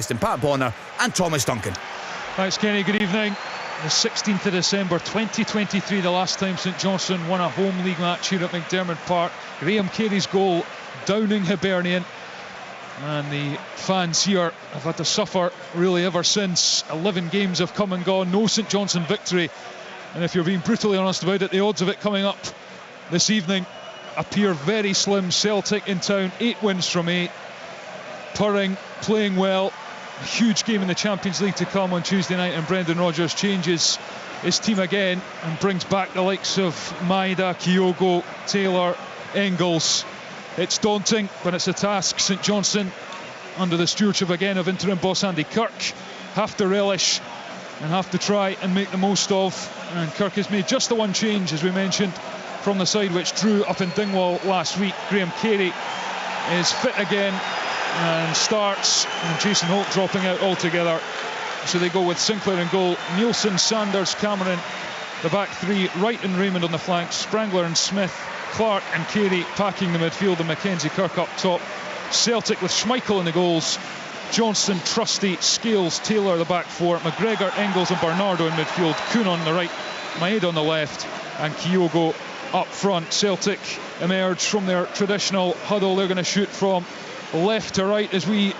in Pat Bonner and Thomas Duncan. Thanks, Kenny. Good evening. The 16th of December 2023, the last time St Johnstone won a home league match here at McDiarmid Park. Graham Carey's goal downing Hibernian, and the fans here have had to suffer really ever since. 11 games have come and gone, no St Johnstone victory, and if you're being brutally honest about it, the odds of it coming up this evening appear very slim. Celtic in town, 8 wins from 8, purring, playing well. A huge game in the Champions League to come on Tuesday night, and Brendan Rodgers changes his team again and brings back the likes of Maeda, Kyogo, Taylor, Engels. It's daunting, but it's a task St Johnstone, under the stewardship again of interim boss Andy Kirk, have to relish and have to try and make the most of. And Kirk has made just the one change, as we mentioned, from the side which drew up in Dingwall last week. Graham Carey is fit again and starts, and Jason Holt dropping out altogether. So they go with Sinclair in goal, Nielsen, Sanders, Cameron, the back three, Wright and Raymond on the flanks, Sprangler and Smith, Clark and Carey packing the midfield, and Mackenzie Kirk up top. Celtic with Schmeichel in the goals, Johnstone, Trusty, Scales, Taylor the back four, McGregor, Engels and Bernardo in midfield, Kuhn on the right, Maeda on the left, and Kyogo up front. Celtic emerge from their traditional huddle. They're going to shoot from left to right as we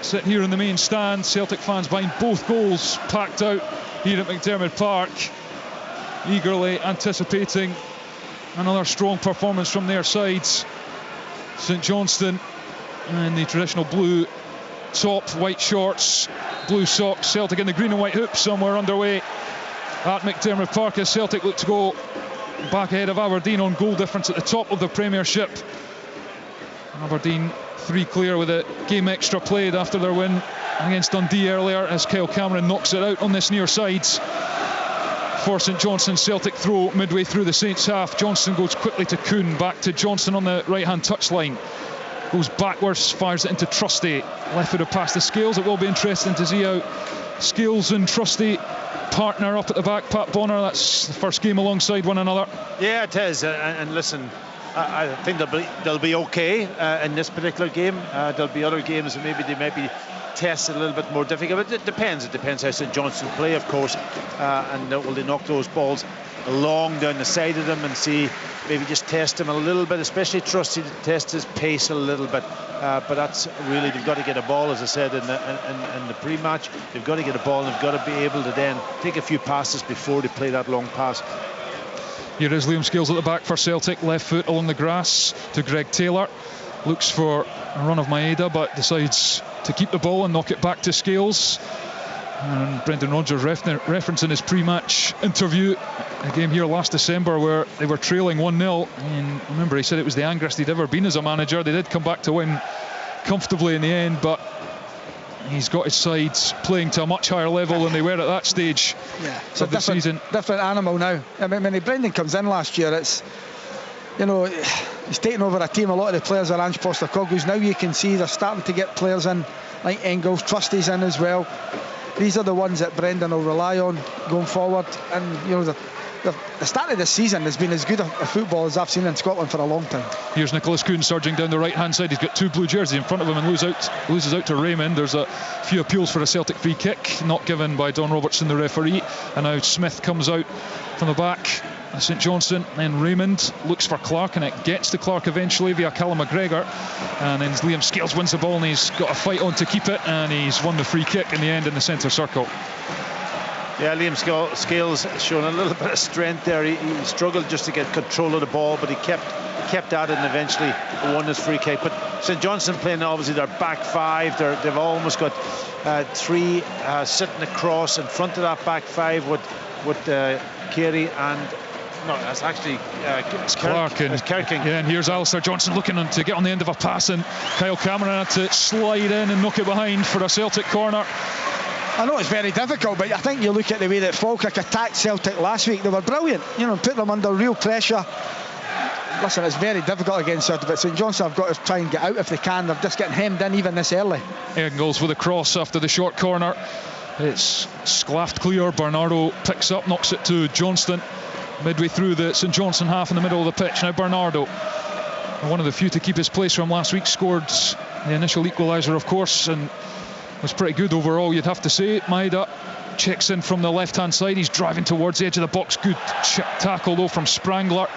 sit here in the main stand. Celtic fans behind both goals, packed out here at McDiarmid Park, eagerly anticipating another strong performance from their sides. St Johnstone in the traditional blue top, white shorts, blue socks. Celtic in the green and white hoops, somewhere underway at McDiarmid Park as Celtic look to go back ahead of Aberdeen on goal difference at the top of the Premiership. Aberdeen 3 clear with a game extra played after their win against Dundee earlier, as Kyle Cameron knocks it out on this near sides for St Johnstone. Celtic throw midway through the Saints half. Johnstone goes quickly to Kuhn, back to Johnstone on the right hand touchline, goes backwards, fires it into Trusty, left footed past the Scales. It will be interesting to see how Scales and Trusty partner up at the back. Pat Bonner, that's the first game alongside one another. Yeah, it is, and listen, I think they'll be okay in this particular game. There'll be other games that maybe they might be tested a little bit more difficult, but it depends how St Johnstone play, of course, and will they knock those balls long down the side of them and see, maybe just test him a little bit, especially Trusty, to test his pace a little bit, but that's really, they've got to get a ball, as I said in the pre-match. They've got to get a ball, and they've got to be able to then take a few passes before they play that long pass. Here is Liam Scales at the back for Celtic, left foot along the grass to Greg Taylor, looks for a run of Maeda but decides to keep the ball and knock it back to Scales. And Brendan Rodgers referencing his pre-match interview, a game here last December where they were trailing 1-0, and remember, he said it was the angriest he'd ever been as a manager. They did come back to win comfortably in the end, but he's got his sides playing to a much higher level than they were at that stage of the season. Different animal now. I mean, when Brendan comes in last year, it's, you know, he's taken over a team. A lot of the players are Ange Postecoglou's. Now you can see they're starting to get players in like Engels, Trusty's in as well. These are the ones that Brendan will rely on going forward. And you know, the start of the season has been as good a football as I've seen in Scotland for a long time. Here's Nicholas Kuhn surging down the right hand side. He's got 2 blue jerseys in front of him and loses out to Raymond. There's a few appeals for a Celtic free kick, not given by Don Robertson, the referee, and now Smith comes out from the back, St Johnstone, and Raymond looks for Clark, and it gets to Clark eventually via Callum McGregor, and then Liam Scales wins the ball, and he's got a fight on to keep it, and he's won the free kick in the end in the centre circle. Yeah, Liam Scales showing a little bit of strength there. He struggled just to get control of the ball, but he kept at it and eventually won his free kick. But St Johnstone playing obviously their back 5. They've almost got 3 sitting across in front of that back 5 with Carey and no, that's actually Clark and Kirking. Yeah, and here's Alistair Johnson looking to get on the end of a pass, and Kyle Cameron had to slide in and knock it behind for a Celtic corner. I know it's very difficult, but I think you look at the way that Falkirk attacked Celtic last week. They were brilliant, you know, put them under real pressure. Listen, it's very difficult against Celtic, but St Johnstone have got to try and get out if they can. They're just getting hemmed in even this early. Engels with a cross after the short corner. It's sclaffed clear. Bernardo picks up, knocks it to Johnstone midway through the St Johnstone half in the middle of the pitch. Now Bernardo, one of the few to keep his place from last week, scored the initial equaliser, of course, and was pretty good overall, you'd have to say. Maeda checks in from the left-hand side. He's driving towards the edge of the box. Good tackle though from Sprangler.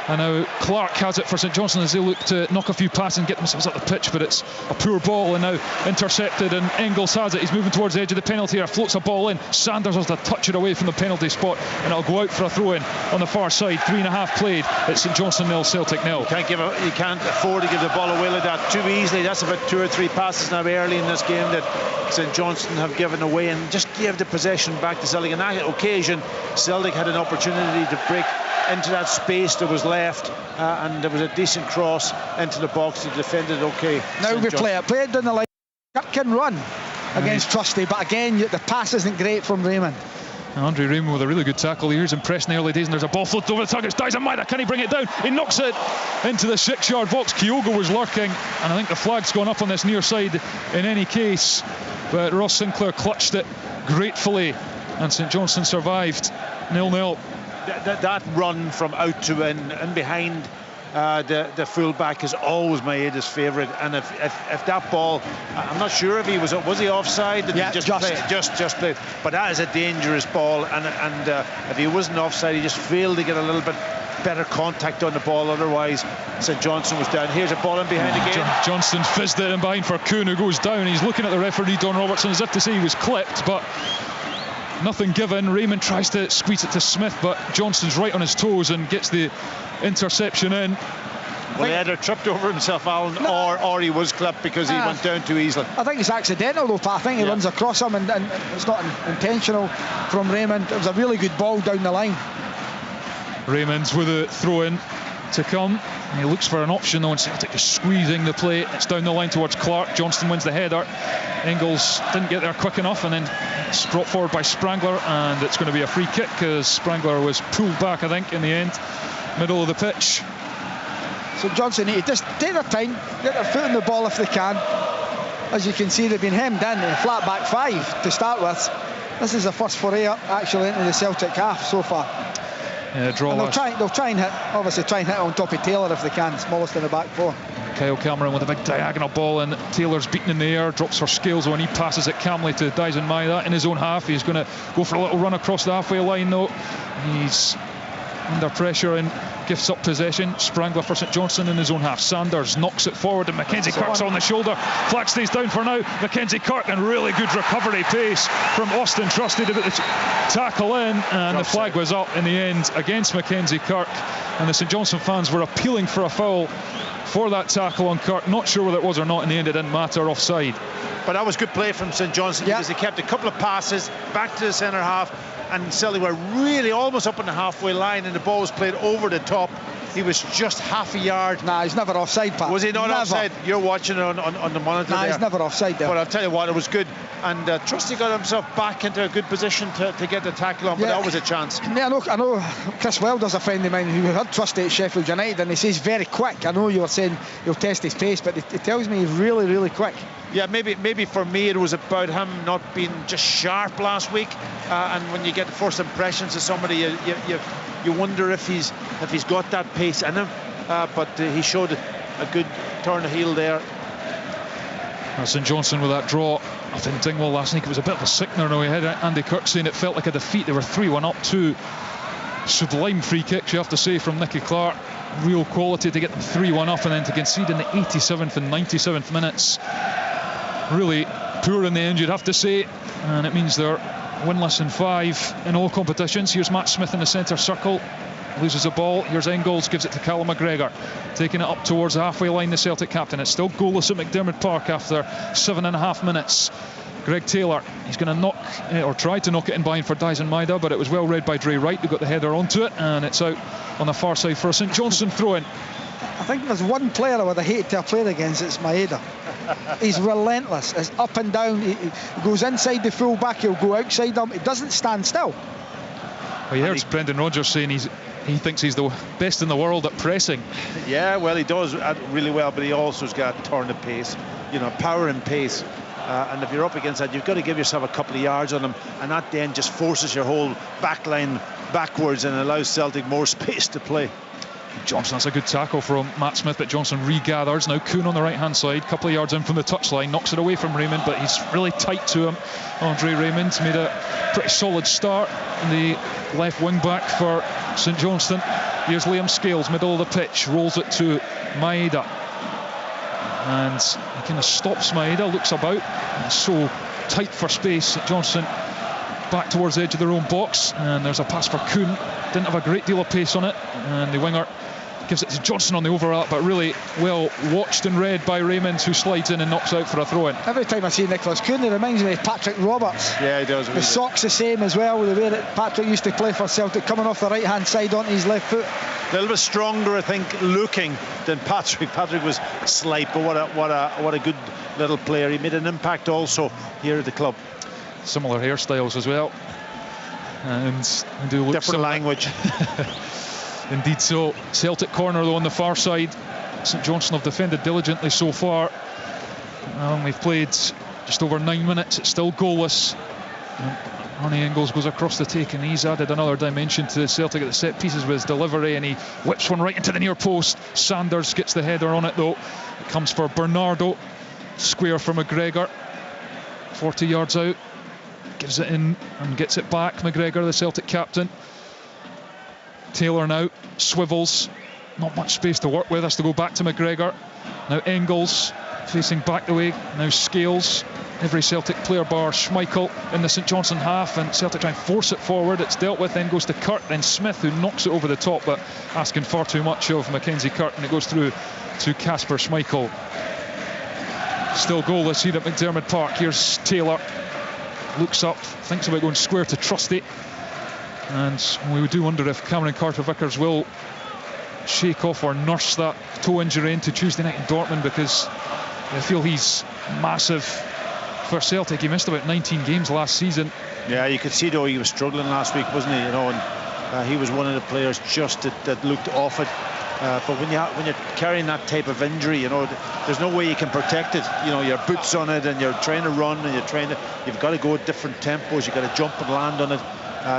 And now Clark has it for St Johnstone as they look to knock a few passes and get themselves up the pitch, but it's a poor ball and now intercepted, and Engels has it. He's moving towards the edge of the penalty area, floats a ball in. Sanders has to touch it away from the penalty spot, and it'll go out for a throw-in on the far side. 3.5 played. It's St Johnstone 0, Celtic 0. You can't afford to give the ball away like that too easily. That's about 2 or 3 passes now early in this game that St Johnstone have given away, and just gave the possession back to Celtic. On that occasion, Celtic had an opportunity to break into that space that was left, and there was a decent cross into the box to defend it. Okay, now we play it down the line. Kirk can run against Trusty, but again the pass isn't great from Raymond. Andre Raymond with a really good tackle. He was impressed in the early days, and there's a ball floated over the target. It's Dyson Maeda. Can he bring it down? He knocks it into the 6-yard box. Kyogo was lurking, and I think the flag's gone up on this near side in any case, but Ross Sinclair clutched it gratefully, and St Johnstone survived 0-0. That run from out to in and behind the fullback is always Maeda's favourite, and if that ball, I'm not sure if he was he offside. Did he just played, but that is a dangerous ball, and if he wasn't offside, he just failed to get a little bit better contact on the ball. Otherwise, St Johnstone was down. Here's a ball in behind again. Johnston fizzed it in behind for Kuhn, who goes down. He's looking at the referee Don Robertson as if to say he was clipped, but nothing given. Raymond tries to squeeze it to Smith, but Johnston's right on his toes and gets the interception in. Well, he either tripped over himself, Alan, or he was clipped because he went down too easily. I think it's accidental though, Pat. I think he runs across him, and it's not intentional from Raymond. It was a really good ball down the line. Raymond's with a throw-in to come. He looks for an option though, and Celtic is squeezing the play. It's down the line towards Clark. Johnston wins the header. Engels didn't get there quick enough, and then it's brought forward by Sprangler, and it's going to be a free kick because Sprangler was pulled back, I think, in the end. Middle of the pitch. So Johnson need to just take their time, get their foot in the ball if they can. As you can see, they've been hemmed in a flat back 5 to start with. This is the first foray up actually into the Celtic half so far. Yeah, draw. And they'll try and hit on top of Taylor if they can, smallest in the back 4. Kyle Cameron with a big diagonal ball, and Taylor's beaten in the air, drops for scales when he passes it calmly to Dyson Maeda in his own half. He's going to go for a little run across the halfway line though. He's under pressure and gifts up possession. Sprangler for St Johnstone in his own half. Sanders knocks it forward, and Mackenzie Kirk's on the shoulder. Flag stays down for now. Mackenzie Kirk, and really good recovery pace from Austin Trusty to get the tackle in, and the flag was up in the end against Mackenzie Kirk, and the St Johnstone fans were appealing for a foul for that tackle on Kirk. Not sure whether it was or not. In the end, it didn't matter. Offside. But that was good play from St Johnstone because they kept a couple of passes back to the centre half, and Celtic were really almost up on the halfway line, and the ball was played over the top. He was just half a yard. Nah, he's never offside, Pat. Was he not offside? You're watching it on the monitor. Nah, there. He's never offside there. But I'll tell you what, it was good. And Trusty got himself back into a good position to get the tackle on, but that was a chance. Yeah, I know Chris Wilder's a friend of mine who had Trusty at Sheffield United, and he says very quick. I know you were saying he'll test his pace, but it tells me he's really, really quick. Yeah, maybe for me it was about him not being just sharp last week, and when you get the first impressions of somebody, you wonder if he's got that pace in him. But he showed a good turn of heel there. St Johnstone with that draw up in Dingwall last week. It was a bit of a sickener. Now we had Andy Kirk saying it felt like a defeat. They were 3-1 up. 2 sublime free kicks, you have to say, from Nicky Clark. Real quality to get them 3-1 up, and then to concede in the 87th and 97th minutes. Really poor in the end, you'd have to say, and it means they're winless in 5 in all competitions. Here's Matt Smith in the centre circle, loses the ball. Here's Engels, gives it to Callum McGregor, taking it up towards the halfway line, the Celtic captain. It's still goalless at McDermott Park after 7.5 minutes. Greg Taylor, he's going to knock or try to knock it in behind for Dyson Maeda, but it was well read by Dre Wright, who got the header onto it, and it's out on the far side for a St Johnstone throw-in. I think there's one player I would have hated to have played against. It's Maeda. He's relentless. It's up and down. He goes inside the full back, he'll go outside him. He doesn't stand still. Well, you heard Brendan Rodgers saying he thinks he's the best in the world at pressing. Yeah, well, he does really well, but he also's got a turn of pace, power and pace. And if you're up against that, you've got to give yourself a couple of yards on him, and that then just forces your whole back line backwards and allows Celtic more space to play. Johnstone, that's a good tackle from Matt Smith, but Johnstone regathers. Now Kuhn on the right hand side, couple of yards in from the touchline, knocks it away from Raymond, but he's really tight to him. Andre Raymond made a pretty solid start in the left wing back for St Johnstone. Here's Liam Scales, middle of the pitch, rolls it to Maeda, and he kind of stops Maeda, looks about, and so tight for space. St Johnstone back towards the edge of their own box, and there's a pass for Kuhn. Didn't have a great deal of pace on it, and the winger gives it to Johnstone on the overlap, but really well watched and read by Raymond, who slides in and knocks out for a throw-in. Every time I see Nicholas Kuhn, he reminds me of Patrick Roberts. Yeah, he does. The socks the same as well, with the way that Patrick used to play for Celtic, coming off the right hand side onto his left foot. A little bit stronger, I think, looking than Patrick. Patrick was slight, but what a good little player. He made an impact also here at the club. Similar hairstyles as well, and do look different language. Indeed so. Celtic corner though on the far side. St Johnstone have defended diligently so far. We've played just over 9 minutes. It's still goalless. Arnie Engels goes across the take, and he's added another dimension to Celtic at the set pieces with his delivery, and he whips one right into the near post. Sanders gets the header on it though. It comes for Bernardo. Square for McGregor. 40 yards out. Gives it in and gets it back. McGregor, the Celtic captain. Taylor now swivels, not much space to work with, has to go back to McGregor. Now Engels facing back the way, now Scales. Every Celtic player bar Schmeichel in the St Johnstone half, and Celtic try and force it forward. It's dealt with, then goes to Kurt, then Smith, who knocks it over the top, but asking far too much of Mackenzie Kurt, and it goes through to Kasper Schmeichel. Still goalless here at McDermott Park. Here's Taylor, looks up, thinks about going square to Trusty. And we do wonder if Cameron Carter-Vickers will shake off or nurse that toe injury into Tuesday night in Dortmund, because I feel he's massive for Celtic. He missed about 19 games last season. Yeah, you could see though he was struggling last week, wasn't he? You know, and he was one of the players just that looked off it. But when you're carrying that type of injury, you know, there's no way you can protect it. You know, your boots on it, and you're trying to run, and you've got to go at different tempos. You've got to jump and land on it.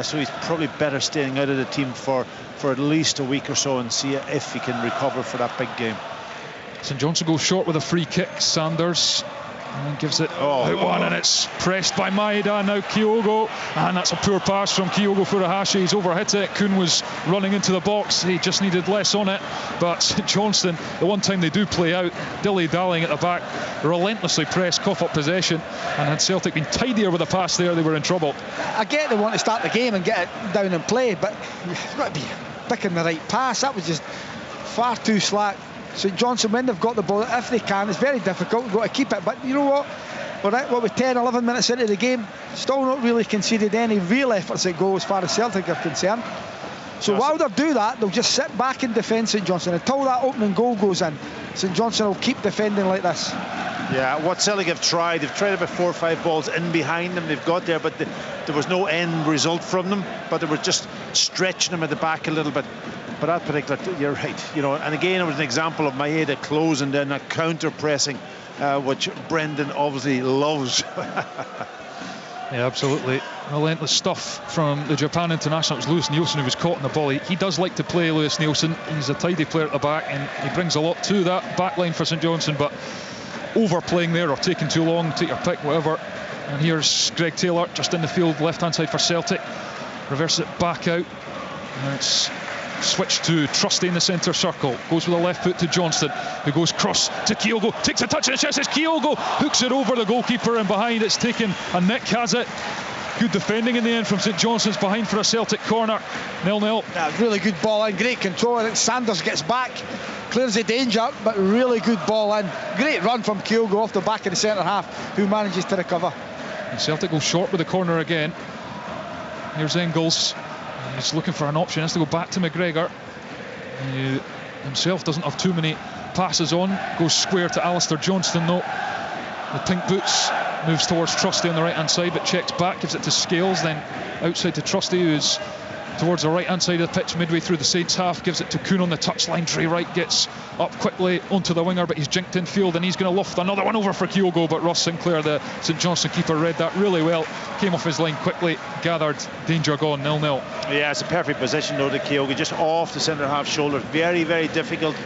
So he's probably better staying out of the team for at least a week or so, and see if he can recover for that big game. St Johnstone goes short with a free kick. Sanders gives it out one, and it's pressed by Maeda. Now Kyogo, and that's a poor pass from Kyogo Furuhashi. He's overhit it. Kuhn was running into the box. He just needed less on it. But St Johnstone, the one time they do play out, dilly-dallying at the back, relentlessly press, cough up possession, and had Celtic been tidier with a pass there, they were in trouble. I get they want to start the game and get it down and play, but you've got to be picking the right pass. That was just far too slack. St Johnstone, when they've got the ball, if they can, it's very difficult. They've got to keep it, but you know what? We're with 10, 11 minutes into the game, still not really conceded any real efforts at goal as far as Celtic are concerned. So while they do that, they'll just sit back and defend St Johnstone until that opening goal goes in. St Johnstone will keep defending like this. Yeah, what Celtic have tried, they've tried about 4 or 5 balls in behind them. They've got there, but there was no end result from them. But they were just stretching them at the back a little bit. But that particular, you're right, you know. And again, it was an example of Maeda closing, then that counter pressing, which Brendan obviously loves. Yeah, absolutely. Relentless stuff from the Japan international. It was Lewis Nielsen who was caught in the ball. He does like to play, Lewis Nielsen. He's a tidy player at the back, and he brings a lot to that back line for St Johnstone, but overplaying there or taking too long, take your pick, whatever. And here's Greg Taylor just in the field, left hand side for Celtic. Reverses it back out, and it's switched to Trusty in the centre circle. Goes with the left foot to Johnston, who goes cross to Kyogo, takes a touch and it's Kyogo, hooks it over the goalkeeper, and behind it's taken, and Nick has it. Good defending in the end from St Johnstone's behind for a Celtic corner. 0-0. Yeah, really good ball in, great control, and Sanders gets back, clears the danger, but really good ball in. Great run from Kyogo off the back of the centre half, who manages to recover. And Celtic go short with the corner again. Here's Engels. He's looking for an option, has to go back to McGregor. He himself doesn't have too many passes on. Goes square to Alistair Johnston though. The pink boots moves towards Trusty on the right hand side, but checks back, gives it to Scales, then outside to Trusty, who's towards the right hand side of the pitch, midway through the Saints half, gives it to Kuhn on the touchline. Dre Wright gets up quickly onto the winger, but he's jinked in field, and he's going to loft another one over for Kyogo, but Ross Sinclair, the St Johnstone keeper, read that really well, came off his line quickly, gathered, danger gone, 0-0. Yeah, it's a perfect position though to Kyogo, just off the centre half shoulder. Very, very difficult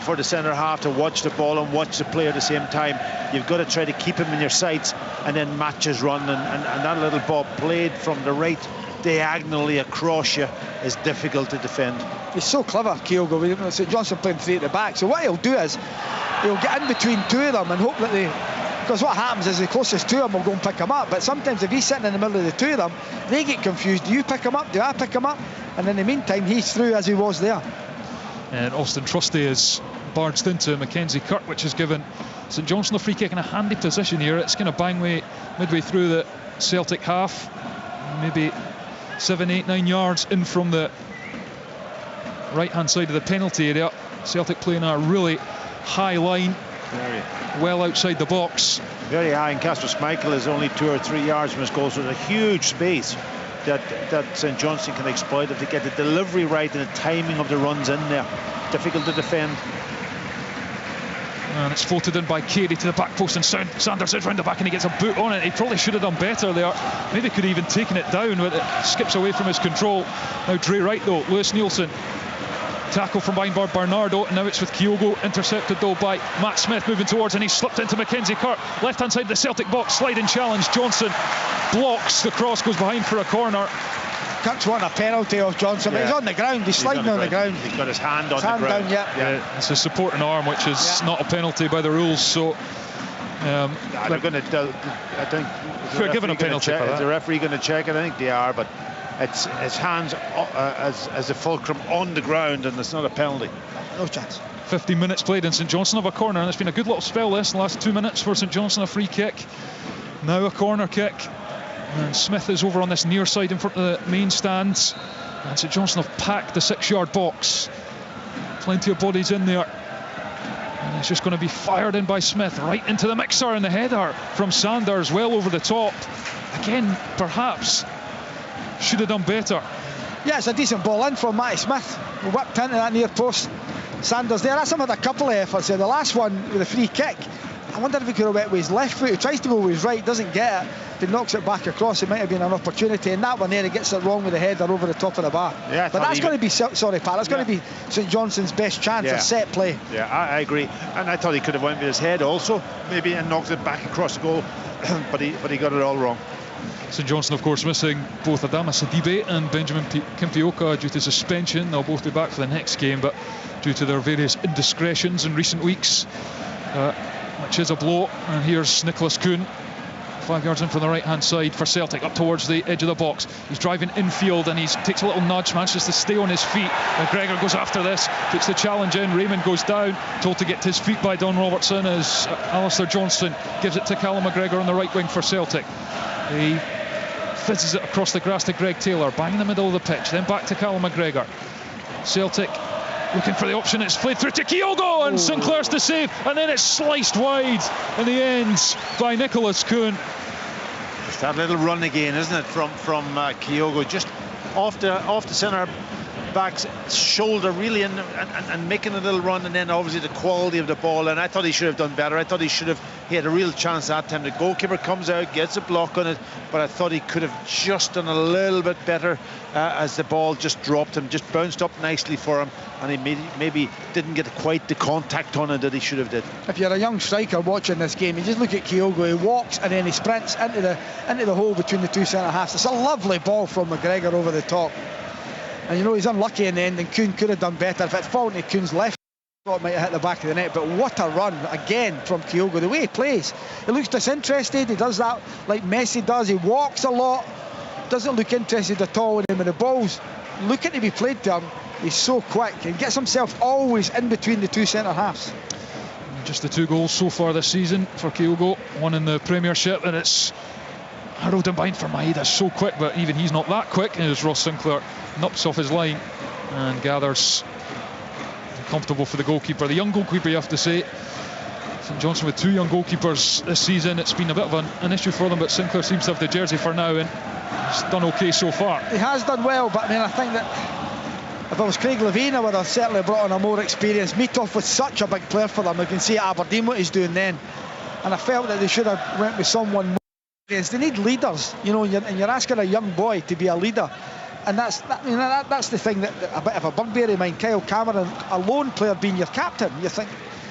for the centre half to watch the ball and watch the player at the same time. You've got to try to keep him in your sights and then match his run, and that little ball played from the right diagonally across you is difficult to defend. He's so clever, Kyogo. St Johnstone playing 3 at the back, so what he'll do is he'll get in between 2 of them and hope that because what happens is the closest to him will go and pick him up, but sometimes if he's sitting in the middle of the 2 of them, they get confused. Do you pick him up? Do I pick him up? And in the meantime, he's through as he was there. And Austin Trusty is barged into Mackenzie Kirk, which has given St Johnstone a free kick in a handy position here. It's going to bang midway through the Celtic half, maybe 7, 8, 9 yards in from the right hand side of the penalty area. Celtic playing a really high line, well outside the box. Very high, and Casper Schmeichel is only 2 or 3 yards from his goal, so there's a huge space that St Johnstone can exploit if they get the delivery right and the timing of the runs in there. Difficult to defend. And it's floated in by Carey to the back post, and Sanders is round the back and he gets a boot on it. He probably should have done better there. Maybe could have even taken it down, but it skips away from his control. Now Dre Wright though, Lewis Nielsen. Tackle from behind Bernardo, and now it's with Kyogo, intercepted though by Matt Smith, moving towards, and he's slipped into Mackenzie Kirk. Left hand side of the Celtic box, sliding challenge. Johnson blocks, the cross goes behind for a corner. Kirk's wanting a penalty off Johnson, but he's on the ground, he's sliding on the ground. He's got his hand on the ground. Down, yeah. It's a supporting arm, which is not a penalty by the rules, so they're going to, I think, we're given a penalty for that. Is the referee going to check it? I think they are, but it's his hands as a fulcrum on the ground, and it's not a penalty. No chance. 15 minutes played, and St Johnstone have a corner, and it's been a good little spell this in the last 2 minutes for St Johnstone. A free kick, now a corner kick, and Smith is over on this near side in front of the main stands, and St Johnstone have packed the 6-yard box. Plenty of bodies in there, and it's just going to be fired in by Smith right into the mixer, and the header from Sanders well over the top. Again, perhaps should have done better. Yeah, it's a decent ball in from Matty Smith. Whipped into that near post. Sanders there. That's him had a couple of efforts there. The last one with a free kick, I wonder if he could have went with his left foot. He tries to go with his right, doesn't get it. If he knocks it back across, it might have been an opportunity. And that one there, he gets it wrong with the header over the top of the bar. Yeah, but that's going to be, sorry Pat, that's going to be St Johnstone's best chance, a set play. Yeah, I agree. And I thought he could have went with his head also, maybe, and knocked it back across the goal. but he got it all wrong. St Johnstone, of course, missing both Adama Sidibe and Benjamin Kimpioka due to suspension. They'll both be back for the next game, but due to their various indiscretions in recent weeks, which is a blow. And here's Nicholas Kuhn, 5 yards in from the right-hand side for Celtic, up towards the edge of the box. He's driving infield and he takes a little nudge, manages to stay on his feet. McGregor goes after this, puts the challenge in. Raymond goes down, told to get to his feet by Don Robertson as Alistair Johnston gives it to Callum McGregor on the right wing for Celtic. He fizzes it across the grass to Greg Taylor, bang in the middle of the pitch, then back to Callum McGregor. Celtic looking for the option, it's played through to Kyogo, and Sinclair's to save, and then it's sliced wide in the end by Nicholas Kuhn. It's that little run again, isn't it, from Kyogo, just off the centre back's shoulder, really, and making a little run, and then obviously the quality of the ball. And I thought he should have done better. I thought he had a real chance that time. The goalkeeper comes out, gets a block on it, but I thought he could have just done a little bit better as the ball just dropped him, just bounced up nicely for him, and he maybe didn't get quite the contact on it that he should have did. If you're a young striker watching this game, you just look at Kyogo. He walks and then he sprints into the hole between the two centre halves. It's a lovely ball from McGregor over the top. And you know, he's unlucky in the end, and Kuhn could have done better. If it's fallen to Kuhn's left, it might have hit the back of the net. But what a run again from Kyogo. The way he plays, he looks disinterested. He does that like Messi does. He walks a lot, doesn't look interested at all in him. And the ball's looking to be played to him. He's so quick and gets himself always in between the two centre halves. Just the 2 goals so far this season for Kyogo, one in the Premiership, and it's hurled him behind for Maeda, so quick, but even he's not that quick. As Ross Sinclair nups off his line and gathers, comfortable for the goalkeeper, the young goalkeeper, you have to say. St Johnstone with 2 young goalkeepers this season. It's been a bit of an issue for them, but Sinclair seems to have the jersey for now, and he's done okay so far. He has done well, but I mean, I think that if I was Craig Levein, I would have certainly brought on a more experienced. Meetoff was such a big player for them. You can see at Aberdeen what he's doing then, and I felt that they should have went with someone more experienced. They need leaders, you know, and you're asking a young boy to be a leader. And that's the thing that a bit of a bugbear of mine. Kyle Cameron, a lone player being your captain. You think,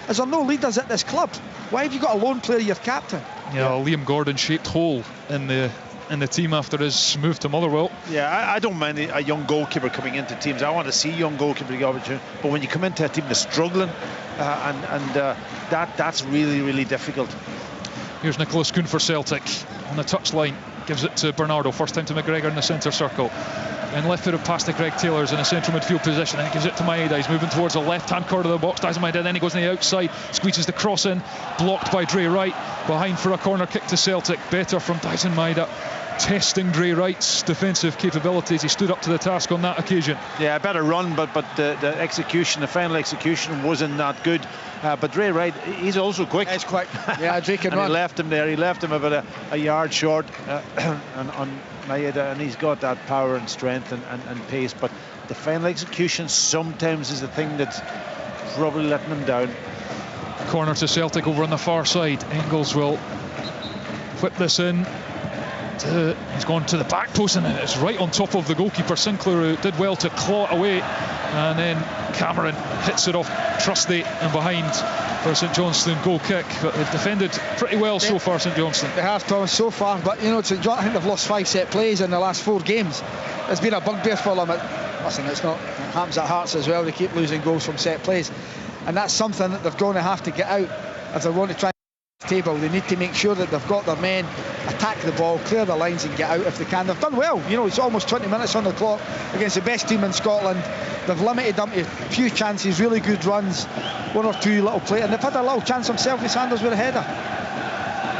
is there no leaders at this club? Why have you got a lone player your captain? Yeah, Liam Gordon shaped hole in the team after his move to Motherwell. Yeah, I don't mind a young goalkeeper coming into teams. I want to see young goalkeeper get opportunity. But when you come into a team that's struggling, that's really, really difficult. Here's Nicholas Kuhn for Celtic on the touchline. Gives it to Bernardo, first time to McGregor in the centre circle. And left footed past to Greg Taylor's in a central midfield position, and he gives it to Maeda. He's moving towards the left-hand corner of the box. Dies Maeda, then he goes on the outside, squeezes the cross in, blocked by Dre Wright. Behind for a corner kick to Celtic. Better from Dyson Maeda, testing Dre Wright's defensive capabilities. He stood up to the task on that occasion. Yeah, a better run, but the execution, the final execution wasn't that good. But Dre Wright, he's also quick. He's quick. Yeah, Dre can run. He left him there. He left him about a yard short on Maeda, and he's got that power and strength and pace. But the final execution sometimes is the thing that's probably letting him down. Corner to Celtic over on the far side. Engels will whip this in. He's gone to the back post, and it's right on top of the goalkeeper Sinclair, who did well to claw it away, and then Cameron hits it off Trusty and behind for a St Johnstone goal kick. But they've defended pretty well so far, St Johnstone. They have, Thomas, so far, but you know, St John, I think they've lost 5 set plays in the last 4 games. It's been a bugbear for them. Listen, it happens at Hearts as well. They keep losing goals from set plays, and that's something that they're going to have to get out if they want to try the table. They need to make sure that they've got their men attack the ball, clear the lines and get out if they can. They've done well, you know, it's almost 20 minutes on the clock against the best team in Scotland. They've limited them to a few chances, really good runs, 1 or 2 little play, and they've had a little chance themselves. His handles with a header.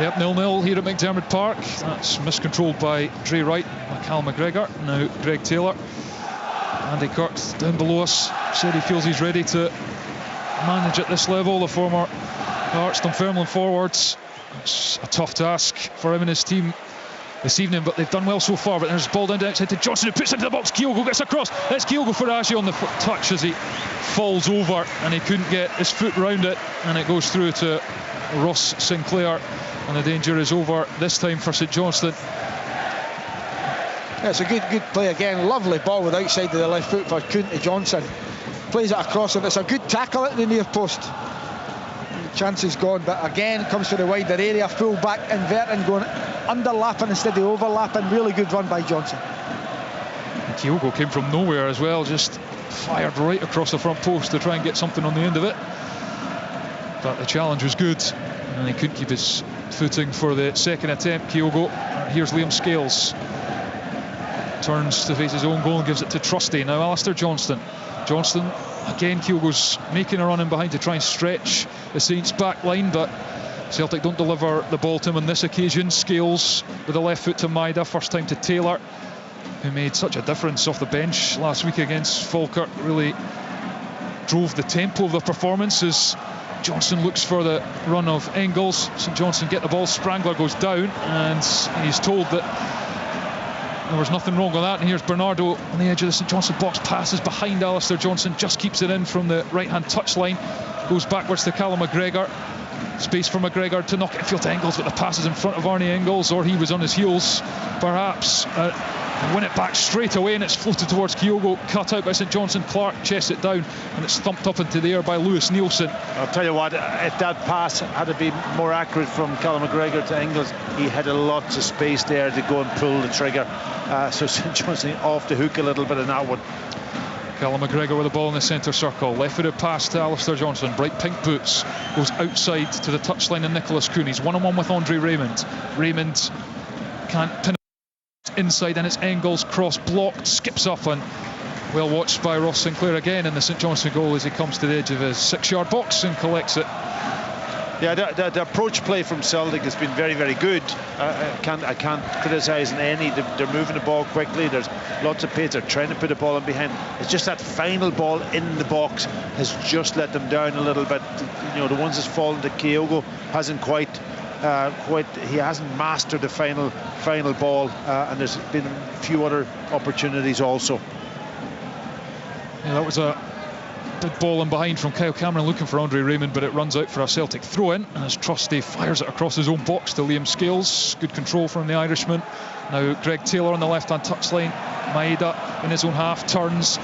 Yep, 0-0 here at McDermott Park. That's miscontrolled by Dre Wright, Cal McGregor, now Greg Taylor. Andy Kirk down below us said he feels he's ready to manage at this level. The former Hearts Dunfermline forwards. It's a tough task for him and his team this evening, but they've done well so far. But there's ball down the outside to Johnson, who puts it into the box. Kyogo gets across. It's Kyogo for Ashley on the touch as he falls over, and he couldn't get his foot round it, and it goes through to Ross Sinclair, and the danger is over this time for St Johnstone. Yeah, it's a good play again. Lovely ball with outside of the left foot for Kuhn to Johnson. Plays it across, and it's a good tackle at the near post. Chance is gone, but again comes to the wider area, full back inverting, going underlapping instead of overlapping. Really good run by Johnson. Kyogo came from nowhere as well, just fired right across the front post to try and get something on the end of it, but the challenge was good and he couldn't keep his footing for the second attempt. Kyogo, here's Liam Scales, turns to face his own goal and gives it to Trusty. Now Alistair Johnston, again, Kyogo's making a run in behind to try and stretch the Saints back line, but Celtic don't deliver the ball to him on this occasion. Scales with the left foot to Maeda, first time to Taylor, who made such a difference off the bench last week against Falkirk. Really drove the tempo of the performance as Johnson looks for the run of Engels. St Johnstone get the ball, Sprangler goes down, and he's told that there was nothing wrong with that. And here's Bernardo on the edge of the St Johnstone box, passes behind Alistair Johnston, just keeps it in from the right-hand touchline, goes backwards to Callum McGregor. Space for McGregor to knock it infield to Engels, but the pass is in front of Arnie Engels, or he was on his heels perhaps. Win it back straight away, and it's floated towards Kyogo, cut out by St Johnstone. Clark chests it down, and it's thumped up into the air by Lewis Nielsen. I'll tell you what, if that pass had to be more accurate from Callum McGregor to Engels, he had a lot of space there to go and pull the trigger. So St Johnstone off the hook a little bit in that one. Callum McGregor with the ball in the centre circle, left-footed pass to Alistair Johnston, bright pink boots, goes outside to the touchline, and Nicholas Kuhn. He's one-on-one with Andre Raymond. Raymond can't pin it inside, and it's Engels, cross blocked, skips up, and well watched by Ross Sinclair again in the St Johnstone goal as he comes to the edge of his 6-yard box and collects it. Yeah, the approach play from Celtic has been very, very good. I can't criticise any. They're moving the ball quickly. There's lots of pace. They're trying to put the ball in behind. It's just that final ball in the box has just let them down a little bit. You know, the ones that's fallen to Kyogo hasn't quite. He hasn't mastered the final ball, and there's been a few other opportunities also. Yeah, that was a big ball in behind from Kyle Cameron looking for Andre Raymond, but it runs out for a Celtic throw-in, and as Trusty fires it across his own box to Liam Scales. Good control from the Irishman. Now Greg Taylor on the left-hand touchline. Maeda in his own half turns,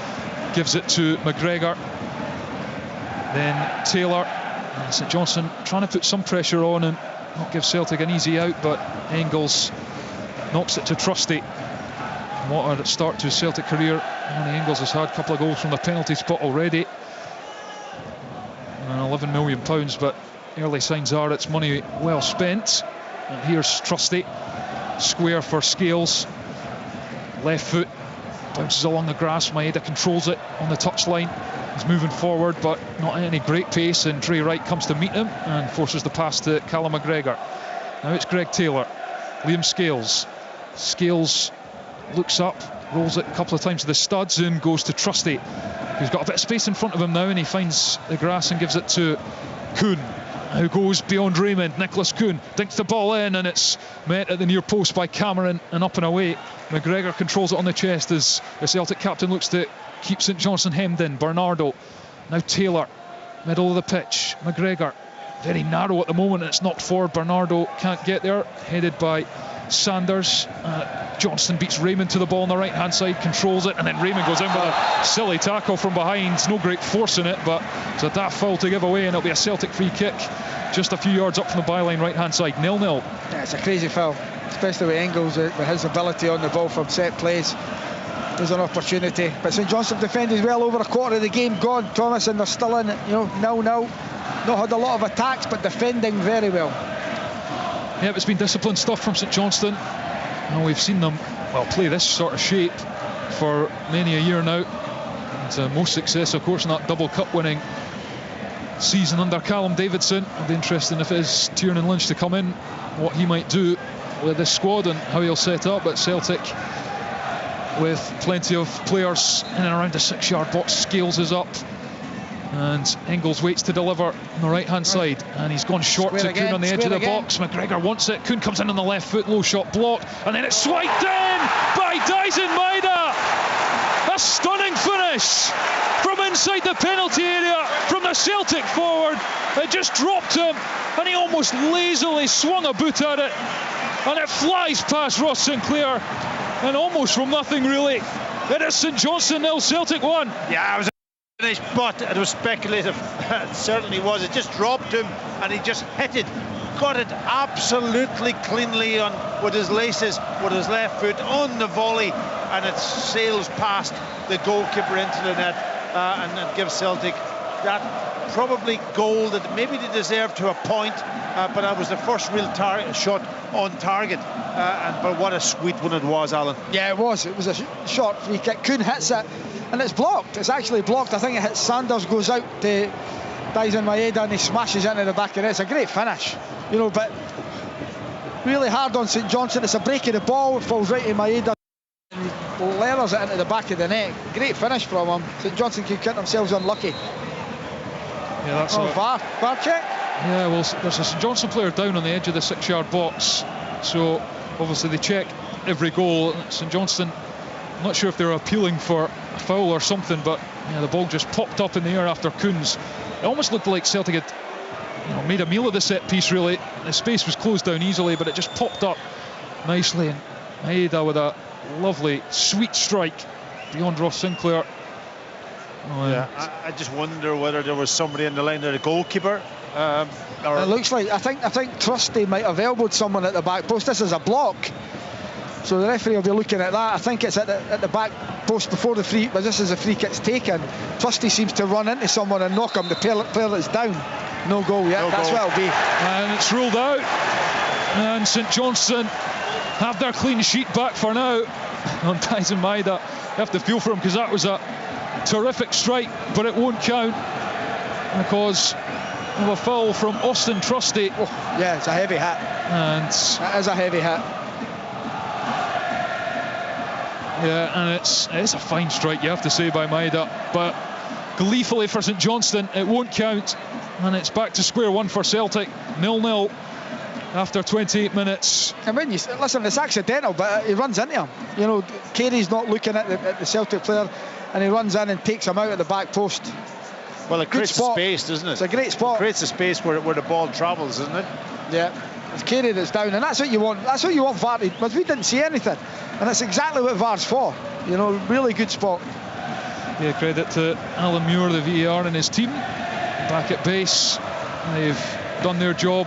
gives it to McGregor. Then Taylor. St Johnstone trying to put some pressure on and not give Celtic an easy out, but Engels knocks it to Trusty. What a start to his Celtic career. Arnie Engels has had a couple of goals from the penalty spot already. And £11 million, but early signs are it's money well spent. And here's Trusty, square for Scales. Left foot bounces along the grass. Maeda controls it on the touchline. He's moving forward, but not at any great pace, and Dre Wright comes to meet him and forces the pass to Callum McGregor. Now it's Greg Taylor. Liam Scales. Scales looks up, rolls it a couple of times to the studs and goes to Trusty, who's got a bit of space in front of him now, and he finds the grass and gives it to Kuhn, who goes beyond Raymond. Nicholas Kuhn dinks the ball in, and it's met at the near post by Cameron and up and away. McGregor controls it on the chest as the Celtic captain looks to keep St Johnstone hemmed in. Bernardo, now Taylor, middle of the pitch. McGregor, very narrow at the moment, and it's knocked forward. Bernardo can't get there, headed by Sanders. Johnston beats Raymond to the ball on the right hand side, controls it, and then Raymond goes in with a silly tackle from behind. No great force in it, but it's a daft foul to give away, and it'll be a Celtic free kick just a few yards up from the byline right hand side. 0-0. Yeah, it's a crazy foul, especially with Engels, with his ability on the ball from set plays. There's an opportunity, but St Johnstone defended well. Over a quarter of the game gone, Thomas, and they're still in it, 0-0. Not had a lot of attacks, but defending very well. Yeah, it's been disciplined stuff from St Johnstone. We've seen them play this sort of shape for many a year now. And most success, of course, in that double cup winning season under Callum Davidson. It'll be interesting if it is Tiernan Lynch to come in, what he might do with this squad and how he'll set up. But Celtic, with plenty of players in and around the 6-yard box. Scales is up, and Engels waits to deliver on the right hand side, and he's gone short to Kuhn on the edge of the box. McGregor wants it. Kuhn comes in on the left foot, low shot blocked, and then it's swiped in by Dyson Maeda. A stunning finish from inside the penalty area from the Celtic forward. It just dropped him, and he almost lazily swung a boot at it, and it flies past Ross Sinclair, and almost from nothing really. It is St Johnstone 0, Celtic 1. Yeah, it was a finish, but it was speculative. It certainly was. It just dropped him, and he just hit it. Got it absolutely cleanly on with his laces, with his left foot on the volley, and it sails past the goalkeeper into the net, and it gives Celtic that probably goal that maybe they deserved to a point, but that was the first real shot on target. But what a sweet one it was, Alan. Yeah, it was. It was a short free kick. Kuhn hits it, and it's blocked. It's actually blocked. I think it hits Sanders, goes out to Dyson Maeda, and he smashes into the back of it. It's a great finish, but really hard on St Johnstone. It's a break of the ball, it falls right to Maeda, and he leathers it into the back of the net. Great finish from him. St Johnstone can count themselves unlucky. Yeah, that's VAR check. Yeah, well, there's a St Johnstone player down on the edge of the 6-yard box, so obviously they check every goal. St Johnstone, I'm not sure if they're appealing for a foul or something, but the ball just popped up in the air after Kuhn's. It almost looked like Celtic had made a meal of the set piece, really. The space was closed down easily, but it just popped up nicely, and Maeda with a lovely sweet strike beyond Ross Sinclair. I just wonder whether there was somebody in the line of the goalkeeper. It looks like, I think Trusty might have elbowed someone at the back post. This is a block, so the referee will be looking at that. I think it's at the back post before the free, but just as the free kick's taken, Trusty seems to run into someone and knock him. The player that's down, no goal yet. No That's goal. What it'll be. And it's ruled out, and St Johnstone have their clean sheet back for now on Dyson Maeda. You have to feel for him, because that was a terrific strike, but it won't count because of a foul from Austin Trusty. Oh, yeah, it's a heavy hit. And it is a heavy hit. Yeah, and it's a fine strike, you have to say, by Maeda, but gleefully for St Johnstone, it won't count, and it's back to square one for Celtic, 0-0 after 28 minutes. And when you listen, it's accidental, but he runs into him. You know, Carey's not looking at the Celtic player, and he runs in and takes him out at the back post. Well, it creates a space, doesn't it? It's a great spot. It creates a space where the ball travels, isn't it? Yeah. It's Carey that's down, and that's what you want. That's what you want VAR to, but we didn't see anything, and that's exactly what VAR's for. You know, really good spot. Yeah, credit to Alan Muir, the VAR, and his team back at base. They've done their job,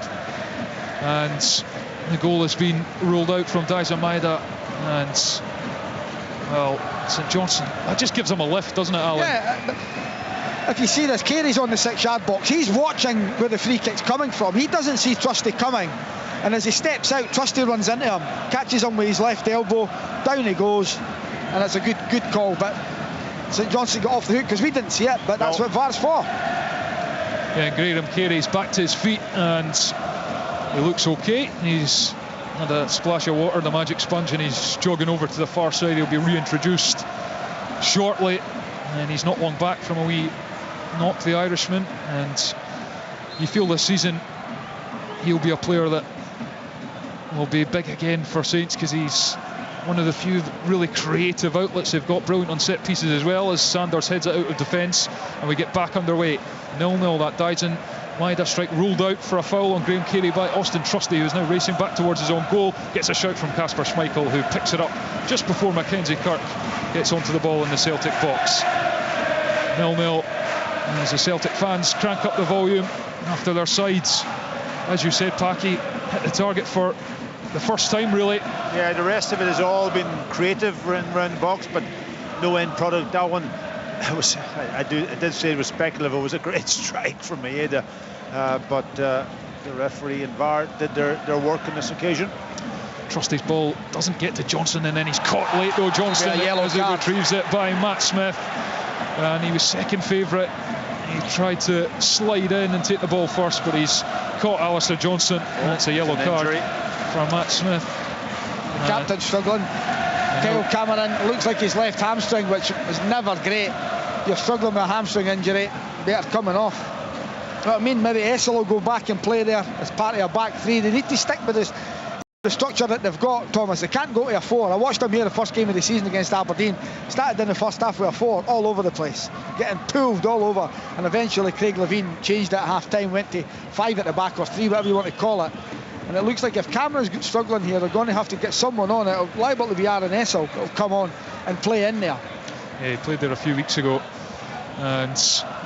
and the goal has been ruled out from Daizen Maeda, and well, St Johnstone, that just gives them a lift, doesn't it, Alan? Yeah. If you see this, Carey's on the 6-yard box. He's watching where the free kick's coming from. He doesn't see Trusty coming, and as he steps out, Trusty runs into him, catches him with his left elbow, down he goes, and it's a good call. But St Johnstone got off the hook because we didn't see it, but that's what VAR's for. Yeah, Graham Carey's back to his feet and he looks okay. He's had a splash of water, the magic sponge, and he's jogging over to the far side. He'll be reintroduced shortly, and he's not long back from a wee knock, the Irishman, and you feel this season he'll be a player that will be big again for Saints, because he's one of the few really creative outlets they've got. Brilliant on set pieces as well, as Sanders heads it out of defence and we get back underway. 0-0. That Daizen Maeda strike ruled out for a foul on Graham Carey by Austin Trusty, who's now racing back towards his own goal. Gets a shout from Kasper Schmeichel, who picks it up just before Mackenzie Kirk gets onto the ball in the Celtic box. 0-0. As the Celtic fans crank up the volume after their sides, as you said, Packy, hit the target for the first time, really. Yeah, the rest of it has all been creative round the box, but no end product. That one, I did say it was speculative. It was a great strike from Maeda, but the referee and VAR did their work on this occasion. Trusty's ball doesn't get to Johnson, and then he's caught late though. Johnstone, as he retrieves it by Matt Smith, and he was second favourite. He tried to slide in and take the ball first, but he's caught Alistair Johnson, and it's a yellow card for Matt Smith. The captain's struggling. Kyle Cameron looks like his left hamstring, which is never great. You're struggling with a hamstring injury, better coming off. You know what I mean? Maybe Essel will go back and play there as part of a back three. They need to stick with the structure that they've got, Thomas. They can't go to a 4. I watched them here the first game of the season against Aberdeen. Started in the first half with a 4, all over the place, getting pulled all over, and eventually Craig Levein changed it at half time, went to 5 at the back, or 3, whatever you want to call it. And it looks like if Cameron's struggling here, they're going to have to get someone on. It'll liable to be Aaron Essel that'll come on and play in there. Yeah, he played there a few weeks ago and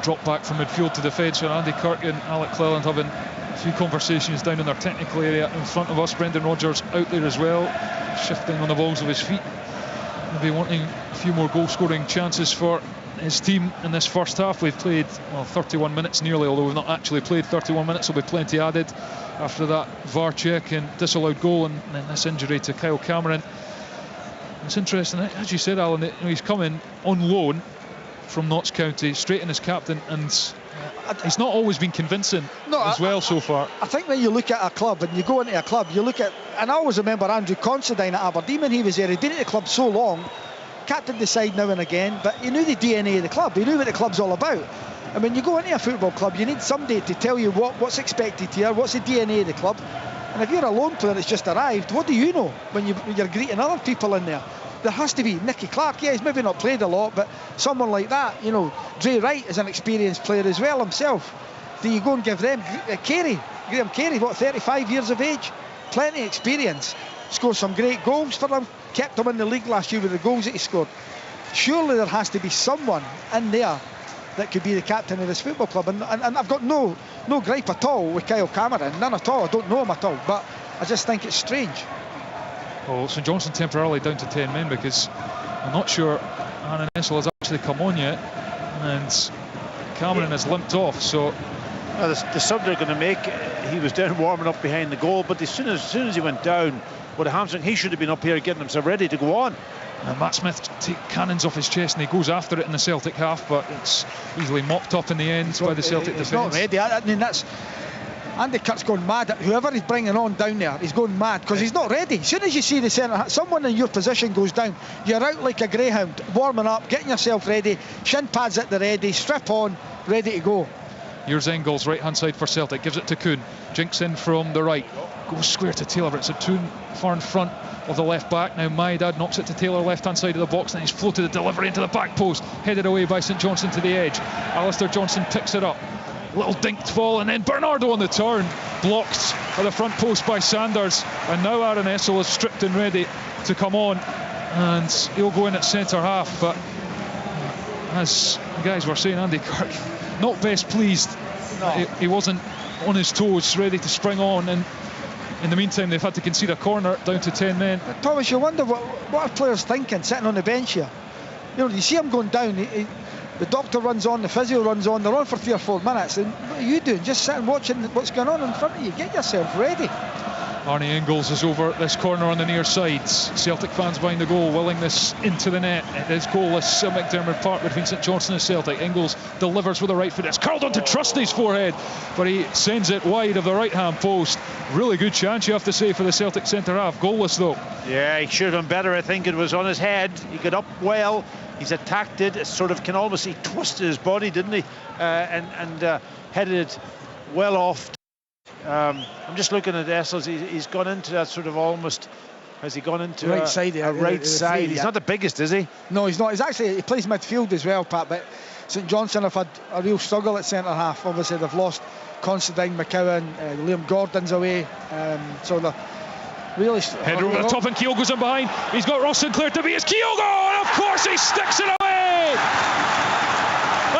dropped back from midfield to defence, when Andy Kirk and Alec Cleland having a few conversations down in their technical area in front of us. Brendan Rodgers out there as well, shifting on the balls of his feet. He'll be wanting a few more goal scoring chances for his team in this first half. We've played 31 minutes nearly, although we've not actually played 31 minutes. There'll be plenty added after that VAR check and disallowed goal, and then this injury to Kyle Cameron. It's interesting, as you said, Alan, he's coming on loan from Notts County straight in as captain, and he's not always been convincing so far. I think when you look at a club and you go into a club, you look at, and I always remember Andrew Considine at Aberdeen when he was there. He'd been at the club so long, captained the side now and again, but he knew the DNA of the club. He knew what the club's all about. And when you go into a football club, you need somebody to tell you what's expected here, what's the DNA of the club. And if you're a lone player that's just arrived, what do you know when you're greeting other people in there? There has to be Nicky Clark. Yeah, he's maybe not played a lot, but someone like that, you know. Dre Wright is an experienced player as well himself. Do you go and give them Graham Carey, 35 years of age, plenty of experience, scored some great goals for them, kept them in the league last year with the goals that he scored. Surely there has to be someone in there that could be the captain of this football club, and I've got no gripe at all with Kyle Cameron, none at all. I don't know him at all, but I just think it's strange. Well, St Johnstone temporarily down to 10 men, because I'm not sure Aaron Essel has actually come on yet, and Cameron has limped off. So the sub they're going to make, he was down warming up behind the goal, but as soon as he went down with a hamstring, he should have been up here getting himself ready to go on. Matt Smith take cannons off his chest and he goes after it in the Celtic half, but it's easily mopped up in the end by the Celtic defence. It's not ready. I mean, that's Andy Kirk's going mad. Whoever he's bringing on down there, he's going mad because he's not ready. As soon as you see the centre, someone in your position goes down, you're out like a greyhound, warming up, getting yourself ready, shin pads at the ready, strip on, ready to go. Here's Engels, right hand side for Celtic, gives it to Kuhn, jinks in from the right, goes square to Taylor, but it's a too far in front of the left back. Now Maedad knocks it to Taylor, left hand side of the box, and he's floated the delivery into the back post, headed away by St Johnstone to the edge. Alistair Johnson picks it up, little dinked fall, and then Bernardo on the turn, blocked at the front post by Sanders, and now Aaron Essel is stripped and ready to come on, and he'll go in at centre half. But as the guys were saying, Andy Kirk not best pleased. No. He wasn't on his toes, ready to spring on, and in the meantime they've had to concede a corner down to 10 men. But Thomas, you wonder what are players thinking sitting on the bench here? You know, you see him going down, the doctor runs on, the physio runs on, they're on for 3 or 4 minutes, and what are you doing? Just sitting watching what's going on in front of you. Get yourself ready. Arnie Engels is over at this corner on the near side. Celtic fans behind the goal, willing this into the net. It is goalless at McDermott Park between St Johnstone and Celtic. Engels delivers with the right foot. It's curled onto Trusty's forehead, but he sends it wide of the right hand post. Really good chance, you have to say, for the Celtic centre half. Goalless though. Yeah, he should have done better. I think it was on his head. He got up well. He's attacked it. It sort of can almost, he twisted his body, didn't he? And headed it well off. I'm just looking at Essels. He's gone into that sort of almost. Has he gone into right side? A right side. He's not the biggest, is he? No, he's not. He plays midfield as well, Pat. But St Johnstone have had a real struggle at centre half. Obviously, they've lost Considine, McCowan, Liam Gordon's away, so they're really. Header over the top, and Kyogo's in behind. He's got Ross Sinclair to beat. It's Kyogo, and of course he sticks it away.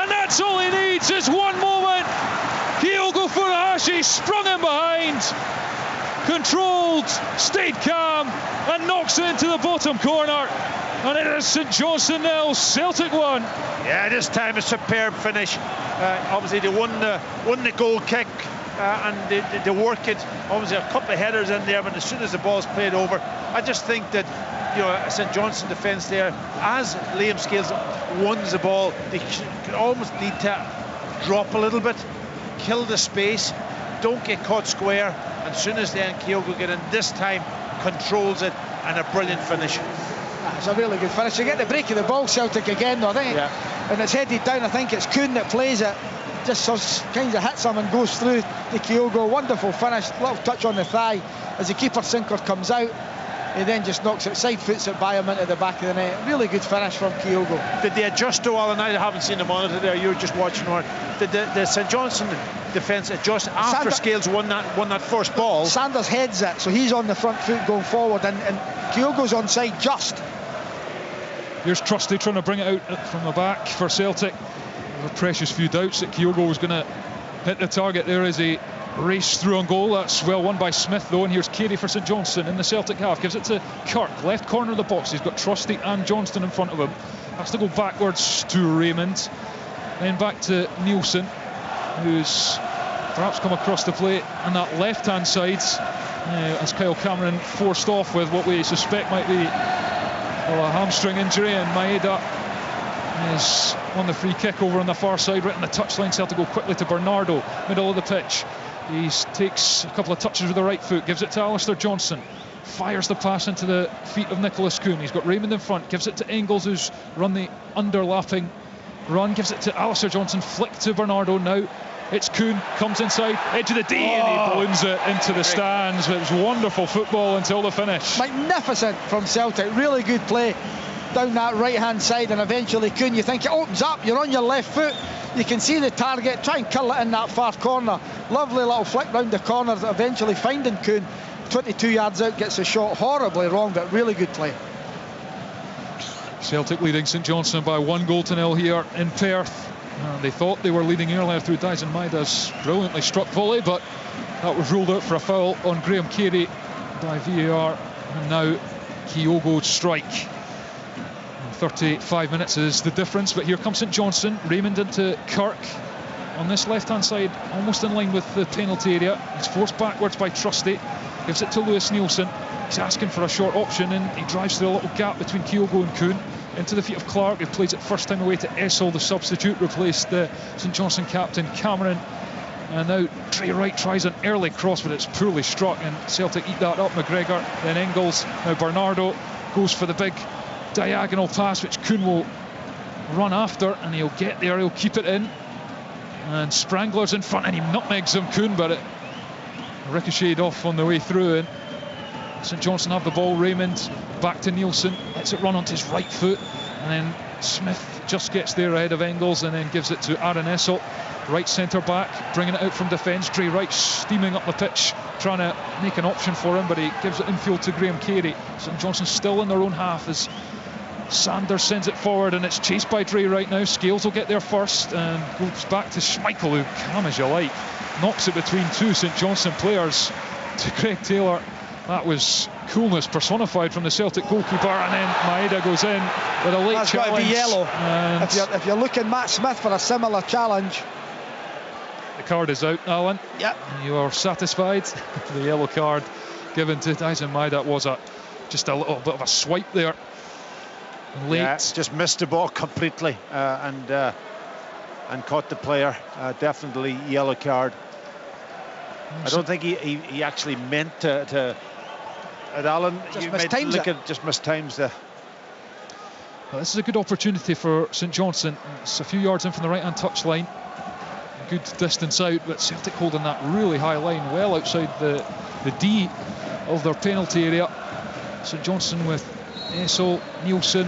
And that's all he needs is one moment. Kyogo Furuhashi sprung in behind, controlled, stayed calm, and knocks it into the bottom corner. And it is St Johnstone 0, Celtic 1. Yeah, this time a superb finish. Obviously they won the goal kick, and they work it. Obviously a couple of headers in there, but as soon as the ball's played over, I just think that, you know, St Johnstone defence there, as Liam Scales wins the ball, they almost need to drop a little bit, kill the space, don't get caught square, and as soon as then Kyogo get in, this time controls it, and a brilliant finish. It's a really good finish. You get the break of the ball, Celtic again, though, I think. Yeah. And it's headed down. I think it's Kuhn that plays it, just kind of hits him and goes through to Kyogo. Wonderful finish, little touch on the thigh as the keeper sinker comes out. He then just knocks it, side foots it by him into the back of the net. Really good finish from Kyogo. Did they adjust to all? And I haven't seen the monitor there. You're just watching on. Did the St Johnstone defence adjust after Scales won that first ball? Sanders heads it, so he's on the front foot going forward, and Kyogo's on side just. Here's Trusty trying to bring it out from the back for Celtic. There were precious few doubts that Kyogo was going to hit the target there as he raced through on goal. That's well won by Smith though, and here's Carey for St Johnstone in the Celtic half. Gives it to Kirk, left corner of the box. He's got Trusty and Johnston in front of him. Has to go backwards to Raymond, then back to Nielsen, who's perhaps come across the plate on that left hand side, as Kyle Cameron forced off with what we suspect might be a hamstring injury, and Maeda is on the free kick over on the far side, right on the touchline. Celtic go quickly to Bernardo, middle of the pitch. He takes a couple of touches with the right foot, gives it to Alistair Johnson, fires the pass into the feet of Nicholas Kuhn. He's got Raymond in front, gives it to Engels, who's run the underlapping run, gives it to Alistair Johnson, flick to Bernardo. Now it's Kuhn, comes inside, edge of the D, and he balloons it into the stands. It was wonderful football until the finish. Magnificent from Celtic, really good play down that right hand side, and eventually Kuhn, you think it opens up, you're on your left foot, you can see the target, try and curl it in that far corner. Lovely little flick round the corner, eventually finding Kuhn 22 yards out, gets a shot horribly wrong, but really good play. Celtic leading St Johnstone by 1-0 here in Perth. They thought they were leading earlier through Dyson Maeda's brilliantly struck volley, but that was ruled out for a foul on Graham Carey by VAR, and now Kyogo's strike. 35 minutes is the difference, but here comes St Johnstone. Raymond into Kirk on this left hand side, almost in line with the penalty area. He's forced backwards by Trusty, gives it to Lewis Nielsen. He's asking for a short option, and he drives through a little gap between Kyogo and Kuhn into the feet of Clark, who plays it first time away to Essel, the substitute, replaced the St Johnstone captain Cameron. And now Dre Wright tries an early cross, but it's poorly struck, and Celtic eat that up. McGregor, then Engels, now Bernardo goes for the big diagonal pass, which Kuhn will run after, and he'll get there, he'll keep it in, and Sprangler's in front, and he nutmegs him, Kuhn, but it ricocheted off on the way through, and St Johnstone have the ball. Raymond back to Nielsen, lets it run onto his right foot, and then Smith just gets there ahead of Engels, and then gives it to Aaron Essel, right centre back, bringing it out from defence. Dre Wright steaming up the pitch, trying to make an option for him, but he gives it infield to Graham Carey. St Johnstone still in their own half as Sanders sends it forward, and it's chased by Dre Wright now. Scales will get there first and goes back to Schmeichel, who, calm as you like, knocks it between two St Johnstone players to Greg Taylor. That was coolness personified from the Celtic goalkeeper, and then Maeda goes in with a late That's challenge. got to be yellow. And If you're looking Matt Smith for a similar challenge. the card is out, Alan. Yep. You are satisfied? The yellow card given to Tyson Maeda was just a little bit of a swipe there. Late. Yeah, just missed the ball completely and caught the player. Definitely yellow card. I don't think he actually meant to. Alan, Just you missed might times look it. at just missed times the. Well, this is a good opportunity for St Johnstone. It's a few yards in from the right-hand touchline. Good distance out, but Celtic holding that really high line well outside the D of their penalty area. St Johnstone with Essel, Nielsen,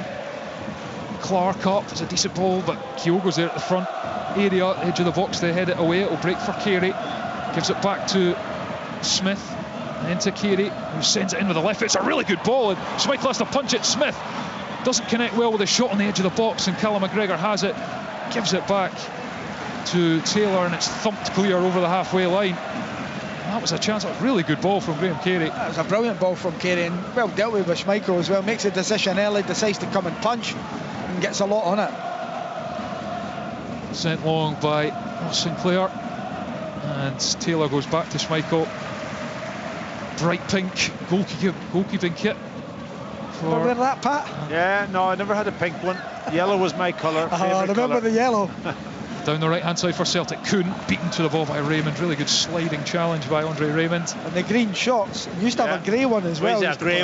Clark up. It's a decent ball, but Kyogo's there at the front area, edge of the box. They head it away. It'll break for Carey. Gives it back to Smith, then to Carey, who sends it in with the left foot. It's a really good ball, and Schmeichel has to punch it. Smith doesn't connect well with the shot on the edge of the box, and Callum McGregor has it, gives it back to Taylor, and it's thumped clear over the halfway line. And that was a chance. That was a really good ball from Graham Carey. That was a brilliant ball from Carey, and well dealt with by Schmeichel as well. Makes a decision early, decides to come and punch, and gets a lot on it. Sent long by Sinclair, and Taylor goes back to Schmeichel. Bright pink goalkeeping kit. Remember wear that, Pat? Yeah, no, I never had a pink one. Yellow was my colour. I remember the yellow. Down the right hand side for Celtic, Kuhn beaten to the ball by Raymond. Really good sliding challenge by Andre Raymond. And the green shorts. You used to have a grey one as well. A grey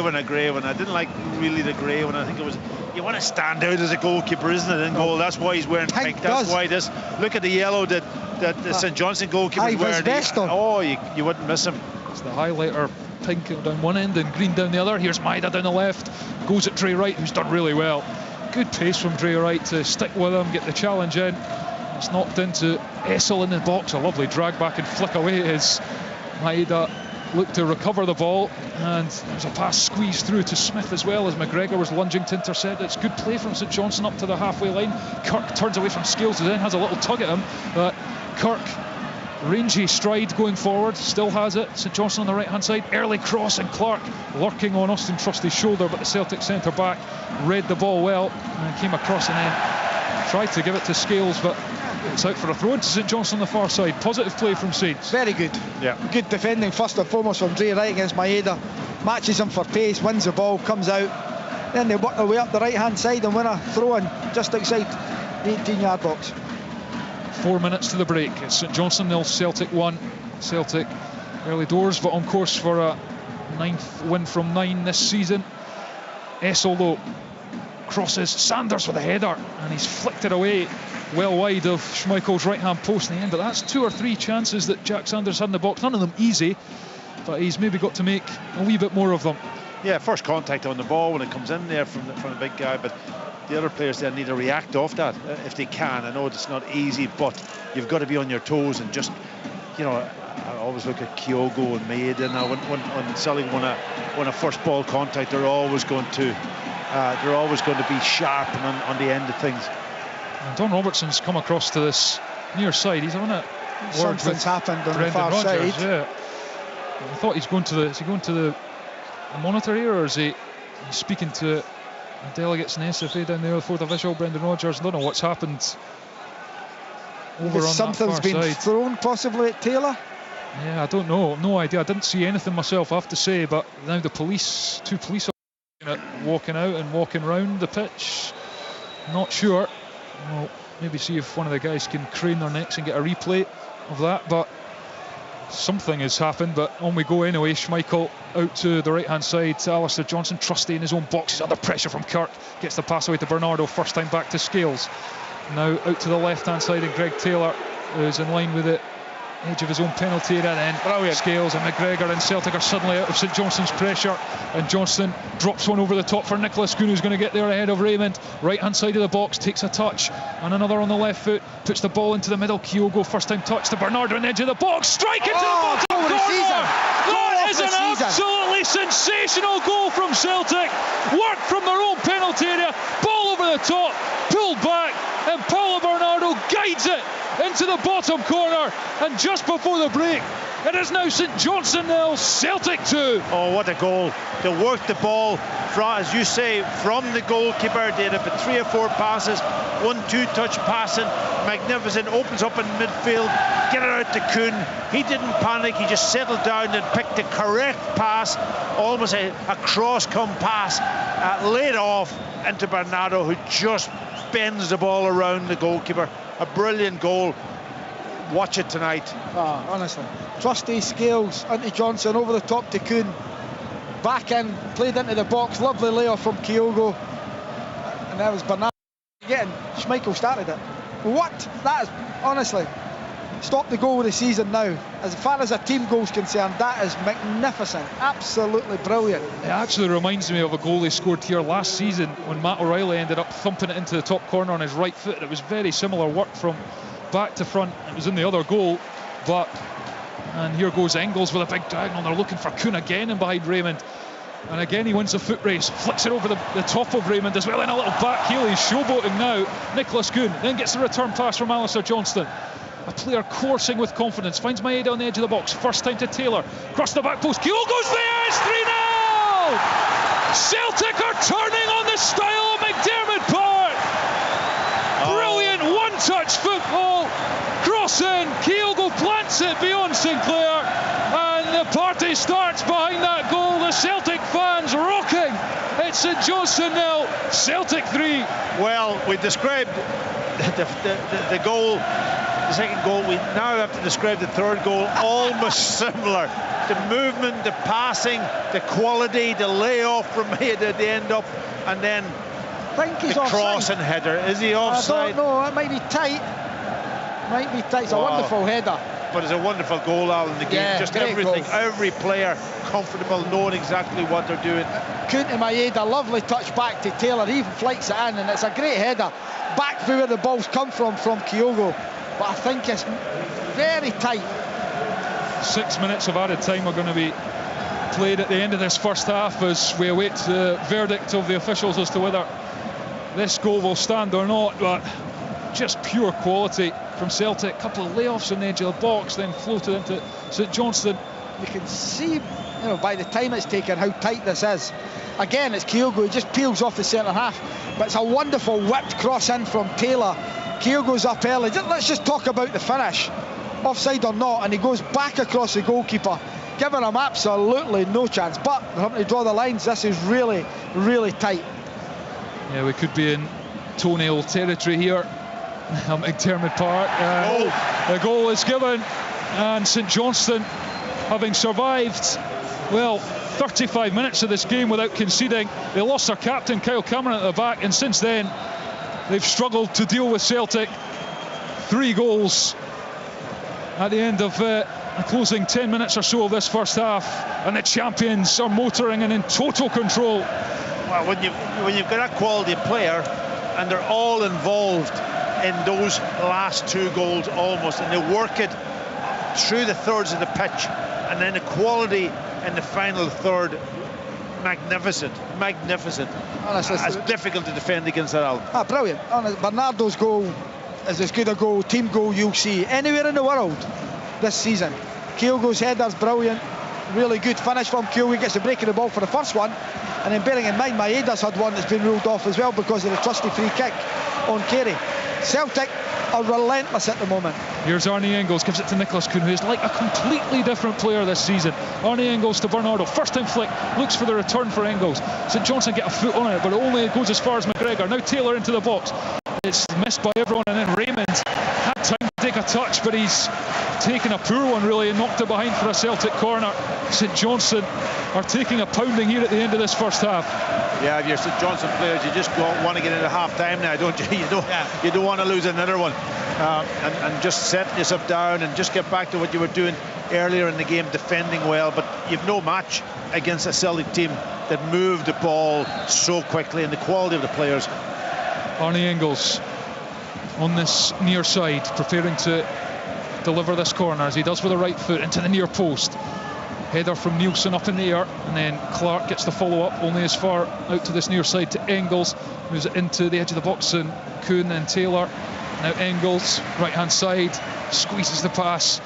one. I didn't like really the grey one. I think it was, you want to stand out as a goalkeeper, isn't it, in goal? That's why he's wearing pink. That's why this. Look at the yellow that the St Johnstone goalkeeper is wearing. Oh, you wouldn't miss him. It's the highlighter pink down one end and green down the other. Here's Maeda down the left. Goes at Dre Wright, who's done really well. Good pace from Dre Wright to stick with him, get the challenge in. It's knocked into Essel in the box. A lovely drag back and flick away as Maeda looked to recover the ball, and there's a pass squeezed through to Smith as well as McGregor was lunging to intercept. It's good play from St Johnstone up to the halfway line. Kirk turns away from Scales, who then has a little tug at him, but Kirk, rangy stride going forward, still has it. St Johnstone on the right hand side, early cross, and Clark lurking on Austin Trusty's shoulder, but the Celtic centre back read the ball well and came across and then tried to give it to Scales, but it's out for a throw into St Johnstone on the far side. Positive play from Saints. Very good. Yeah. Good defending first and foremost from Dre Wright against Maeda. Matches him for pace, wins the ball, comes out. Then they work their way up the right hand side and win a throw in just outside the 18-yard box. 4 minutes to the break. It's St Johnstone 0, Celtic 1. Celtic early doors, but on course for a 9th win from 9 this season. Essel though crosses, Sanders with a header, and he's flicked it away well wide of Schmeichel's right hand post in the end. But that's 2 or 3 chances that Jack Sanders had in the box, none of them easy, but he's maybe got to make a wee bit more of them. Yeah, first contact on the ball when it comes in there from the big guy, but the other players then need to react off that if they can. I know it's not easy, but you've got to be on your toes and just, you know, I always look at Kyogo and Maeda now. When Celtic want a first ball contact, they're always going to be sharp and on the end of things. And Don Robertson's come across to this near side. He's on it. Something's happened on the far Rodgers, side. Yeah. I thought he's going to the. Is he going to the monitor here, or is he speaking to delegates in the SFA down there, the fourth official, Brendan Rodgers? I don't know what's happened over on Something's that far been side. thrown possibly at Taylor. Yeah, I don't know. No idea. I didn't see anything myself, I have to say. But now the police, 2 police are walking out and walking round the pitch. Not sure. Well, maybe see if one of the guys can crane their necks and get a replay of that. But something has happened. But on we go anyway. Schmeichel out to the right-hand side to Alistair Johnson. Trusty in his own box. He's under pressure from Kirk. Gets the pass away to Bernardo. First time back to Scales. Now out to the left-hand side, and Greg Taylor is in line with it. Edge of his own penalty area, and then Scales and McGregor and Celtic are suddenly out of St Johnstone's pressure, and Johnston drops one over the top for Nicholas Kuhn, who's going to get there ahead of Raymond. Right hand side of the box, takes a touch, and another on the left foot, puts the ball into the middle. Kyogo, first time touch to Bernardo on the edge of the box, strike into the bottom corner. That is an absolutely sensational goal from Celtic. Work from their own penalty area, ball over the top, pulled back, and Paulo Bernardo guides it into the bottom corner. And just before the break, it is now St Johnstone 0, Celtic 2. Oh, what a goal. They worked the ball, as you say, from the goalkeeper. They had about 3 or 4 passes, 1-2 touch passing. Magnificent, opens up in midfield, get it out to Kuhn. He didn't panic, he just settled down and picked the correct pass, almost a cross-come pass, laid off into Bernardo, who just bends the ball around the goalkeeper. A brilliant goal. Watch it tonight. Honestly, Trusty, Scales into Johnson, over the top to Kuhn, back in, played into the box, lovely layoff from Kyogo, and that was Bernardo getting. Schmeichel started it. What? That is, honestly, stop the goal of the season now. As far as a team goal is concerned, that is magnificent, absolutely brilliant. It actually reminds me of a goal they scored here last season when Matt O'Reilly ended up thumping it into the top corner on his right foot. It was very similar work from back to front. It was in the other goal, and here goes Engels with a big diagonal. They're looking for Kuhn again and behind Raymond, and again he wins the foot race, flicks it over the top of Raymond as well, in a little back heel. He's showboating now. Nicholas Kuhn then gets the return pass from Alistair Johnston, a player coursing with confidence, finds Maeda on the edge of the box, first time to Taylor, across the back post, Kyogo's there, it's 3-0! Celtic are turning on the style of McDermott Park. Brilliant one-touch football, cross in, Kyogo plants it beyond Sinclair, and the party starts behind that goal. The Celtic fans rocking. It's St Johnstone 0, Celtic 3. Well, we described the goal, the second goal. We now have to describe the third goal, almost similar. The movement, the passing, the quality, the layoff from Maeda at the end up, and then I think he's the offside. cross and header. Is he offside? I don't know, it might be tight. It's a wonderful header. But it's a wonderful goal, Alan, the game. Yeah, just great everything, goal. every player comfortable, knowing exactly what they're doing. Kuhn to Maeda, lovely touch back to Taylor, he even flights it in, and it's a great header back through where the ball's come from Kyogo, but I think it's very tight. 6 minutes of added time are going to be played at the end of this first half as we await the verdict of the officials as to whether this goal will stand or not. But just pure quality from Celtic. A couple of layoffs on the edge of the box, then floated into St Johnstone. You can see, by the time it's taken, how tight this is. Again, it's Kyogo, he just peels off the centre half, but it's a wonderful whipped cross in from Taylor. Kyogo's up early. Let's just talk about the finish, offside or not, and he goes back across the goalkeeper, giving him absolutely no chance. But they're having to draw the lines. This is really, really tight. Yeah, we could be in toenail territory here at McDermott Park. The goal is given, and St Johnstone, having survived 35 minutes of this game without conceding, they lost their captain Kyle Cameron at the back, and since then they've struggled to deal with Celtic. 3 goals at the end of the closing 10 minutes or so of this first half, and the champions are motoring and in total control. Well, when you've got that quality player and they're all involved in those last 2 goals almost, and they work it through the thirds of the pitch, and then the quality in the final third, magnificent. Honestly, it's difficult to defend against that, Al. Brilliant. Bernardo's goal is as good a goal, team goal, you'll see anywhere in the world this season. Kyogo's header's brilliant, really good finish from Kyogo. He gets the break of the ball for the first one, and then bearing in mind Maeda's had one that's been ruled off as well because of the trusty free kick on Carey. Celtic are relentless at the moment. Here's Arnie Engels, gives it to Nicholas Kuhn, who is like a completely different player this season. Arnie Engels to Bernardo, first time flick, looks for the return for Engels. St Johnstone get a foot on it, but it only goes as far as McGregor. Now Taylor into the box. It's missed by everyone, and then Raymond had time to take a touch, but he's taken a poor one really and knocked it behind for a Celtic corner. St Johnstone are taking a pounding here at the end of this first half. Yeah, if you're St Johnstone players, you just want to get into half time now, don't you? You don't want to lose another one, and just set yourself down and just get back to what you were doing earlier in the game, defending well. But you've no match against a Celtic team that moved the ball so quickly, and the quality of the players. Arnie Engels on this near side, preparing to deliver this corner as he does with the right foot into the near post. Header from Nielsen up in the air, and then Clark gets the follow-up only as far out to this near side to Engels, moves it into the edge of the box, and Kuhn and Taylor. Now Engels, right-hand side, squeezes the pass,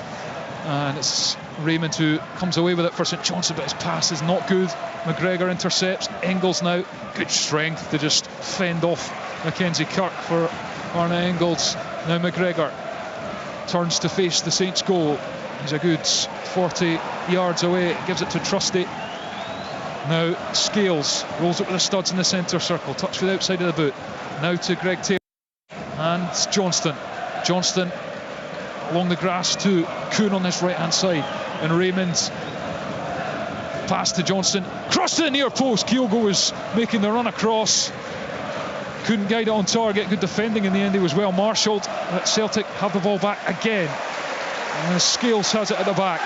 and it's Raymond who comes away with it for St Johnstone, but his pass is not good. McGregor intercepts. Engels now, good strength to just fend off Mackenzie Kirk for Arne Engels. Now McGregor turns to face the Saints goal. He's a good 40 yards away, gives it to Trusty. Now Scales rolls it with the studs in the centre circle, touch with the outside of the boot. Now to Greg Taylor and Johnston. Johnston along the grass to Kuhn on this right hand side, and Raymond pass to Johnston, cross to the near post. Kyogo was making the run across, couldn't guide it on target. Good defending in the end, he was well marshalled. But Celtic have the ball back again, and Scales has it at the back.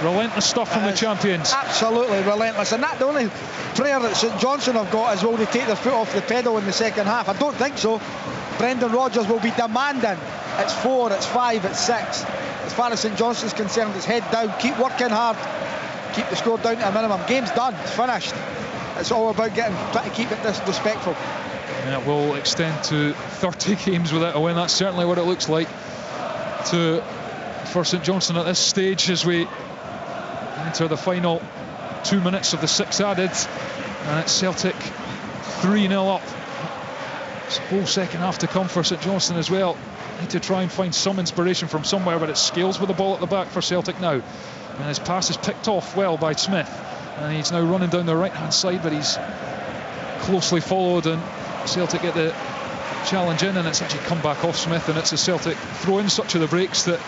Relentless stuff from the champions. Absolutely relentless, and that the only prayer that St Johnstone have got is will they take their foot off the pedal in the second half? I don't think so. Brendan Rodgers will be demanding. It's 4, it's 5, it's 6. As far as St Johnstone's concerned, it's head down, keep working hard, keep the score down to a minimum. Game's done, it's finished. It's all about trying to keep it this respectful. And it will extend to 30 games without a win. That's certainly what it looks like for St Johnstone at this stage, as we enter the final 2 minutes of the 6 added, and it's Celtic 3-0 up. It's a whole second half to come for St Johnstone as well. Need to try and find some inspiration from somewhere, but it's Scales with the ball at the back for Celtic now, and his pass is picked off well by Smith, and he's now running down the right hand side, but he's closely followed, and Celtic get the challenge in, and it's actually come back off Smith, and it's a Celtic throw in. Such are the breaks that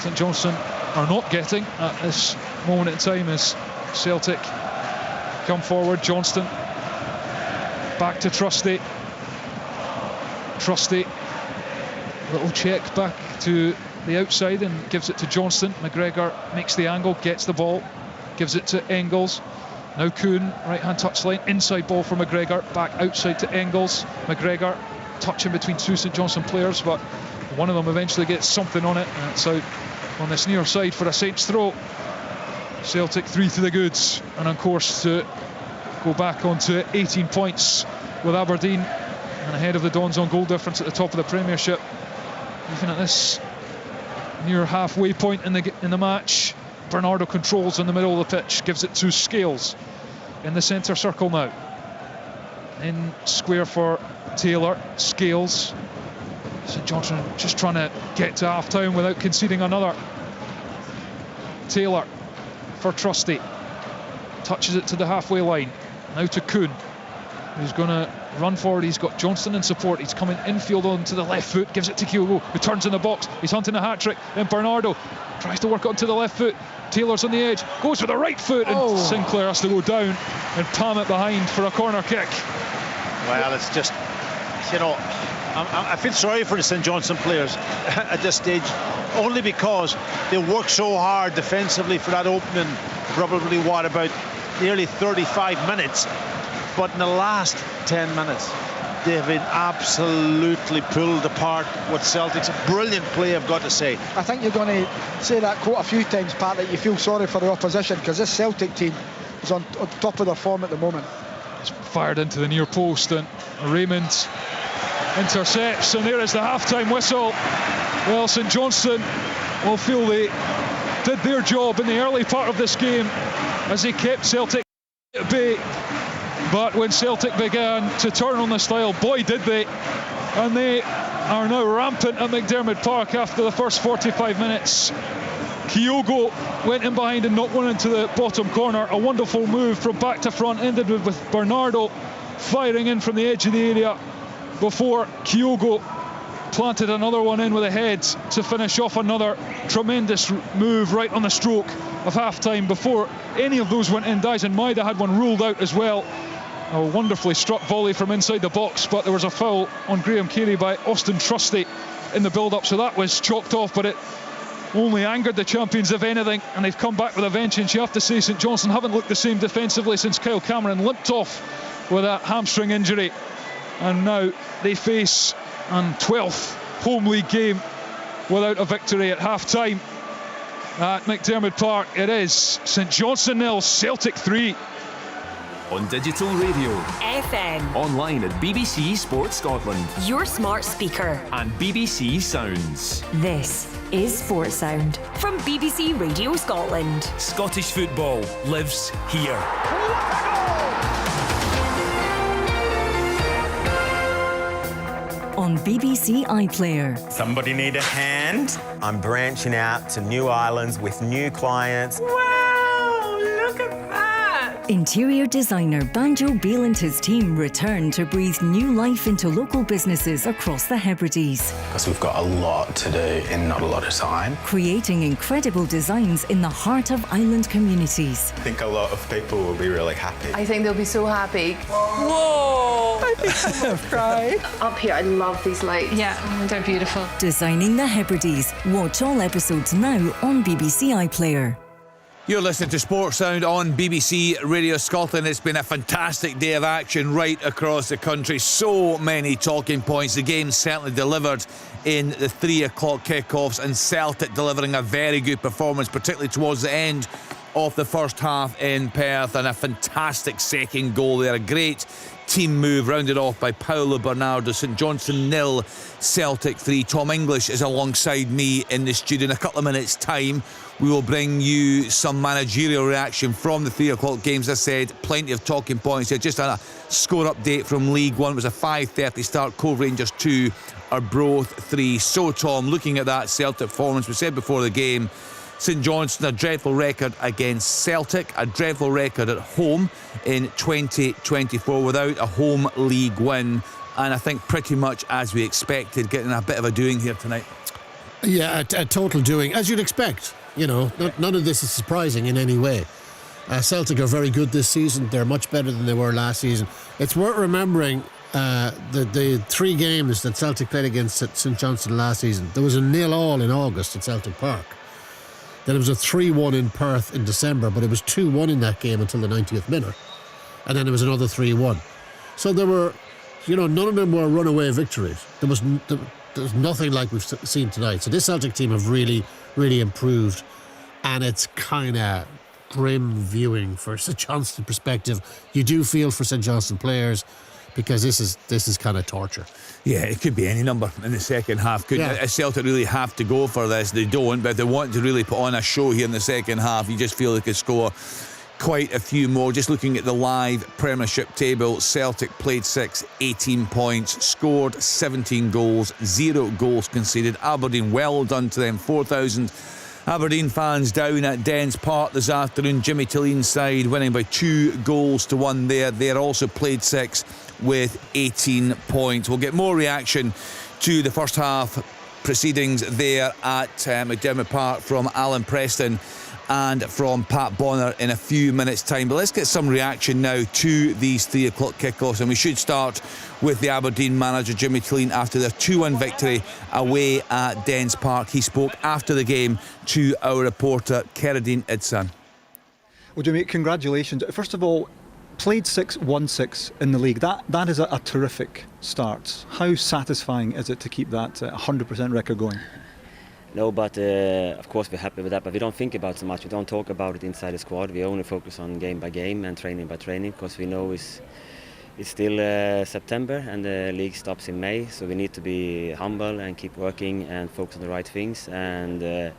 St Johnstone are not getting at this moment in time as Celtic come forward. Johnston back to Trusty. Little check back to the outside and gives it to Johnston. McGregor makes the angle, gets the ball, gives it to Engels. Now Kuhn, right hand touchline, inside ball for McGregor, back outside to Engels. McGregor touching between two St Johnstone players, but one of them eventually gets something on it, and it's out on this near side for a Saints throw. Celtic 3 to the goods, and on course to go back onto 18 points with Aberdeen, and ahead of the Dons on goal difference at the top of the Premiership. Even at this near halfway point in the match, Bernardo controls in the middle of the pitch, gives it to Scales in the centre circle now. In square for Taylor. Scales. St Johnstone just trying to get to half time without conceding another. Taylor for Trusty, touches it to the halfway line. Now to Kuhn, who's going to run forward. He's got Johnston in support. He's coming infield onto the left foot, gives it to Kyogo, who turns in the box. He's hunting a hat-trick. Then Bernardo tries to work onto the left foot. Taylor's on the edge, goes with the right foot, and Sinclair has to go down and palm it behind for a corner kick. Well, it's just, you know, I feel sorry for the St Johnstone players at this stage, only because they work so hard defensively for that opening, probably about nearly 35 minutes. But in the last 10 minutes, they have been absolutely pulled apart. What Celtic's brilliant play, I've got to say. I think you're going to say that quote a few times, Pat, that you feel sorry for the opposition, because this Celtic team is on top of their form at the moment. It's fired into the near post, and Raymond intercepts, and there is the half-time whistle. Well, St Johnstone will feel they did their job in the early part of this game as they kept Celtic at bay. But when Celtic began to turn on the style, boy did they, and they are now rampant at McDermott Park after the first 45 minutes. Kyogo went in behind and knocked one into the bottom corner. A wonderful move from back to front, ended with Bernardo firing in from the edge of the area before Kyogo planted another one in with a head to finish off another tremendous move right on the stroke of half-time. Before any of those went in, Dyson Maeda had one ruled out as well. A wonderfully struck volley from inside the box, but there was a foul on Graham Carey by Austin Trusty in the build-up, so that was chalked off, but it only angered the champions, if anything, and they've come back with a vengeance. You have to say St Johnstone haven't looked the same defensively since Kyle Cameron limped off with a hamstring injury, and now they face a 12th home league game without a victory at half-time at McDermott Park. It is St Johnstone 0, Celtic 3. On digital radio, FM, online at BBC Sports Scotland, your smart speaker, and BBC Sounds. This is Sports Sound from BBC Radio Scotland. Scottish football lives here. On BBC iPlayer. Somebody need a hand? I'm branching out to new islands with new clients. Wow, look at that! Interior designer Banjo Beale and his team return to breathe new life into local businesses across the Hebrides. Because we've got a lot to do in not a lot of time. Creating incredible designs in the heart of island communities. I think a lot of people will be really happy. I think they'll be so happy. Whoa! I think I would have cried. Up here, I love these lights. Yeah, they're beautiful. Designing the Hebrides. Watch all episodes now on BBC iPlayer. You're listening to Sports Sound on BBC Radio Scotland. It's been a fantastic day of action right across the country. So many talking points. The game certainly delivered in the 3 o'clock kickoffs, and Celtic delivering a very good performance, particularly towards the end of the first half in Perth, and a fantastic second goal there. A great team move rounded off by Paulo Bernardo. St Johnstone 0, Celtic 3. Tom English is alongside me in the studio. In a couple of minutes' time, we will bring you some managerial reaction from the 3 o'clock games. As I said, plenty of talking points here. Just a score update from League One. It was a 5:30 start. Cove Rangers 2, Arbroath 3. So, Tom, looking at that Celtic performance, we said before the game, St Johnstone, a dreadful record against Celtic, a dreadful record at home in 2024 without a home league win, and I think pretty much as we expected, getting a bit of a doing here tonight. Yeah, a total doing, as you'd expect. You know, none of this is surprising in any way. Celtic are very good this season. They're much better than they were last season. It's worth remembering the 3 games that Celtic played against St Johnstone last season. There was a 0-0 in August at Celtic Park. Then it was a 3-1 in Perth in December, but it was 2-1 in that game until the 90th minute. And then there was another 3-1. So there were, none of them were runaway victories. There was nothing like we've seen tonight. So this Celtic team have really, really improved. And it's kind of grim viewing for St Johnstone perspective. You do feel for St Johnstone players, because this is kind of torture. Yeah, it could be any number in the second half. Celtic really have to go for this. They don't, but if they want to really put on a show here in the second half, you just feel they could score quite a few more. Just looking at the live Premiership table, Celtic played 6, 18 points, scored 17 goals, 0 goals conceded. Aberdeen, well done to them, 4,000 Aberdeen fans down at Dens Park this afternoon. Jimmy Tilleen's side winning by 2-1 there. They're also played 6 with 18 points. We'll get more reaction to the first half proceedings there at McDermott Park from Alan Preston and from Pat Bonner in a few minutes' time. But let's get some reaction now to these 3 o'clock kickoffs, and we should start with the Aberdeen manager Jimmy Tilleen after their 2-1 victory away at Dens Park. He spoke after the game to our reporter Keradine Idsan. Well, Jimmy, congratulations. First of all, played 6, won 6 in the league. That is a terrific start. How satisfying is it to keep that 100% record going? No, but of course we're happy with that, but we don't think about it so much. We don't talk about it inside the squad. We only focus on game by game and training by training, because we know it's still September and the league stops in May, so we need to be humble and keep working and focus on the right things and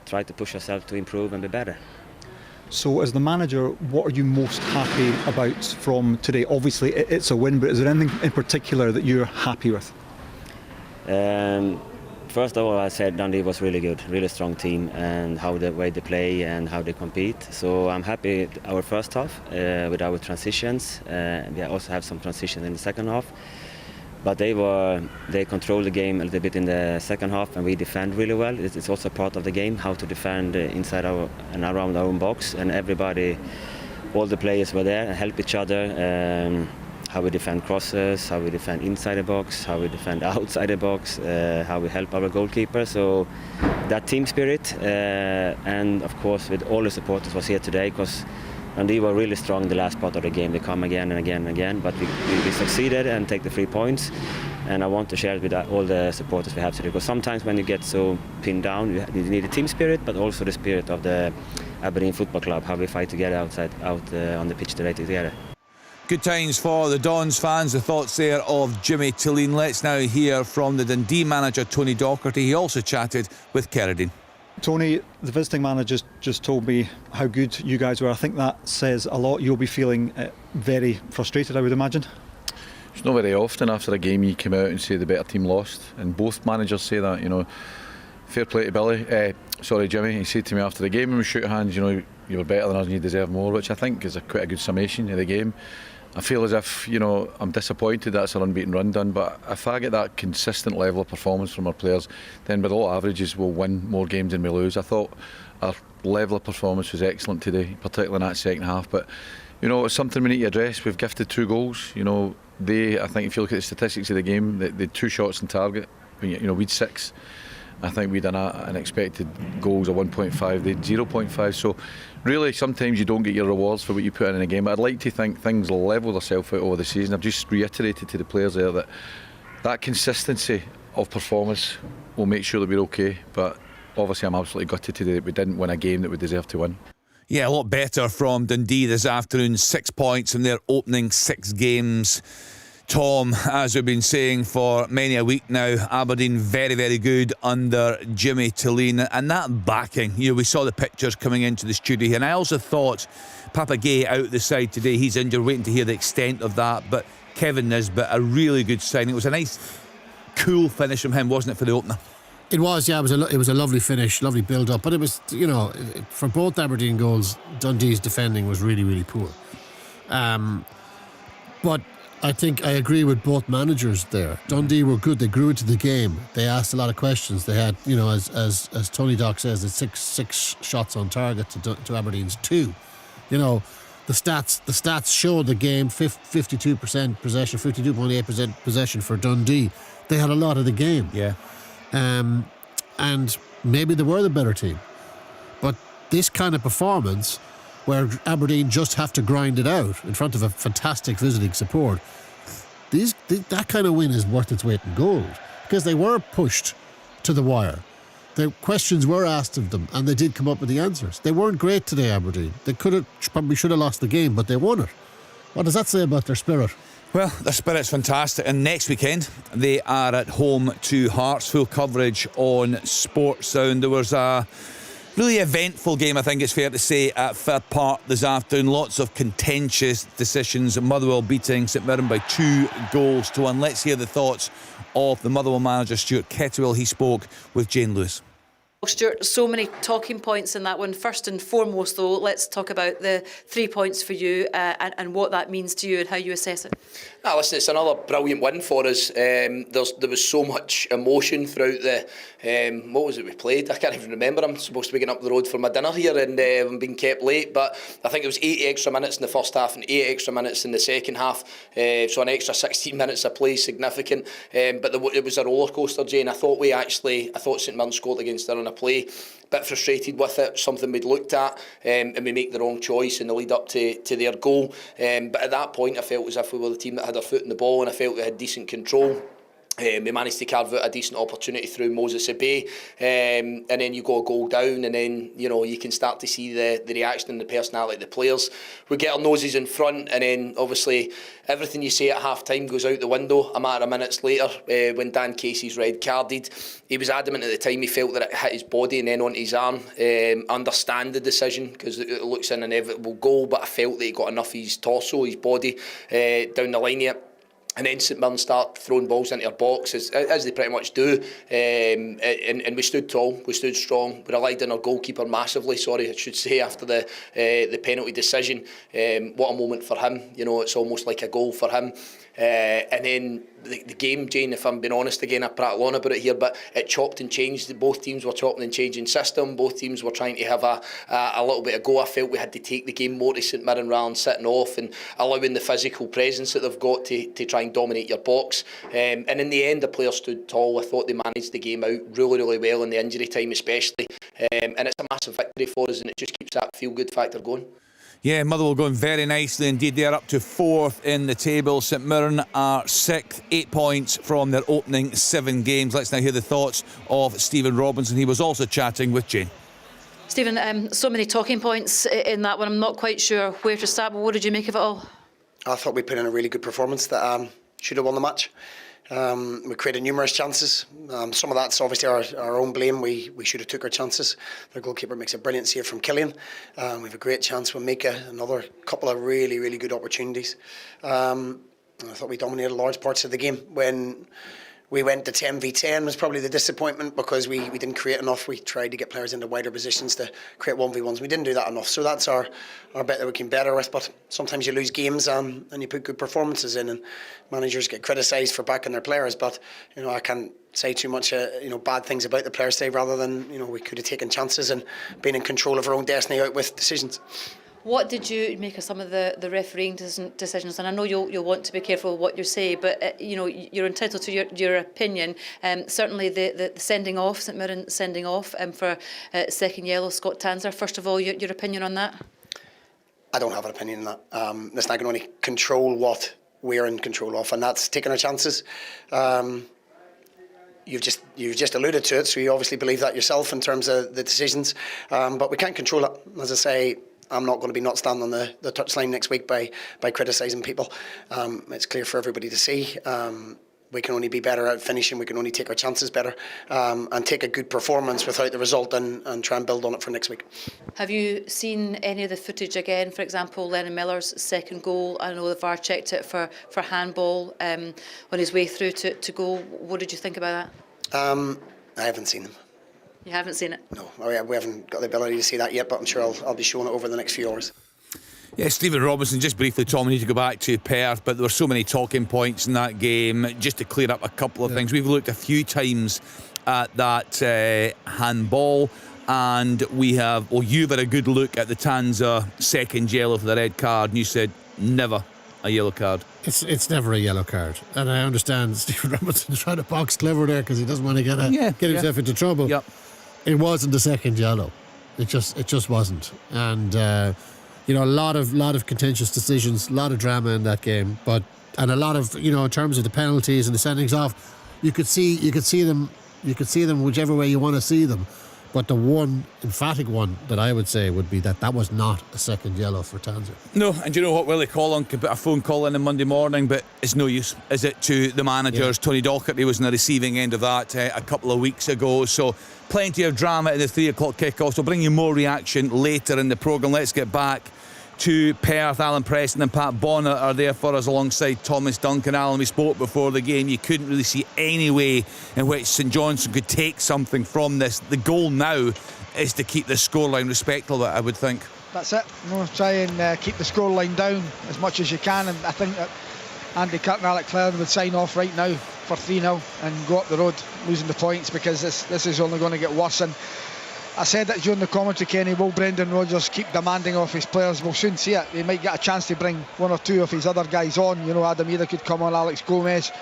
try to push ourselves to improve and be better. So as the manager, what are you most happy about from today? Obviously it's a win, but is there anything in particular that you're happy with? First of all, I said Dundee was really good, really strong team, and how the way they play and how they compete. So I'm happy with our first half with our transitions. We also have some transitions in the second half. But they controlled the game a little bit in the second half, and we defend really well. It's also part of the game, how to defend inside our and around our own box. And everybody, all the players were there and help each other. How we defend crosses, how we defend inside the box, how we defend outside the box, how we help our goalkeeper. So that team spirit, and of course with all the supporters was here today, because Dundee were really strong in the last part of the game. They come again and again and again, but we succeeded and take the 3 points. And I want to share it with all the supporters we have today, because sometimes when you get so pinned down, you need a team spirit, but also the spirit of the Aberdeen Football Club, how we fight together out on the pitch today together. Good times for the Dons fans. The thoughts there of Jimmy Tilleen. Let's now hear from the Dundee manager, Tony Docherty. He also chatted with Kerridine. Tony, the visiting manager just told me how good you guys were. I think that says a lot. You'll be feeling very frustrated, I would imagine. It's not very often after a game you come out and say the better team lost, and both managers say that. You know, fair play to Billy. Jimmy. He said to me after the game when we shook hands, you know, you were better than us and you deserve more, which I think is quite a good summation of the game. I feel as if, you know, I'm disappointed that's an unbeaten run done, but if I get that consistent level of performance from our players, then with all averages we'll win more games than we lose. I thought our level of performance was excellent today, particularly in that second half, but you know, it's something we need to address. We've gifted 2 goals. You know, I think if you look at the statistics of the game, they had 2 shots on target. You know, we'd 6. I think we'd an expected goals of 1.5, they had 0.5. So really sometimes you don't get your rewards for what you put in a game. But I'd like to think things level themselves out over the season. I've just reiterated to the players there that consistency of performance will make sure that we're okay. But obviously I'm absolutely gutted today that we didn't win a game that we deserved to win. Yeah, a lot better from Dundee this afternoon. 6 points in their opening 6 games. Tom, as we've been saying for many a week now, Aberdeen very, very good under Jimmy Tilleen, and that backing, you know, we saw the pictures coming into the studio here, and I also thought Papa Gay out the side today, he's injured, waiting to hear the extent of that, but Kevin Nisbet, a really good signing. It was a nice cool finish from him, wasn't it, for the opener? It was, yeah. It was a lovely finish, lovely build up, but it was, you know, for both Aberdeen goals, Dundee's defending was really, really poor. But I think I agree with both managers there. Dundee were good. They grew into the game. They asked a lot of questions. They had, you know, as Tony Doc says, it's six shots on target to Aberdeen's 2. You know, the stats show the game 52% possession, 52.8% possession for Dundee. They had a lot of the game. Yeah. And maybe they were the better team. But this kind of performance, where Aberdeen just have to grind it out in front of a fantastic visiting support, that kind of win is worth its weight in gold, because they were pushed to the wire. The questions were asked of them, and they did come up with the answers. They weren't great today, Aberdeen. They probably should have lost the game, but they won it. What does that say about their spirit? Well, their spirit's fantastic, and next weekend they are at home to Hearts. Full coverage on Sports Sound. There was a really eventful game, I think it's fair to say, at Fir Park this afternoon. Lots of contentious decisions. Motherwell beating St Mirren by 2-1. Let's hear the thoughts of the Motherwell manager, Stuart Kettlewell. He spoke with Jane Lewis. Stuart, so many talking points in that one. First and foremost, though, let's talk about the 3 points for you and what that means to you and how you assess it. Listen, it's another brilliant win for us. There was so much emotion throughout the... what was it we played? I can't even remember. I'm supposed to be getting up the road for my dinner here and I'm being kept late. But I think it was 80 extra minutes in the first half and 8 extra minutes in the second half. So an extra 16 minutes of play is significant. But it was a roller coaster, Jane. I thought St Mirren scored against her on a play. Bit frustrated with it, something we'd looked at, and we make the wrong choice in the lead up to their goal. But at that point I felt as if we were the team that had our foot in the ball, and I felt we had decent control. We managed to carve out a decent opportunity through Moses Abey, and then you go a goal down, and then you can start to see the reaction and the personality of the players. We get our noses in front, and then obviously everything you say at half time goes out the window a matter of minutes later. When Dan Casey's red carded, he was adamant at the time he felt that it hit his body and then onto his arm. Understand the decision because it looks an inevitable goal, but I felt that he got enough of his torso, his body down the line here. and then St Mirren start throwing balls into our box as they pretty much do, and we stood tall, we stood strong, we relied on our goalkeeper massively, I should say, after the penalty decision. What a moment for him, it's almost like a goal for him. And then the game, Jane, if I'm being honest again, I prattle on about it here, but it chopped and changed. Both teams were chopping and changing system. Both teams were trying to have a little bit of go. I felt we had to take the game more to St Mirren rather than sitting off and allowing the physical presence that they've got to try and dominate your box. And in the end, the players stood tall. I thought they managed the game out really, really well in the injury time especially. And it's a massive victory for us, and it just keeps that feel-good factor going. Yeah, Motherwell going very nicely indeed. They're up to 4th in the table. St Mirren are 6th, 8 points from their opening 7 games. Let's now hear the thoughts of Stephen Robinson. He was also chatting with Jane. Stephen, so many talking points in that one. I'm not quite sure where to start, but what did you make of it all? I thought we put in a really good performance that should have won the match. We created numerous chances. Some of that's obviously our own blame. We should have took our chances. Their goalkeeper makes a brilliant save from Killian. We have a great chance with Mika. Another couple of really, really good opportunities. I thought we dominated large parts of the game. When we went to 10v10 was probably the disappointment, because we didn't create enough. We tried to get players into wider positions to create 1v1s. We didn't do that enough. So that's our bit that we can better with. But sometimes you lose games and you put good performances in, and managers get criticised for backing their players. But I can't say too much bad things about the players today, rather than we could have taken chances and been in control of our own destiny out with decisions. What did you make of some of the refereeing decisions? And I know you'll want to be careful with what you say, but you're entitled to your opinion. Certainly the sending off, St Mirren sending off for second yellow, Scott Tanser. First of all, your opinion on that? I don't have an opinion on that. That's not going to only control what we're in control of, and that's taking our chances. You've just alluded to it, so you obviously believe that yourself in terms of the decisions, but we can't control it. As I say, I'm not going to be not standing on the touchline next week by criticising people. It's clear for everybody to see. We can only be better at finishing. We can only take our chances better and take a good performance without the result and try and build on it for next week. Have you seen any of the footage again? For example, Lennon Miller's second goal. I know the VAR checked it for handball on his way through to goal. What did you think about that? I haven't seen them. You haven't seen it? No, we haven't got the ability to see that yet, but I'm sure I'll be showing it over the next few hours. Yeah, Stephen Robinson, just briefly, Tom, we need to go back to Perth, but there were so many talking points in that game. Just to clear up a couple of things, we've looked a few times at that handball, and you've had a good look at the Tanser second yellow for the red card, and you said never a yellow card. It's never a yellow card, and I understand Stephen Robinson's trying to box clever there because he doesn't want to get himself into trouble. Yep. It wasn't the second yellow. It just wasn't, and a lot of contentious decisions, a lot of drama in that game, and a lot of in terms of the penalties and the sendings off, you could see them whichever way you want to see them. But the one emphatic one that I would say would be that was not a second yellow for Tanser. No, and do you know what? Willie Collin could put a phone call in on Monday morning, but it's no use, is it, to the managers? Yeah. Tony Docherty was on the receiving end of that a couple of weeks ago. So plenty of drama in the 3 o'clock kickoff. So bring you more reaction later in the programme. Let's get back to Perth. Alan Preston and Pat Bonner are there for us alongside Thomas Duncan. Alan, we spoke before the game. You couldn't really see any way in which St Johnstone could take something from this. The goal now is to keep the scoreline respectable, I would think. That's it. Try and keep the scoreline down as much as you can, and I think that Andy Kirk and Alec Claren would sign off right now for 3-0 and go up the road losing the points, because this is only going to get worse. And I said that during the commentary, Kenny, will Brendan Rodgers keep demanding off his players? We'll soon see it. He might get a chance to bring one or two of his other guys on. Adam Either could come on, Alex Gomez,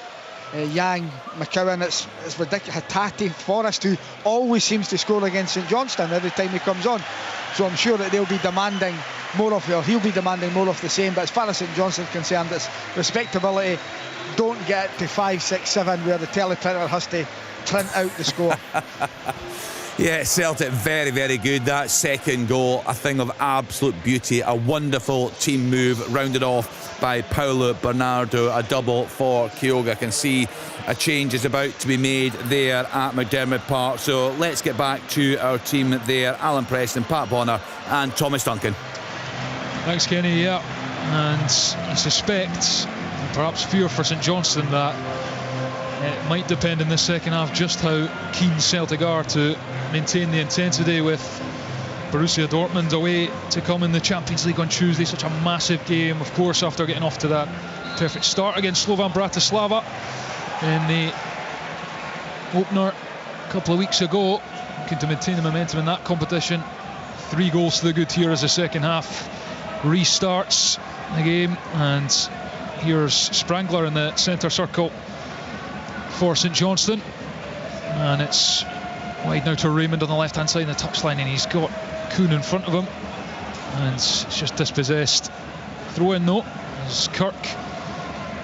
Yang, McCowan. It's ridiculous. Hatate, Forrest, who always seems to score against St Johnstone every time he comes on. So I'm sure that they'll be demanding more of it, or he'll be demanding more of the same. But as far as St Johnstone is concerned, it's respectability. Don't get to 5, 6, 7 where the teleprinter has to print out the score. Yeah, Celtic very, very good. That second goal, a thing of absolute beauty. A wonderful team move, rounded off by Paulo Bernardo. A double for Kyogo. I can see a change is about to be made there at McDermott Park. So let's get back to our team there. Alan Preston, Pat Bonner and Thomas Duncan. Thanks, Kenny. Yeah, and I suspect perhaps fear for St Johnstone that it might depend in the second half just how keen Celtic are to maintain the intensity, with Borussia Dortmund away to come in the Champions League on Tuesday. Such a massive game, of course, after getting off to that perfect start against Slovan Bratislava in the opener a couple of weeks ago. Looking to maintain the momentum in that competition. 3 goals to the good here as the second half restarts the game, and here's Sprangler in the centre circle for St Johnstone, and it's wide now to Raymond on the left hand side in the touchline, and he's got Kuhn in front of him, and it's just dispossessed. Throw in though as Kirk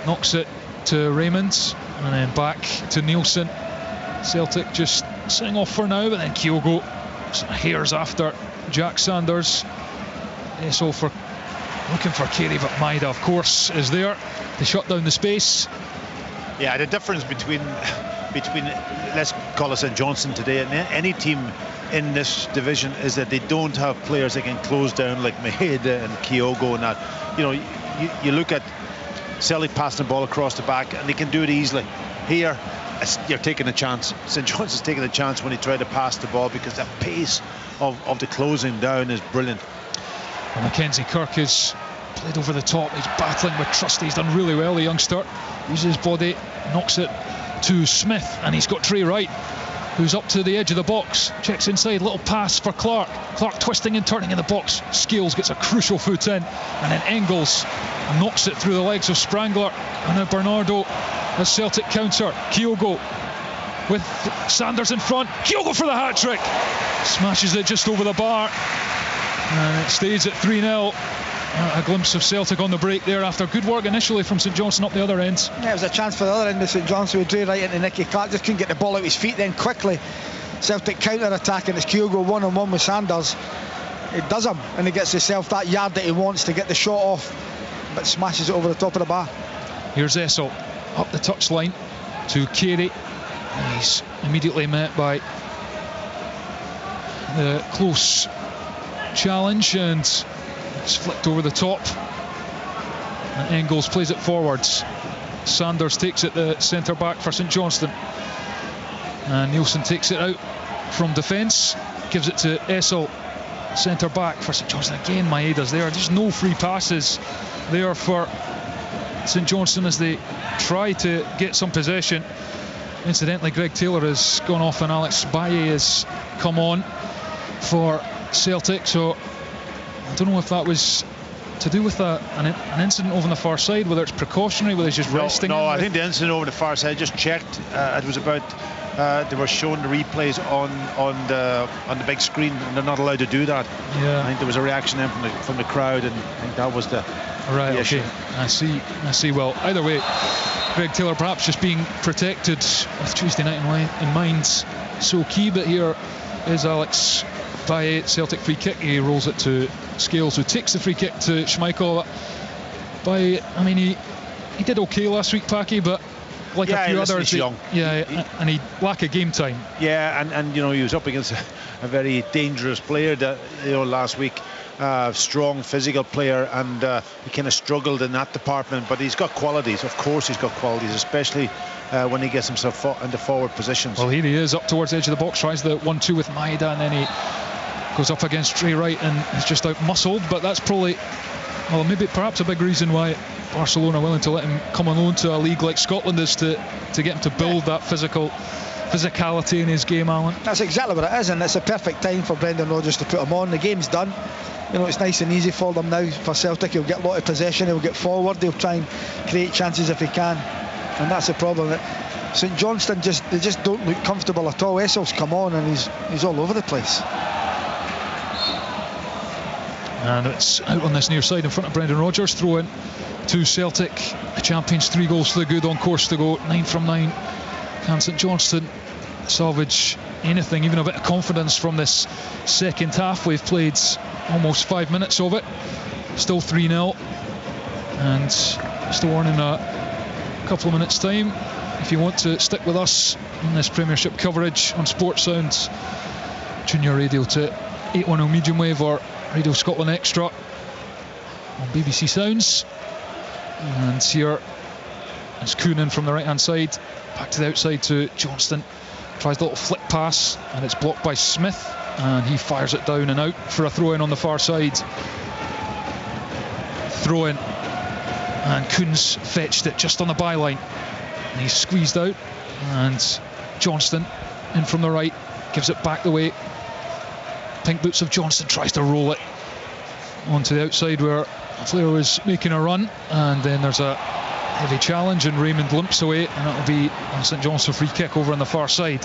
knocks it to Raymond, and then back to Nielsen. Celtic just sitting off for now, but then Kyogo hairs after Jack Sanders. So for looking for Carey, but Maeda of course is there to shut down the space. Yeah, the difference between let's call it St Johnstone today and any team in this division is that they don't have players that can close down like Maeda and Kyogo and that. You know, you look at Celtic passing the ball across the back and they can do it easily. Here, you're taking a chance. St Johnstone's taking a chance when they try to pass the ball, because the pace of the closing down is brilliant. Well, Mackenzie Kirk is played over the top. He's battling with Trusty. He's done really well, the youngster. Uses his body, knocks it to Smith, and he's got Trey Wright, who's up to the edge of the box. Checks inside, little pass for Clark. Clark twisting and turning in the box. Scales gets a crucial foot in, and then Engels knocks it through the legs of Sprangler. And now Bernardo as Celtic counter. Kyogo with Sanders in front. Kyogo for the hat-trick. Smashes it just over the bar, and it stays at 3-0. A glimpse of Celtic on the break there after good work initially from St Johnstone up the other end. Yeah, it was a chance for the other end of St Johnstone with Dre right into Nicky Clark. Just couldn't get the ball out his feet. Then quickly Celtic counter-attack, and it's Kyogo one-on-one with Sanders. It does him, and he gets himself that yard that he wants to get the shot off, but smashes it over the top of the bar. Here's Essel up the touchline to Carey. He's immediately met by the close challenge, and it's flicked over the top, and Engels plays it forwards. Sanders takes it the centre back for St Johnstone, and Nielsen takes it out from defence, gives it to Essel, centre back for St Johnstone. Again, Maeda's there. There's no free passes there for St Johnstone as they try to get some possession. Incidentally, Greg Taylor has gone off and Alex Baye has come on for Celtic, so I don't know if that was to do with an incident over on the far side, whether it's precautionary, whether it's just resting. No, I think the incident over the far side, I just checked, it was about they were showing the replays on the big screen, and they're not allowed to do that. Yeah, I think there was a reaction then from the crowd, and I think that was the issue. I see. Well, either way, Greg Taylor perhaps just being protected with Tuesday night in mind, so key. But here is Alex Baye, Celtic free kick. He rolls it to Scales, who takes the free kick to Schmeichel. Baye, I mean, he did okay last week, Packy, but like a few others, and he lack of game time. Yeah, and you know, he was up against a very dangerous player that, you know, last week. Strong physical player, and he kind of struggled in that department, but he's got qualities. Of course he's got qualities, especially when he gets himself into forward positions. Well, here he is up towards the edge of the box, tries the 1-2 with Maeda, and then he goes up against Trey Wright and he's just out muscled. But that's probably, well, maybe perhaps a big reason why Barcelona are willing to let him come on loan to a league like Scotland, is to get him to build that physicality in his game, Alan. That's exactly what it is, and it's a perfect time for Brendan Rodgers to put him on. The game's done. You know, it's nice and easy for them now. For Celtic, he'll get a lot of possession, he'll get forward, they'll try and create chances if he can, and that's the problem. St Johnstone they just don't look comfortable at all. Essel's come on and he's all over the place. And it's out on this near side in front of Brendan Rodgers. Throw in to Celtic. The champions, 3 goals to the good, on course to go 9 from 9. Can St Johnstone salvage anything, even a bit of confidence from this second half? We've played almost 5 minutes of it. Still 3-0, and still on in a couple of minutes time. If you want to stick with us in this Premiership coverage on Sports Sound Junior Radio to 810 medium wave or Radio Scotland Extra on BBC Sounds. And here It's Coonan from the right hand side, back to the outside to Johnstone, tries the little flick pass and it's blocked by Smith, and he fires it down and out for a throw in on the far side. Throw in, and Coons fetched it just on the byline, and he's squeezed out, and Johnstone in from the right, gives it back the way. Pink boots of Johnstone tries to roll it onto the outside where Flair was making a run, and then there's a heavy challenge and Raymond limps away, and it'll be a St Johnstone free kick over on the far side.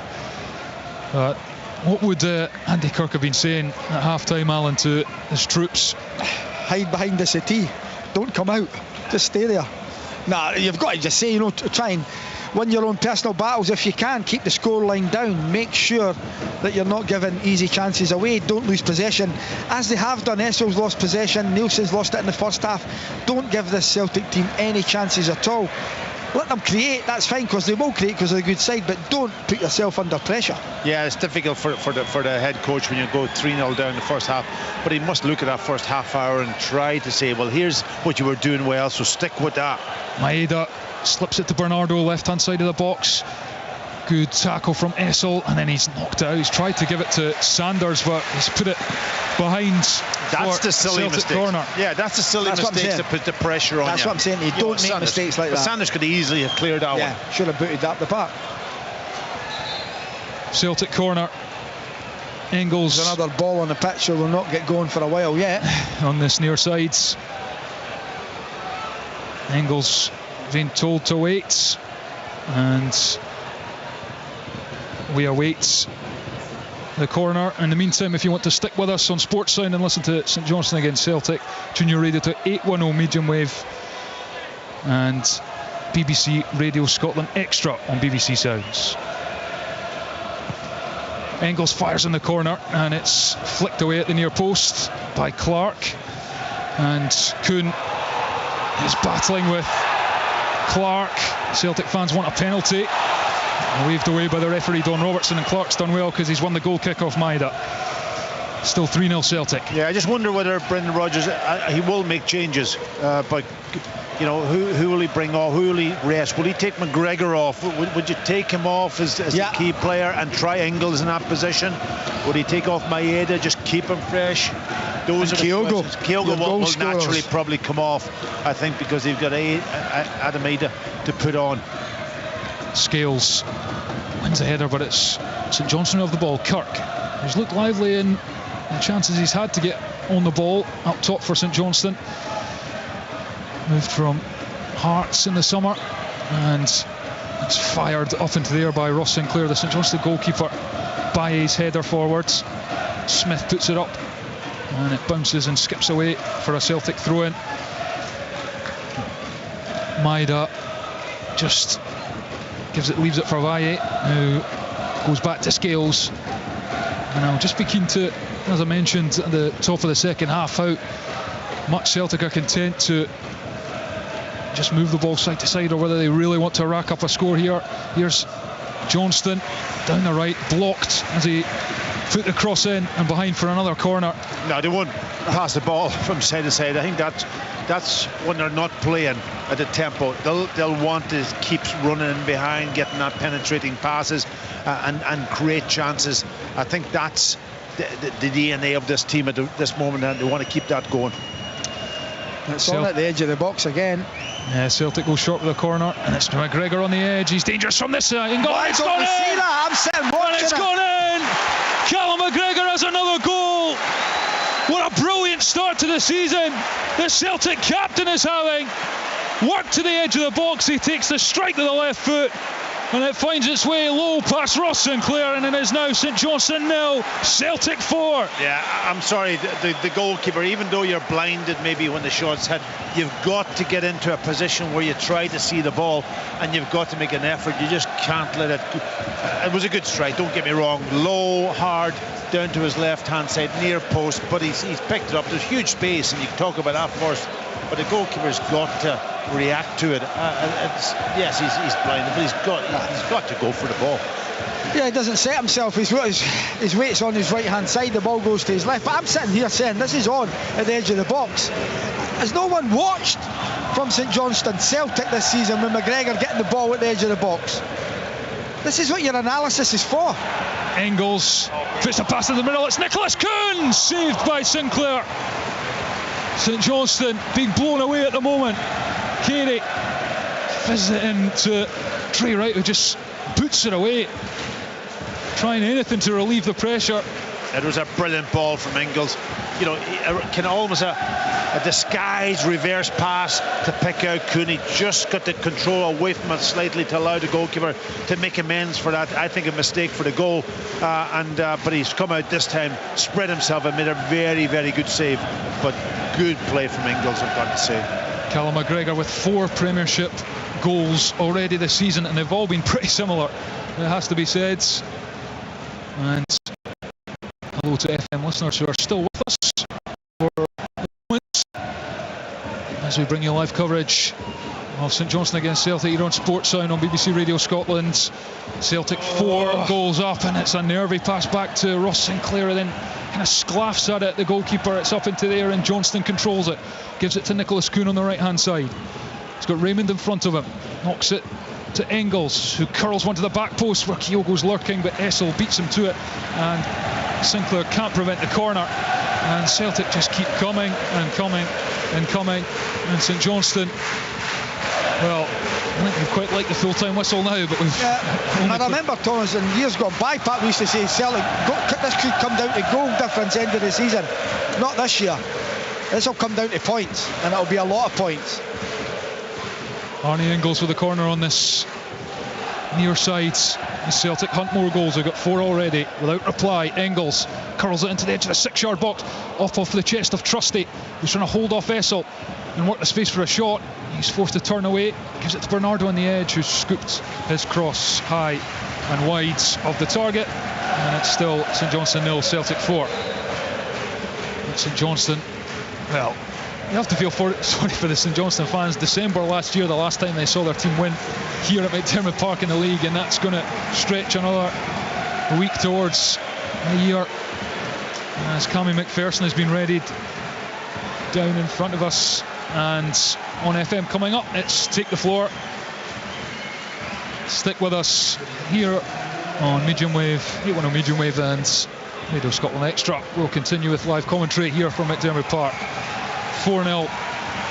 What would Andy Kirk have been saying at half-time, Alan, to his troops? Hide behind the settee, don't come out, just stay there. Nah, you've got to just say, try and win your own personal battles if you can. Keep the scoreline down, make sure that you're not giving easy chances away, don't lose possession as they have done. Essel's lost possession, Nielsen's lost it in the first half. Don't give this Celtic team any chances at all. Let them create, that's fine, because they will create because of the good side, but don't put yourself under pressure. Yeah, it's difficult for the head coach when you go 3-0 down the first half, but he must look at that first half hour and try to say, well, here's what you were doing well, so stick with that. Maeda slips it to Bernardo, left hand side of the box. Good tackle from Essel, and then he's knocked it out. He's tried to give it to Sanders, but he's put it behind. That's the silly Celtic mistake. Corner. Yeah, that's the silly mistake to put the pressure on. That's what I'm saying. You don't make mistakes like that. Sanders could easily have cleared that one. Should have booted that the park. Celtic corner. Engels. There's another ball on the pitch, so we'll not get going for a while yet. On this near sides. Engels being told to wait, and we await the corner. In the meantime, if you want to stick with us on Sports Sound and listen to St Johnstone against Celtic, tune your radio to 810 medium wave and BBC Radio Scotland Extra on BBC Sounds. Engels fires in the corner, and it's flicked away at the near post by Clark, and Kuhn is battling with Clark. Celtic fans want a penalty. Waved away by the referee Don Robertson, and Clark's done well because he's won the goal kick off Maeda. Still 3-0 Celtic. Yeah, I just wonder whether Brendan Rodgers, he will make changes, but who will he bring off? Who will he rest? Will he take McGregor off? Would you take him off as a key player and try Engels in that position? Would he take off Maeda, just keep him fresh? Those are Kyogo. Kyogo will naturally probably come off, I think, because they've got Adam Maeda to put on. Scales wins the header, but it's St Johnstone of the ball. Kirk, who's looked lively in the chances he's had to get on the ball up top for St Johnstone. Moved from Hearts in the summer, and it's fired up into the air by Ross Sinclair, the St Johnstone goalkeeper. Baye's header forwards. Smith puts it up, and it bounces and skips away for a Celtic throw-in. Maeda just leaves it for Valle, who goes back to Scales. And I'll just be keen to, as I mentioned at the top of the second half, how much Celtic are content to just move the ball side to side, or whether they really want to rack up a score here. Here's Johnstone down the right, blocked as he put the cross in and behind for another corner. No, they won't pass the ball from side to side. I think that's when they're not playing at the tempo. They'll want to keep running in behind, getting that penetrating passes and create chances. I think that's the DNA of this team at this moment, and they want to keep that going. It's on at the edge of the box again. Yeah, Celtic go short with the corner, and it's McGregor on the edge. He's dangerous from this side. It's gone in! See that? I'm sitting watching. And it's gone in! Callum McGregor has another goal. What a brilliant start to the season the Celtic captain is having. Work to the edge of the box. He takes the strike with the left foot, and it finds its way low past Ross Sinclair, and it is now St Johnstone 0, Celtic 4. Yeah, I'm sorry, the goalkeeper, even though you're blinded maybe when the shot's hit, you've got to get into a position where you try to see the ball, and you've got to make an effort. You just can't let it. It was a good strike, don't get me wrong. Low, hard, down to his left-hand side, near post, but he's picked it up. There's huge space, and you can talk about that first, but the goalkeeper's got to react to it. Yes, he's blinded, but he's got to go for the ball. Yeah, he doesn't set himself. His weight's on his right hand side, the ball goes to his left. But I'm sitting here saying this is on at the edge of the box. Has no one watched from St Johnstone. Celtic this season with McGregor getting the ball at the edge of the box. This is what your analysis is for. Engels fits a pass in the middle. It's Nicholas Kuhn, saved by Sinclair. St Johnstone being blown away at the moment. Carey fizzes it into Trey Wright, who just boots it away, trying anything to relieve the pressure. It was a brilliant ball from Engels. You know, kind of almost a disguised reverse pass to pick out Cooney. Just got the control away from it slightly to allow the goalkeeper to make amends for that. I think a mistake for the goal. But he's come out this time, spread himself and made a very, very good save. But good play from Engels, I've got to say. Callum McGregor with 4 Premiership goals already this season, and they've all been pretty similar, it has to be said. And hello to FM listeners who are still with us for the moment as we bring you live coverage of St Johnstone against Celtic here on Sports Sound on BBC Radio Scotland. Celtic 4 goals up, and it's a nervy pass back to Ross Sinclair, and then kind of sclaffs at it, the goalkeeper. It's up into the air and Johnston controls it, gives it to Nicholas Kuhn on the right hand side. He's got Raymond in front of him, knocks it to Engels, who curls one to the back post where Kyogo's lurking, but Essel beats him to it, and Sinclair can't prevent the corner, and Celtic just keep coming and coming and coming, and St Johnstone, well, I think we've quite like the full-time whistle now, but we've... I remember, Thomas, in years gone by, Pat, we used to say Celtic, this could come down to goal difference end of the season. Not this year. This will come down to points, and it'll be a lot of points. Arnie Engels with the corner on this near side. The Celtic hunt more goals. They've got 4 already. Without reply, Engels curls it into the edge of the 6-yard box, off the chest of Trusty, who's trying to hold off Essel and work the space for a shot. He's forced to turn away, gives it to Bernardo on the edge, who's scooped his cross high and wide of the target, and it's still St Johnstone 0, Celtic 4. St Johnstone, well, you have to feel sorry for the St Johnstone fans. December last year, the last time they saw their team win here at McDermott Park in the league, and that's going to stretch another week towards a year as Cammy McPherson has been readied down in front of us. And on FM coming up, it's Take the Floor. Stick with us here on medium wave, 810 medium wave, and Radio Scotland Extra. We'll continue with live commentary here from McDermott Park. 4-0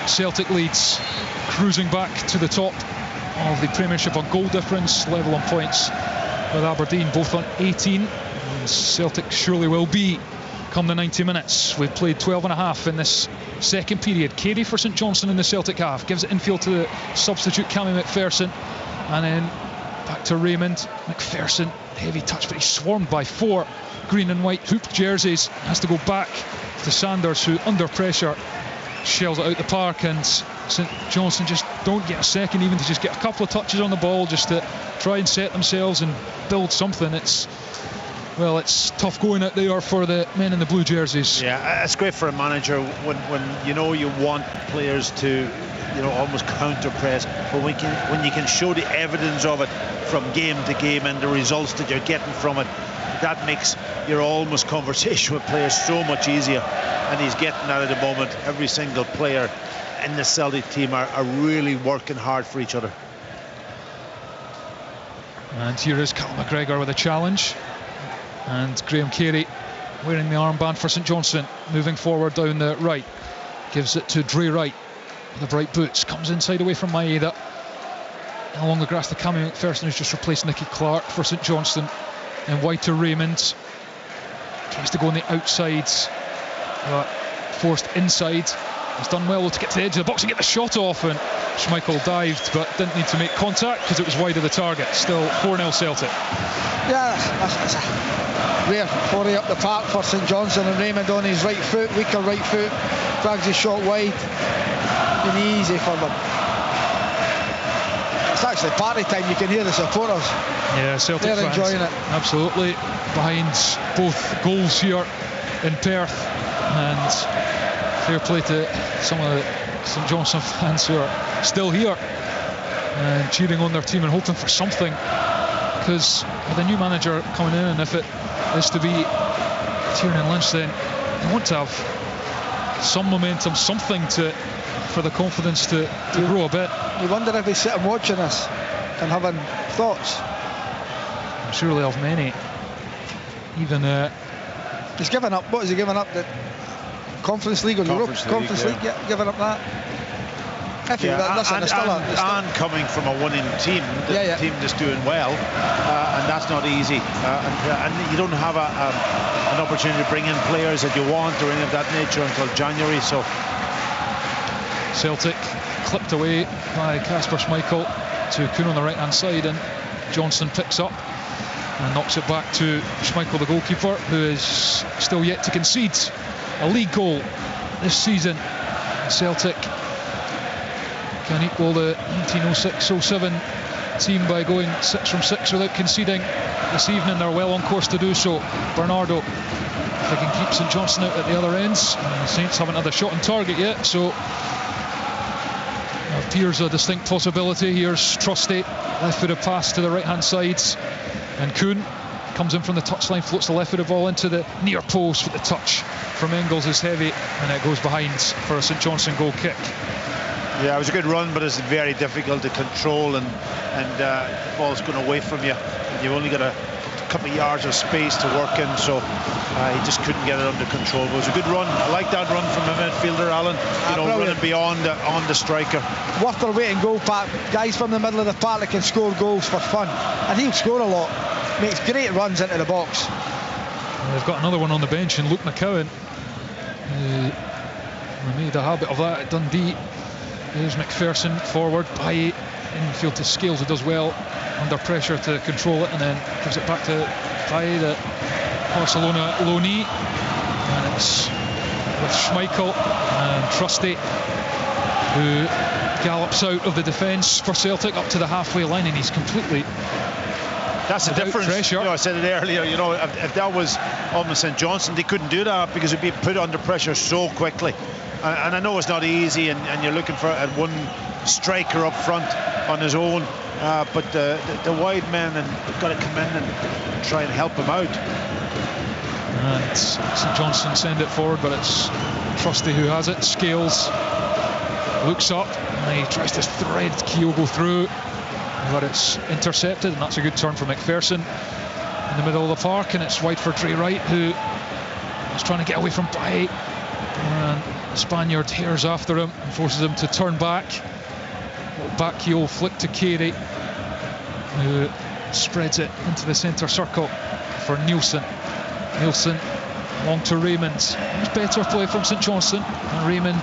Celtic leads, cruising back to the top of the Premiership on goal difference, level on points with Aberdeen, both on 18, and Celtic surely will be come the 90 minutes. We've played 12 and a half in this second period. Carey for St Johnstone in the Celtic half, gives it infield to the substitute Cammy McPherson, and then back to Raymond. McPherson, heavy touch, but he's swarmed by 4 green and white hooped jerseys. Has to go back to Sanders, who under pressure shells it out the park, and St Johnstone just don't get a second even to just get a couple of touches on the ball just to try and set themselves and build something. It's tough going out there for the men in the blue jerseys. Yeah, it's great for a manager when you know you want players to, you know, almost counter press, but when you can show the evidence of it from game to game and the results that you're getting from it, that makes your almost conversation with players so much easier. And he's getting that at the moment. Every single player in the Celtic team are really working hard for each other. And here is Callum McGregor with a challenge, and Graham Carey wearing the armband for St Johnstone, moving forward down the right, gives it to Dre Wright with the bright boots, comes inside away from Maeda, along the grass to Cammy McPherson, who's just replaced Nicky Clark for St Johnstone, and wide to Raymond, tries to go on the outside, but forced inside. He's done well to get to the edge of the box and get the shot off, and Schmeichel dived but didn't need to make contact because it was wide of the target. Still 4-0 Celtic. Yeah, that's a rare foray up the park for St Johnstone, and Raymond on his right foot, weaker right foot, drags his shot wide. Been easy for them. It's actually party time, you can hear the supporters. Yeah, Celtic they're fans enjoying it. Absolutely behind both goals here in Perth, and fair play to some of the St Johnstone fans who are still here and cheering on their team and hoping for something, because with a new manager coming in, and if it is to be Tiernan Lynch, then they want to have some momentum, something to for the confidence to grow a bit. You wonder if he's sitting watching this and having thoughts. I'm sure he'll have many. Even he's given up. What has he given up? The Conference League or Europe? Conference League, yeah, given up that. And coming from a winning team, the team that's doing well, and that's not easy. And you don't have an opportunity to bring in players that you want or any of that nature until January. So Celtic clipped away by Kasper Schmeichel to Kuhn on the right hand side, and Johnstone picks up and knocks it back to Schmeichel, the goalkeeper, who is still yet to concede a league goal this season. Celtic can equal the 1906-07 team by going 6 from 6 without conceding this evening. They're well on course to do so. Bernardo, if they can keep St Johnstone out at the other ends. The Saints haven't had a shot on target yet, so it appears a distinct possibility. Here's Trusty, left-footed pass to the right-hand side, and Kuhn comes in from the touchline, floats the left-footed ball into the near post, with the touch from Engels is heavy, and it goes behind for a St Johnstone goal kick. Yeah, it was a good run, but it's very difficult to control, and the ball's going away from you, and you've only got a couple of yards of space to work in, so he just couldn't get it under control. But it was a good run. I like that run from a midfielder, Alan. Running beyond on the striker. Worth their weight in goal, Pat. Guys from the middle of the park that can score goals for fun, and he'll score a lot. Makes great runs into the box. They've got another one on the bench in Luke McCowan. Made a habit of that at Dundee. There's McPherson forward, Baye infield to Scales, who does well under pressure to control it, and then gives it back to Baye, the Barcelona loanee, and it's with Schmeichel and Trusty, who gallops out of the defence for Celtic up to the halfway line, and he's completely That's the difference. Pressure. I said it earlier, if that was almost St Johnstone, they couldn't do that because it'd be put under pressure so quickly. And I know it's not easy, and you're looking for one striker up front on his own, but the wide men have got to come in and try and help him out. And St Johnstone send it forward, but it's Trusty who has it. Scales looks up and he tries to thread Kyogo through, but it's intercepted, and that's a good turn for McPherson in the middle of the park, and it's wide for Dre Wright, who is trying to get away from Baye, and the Spaniard tears after him and forces him to turn back. Back heel flick to Carey, who spreads it into the centre circle for Nielsen. Nielsen long to Raymond. It's better play from St Johnstone, and Raymond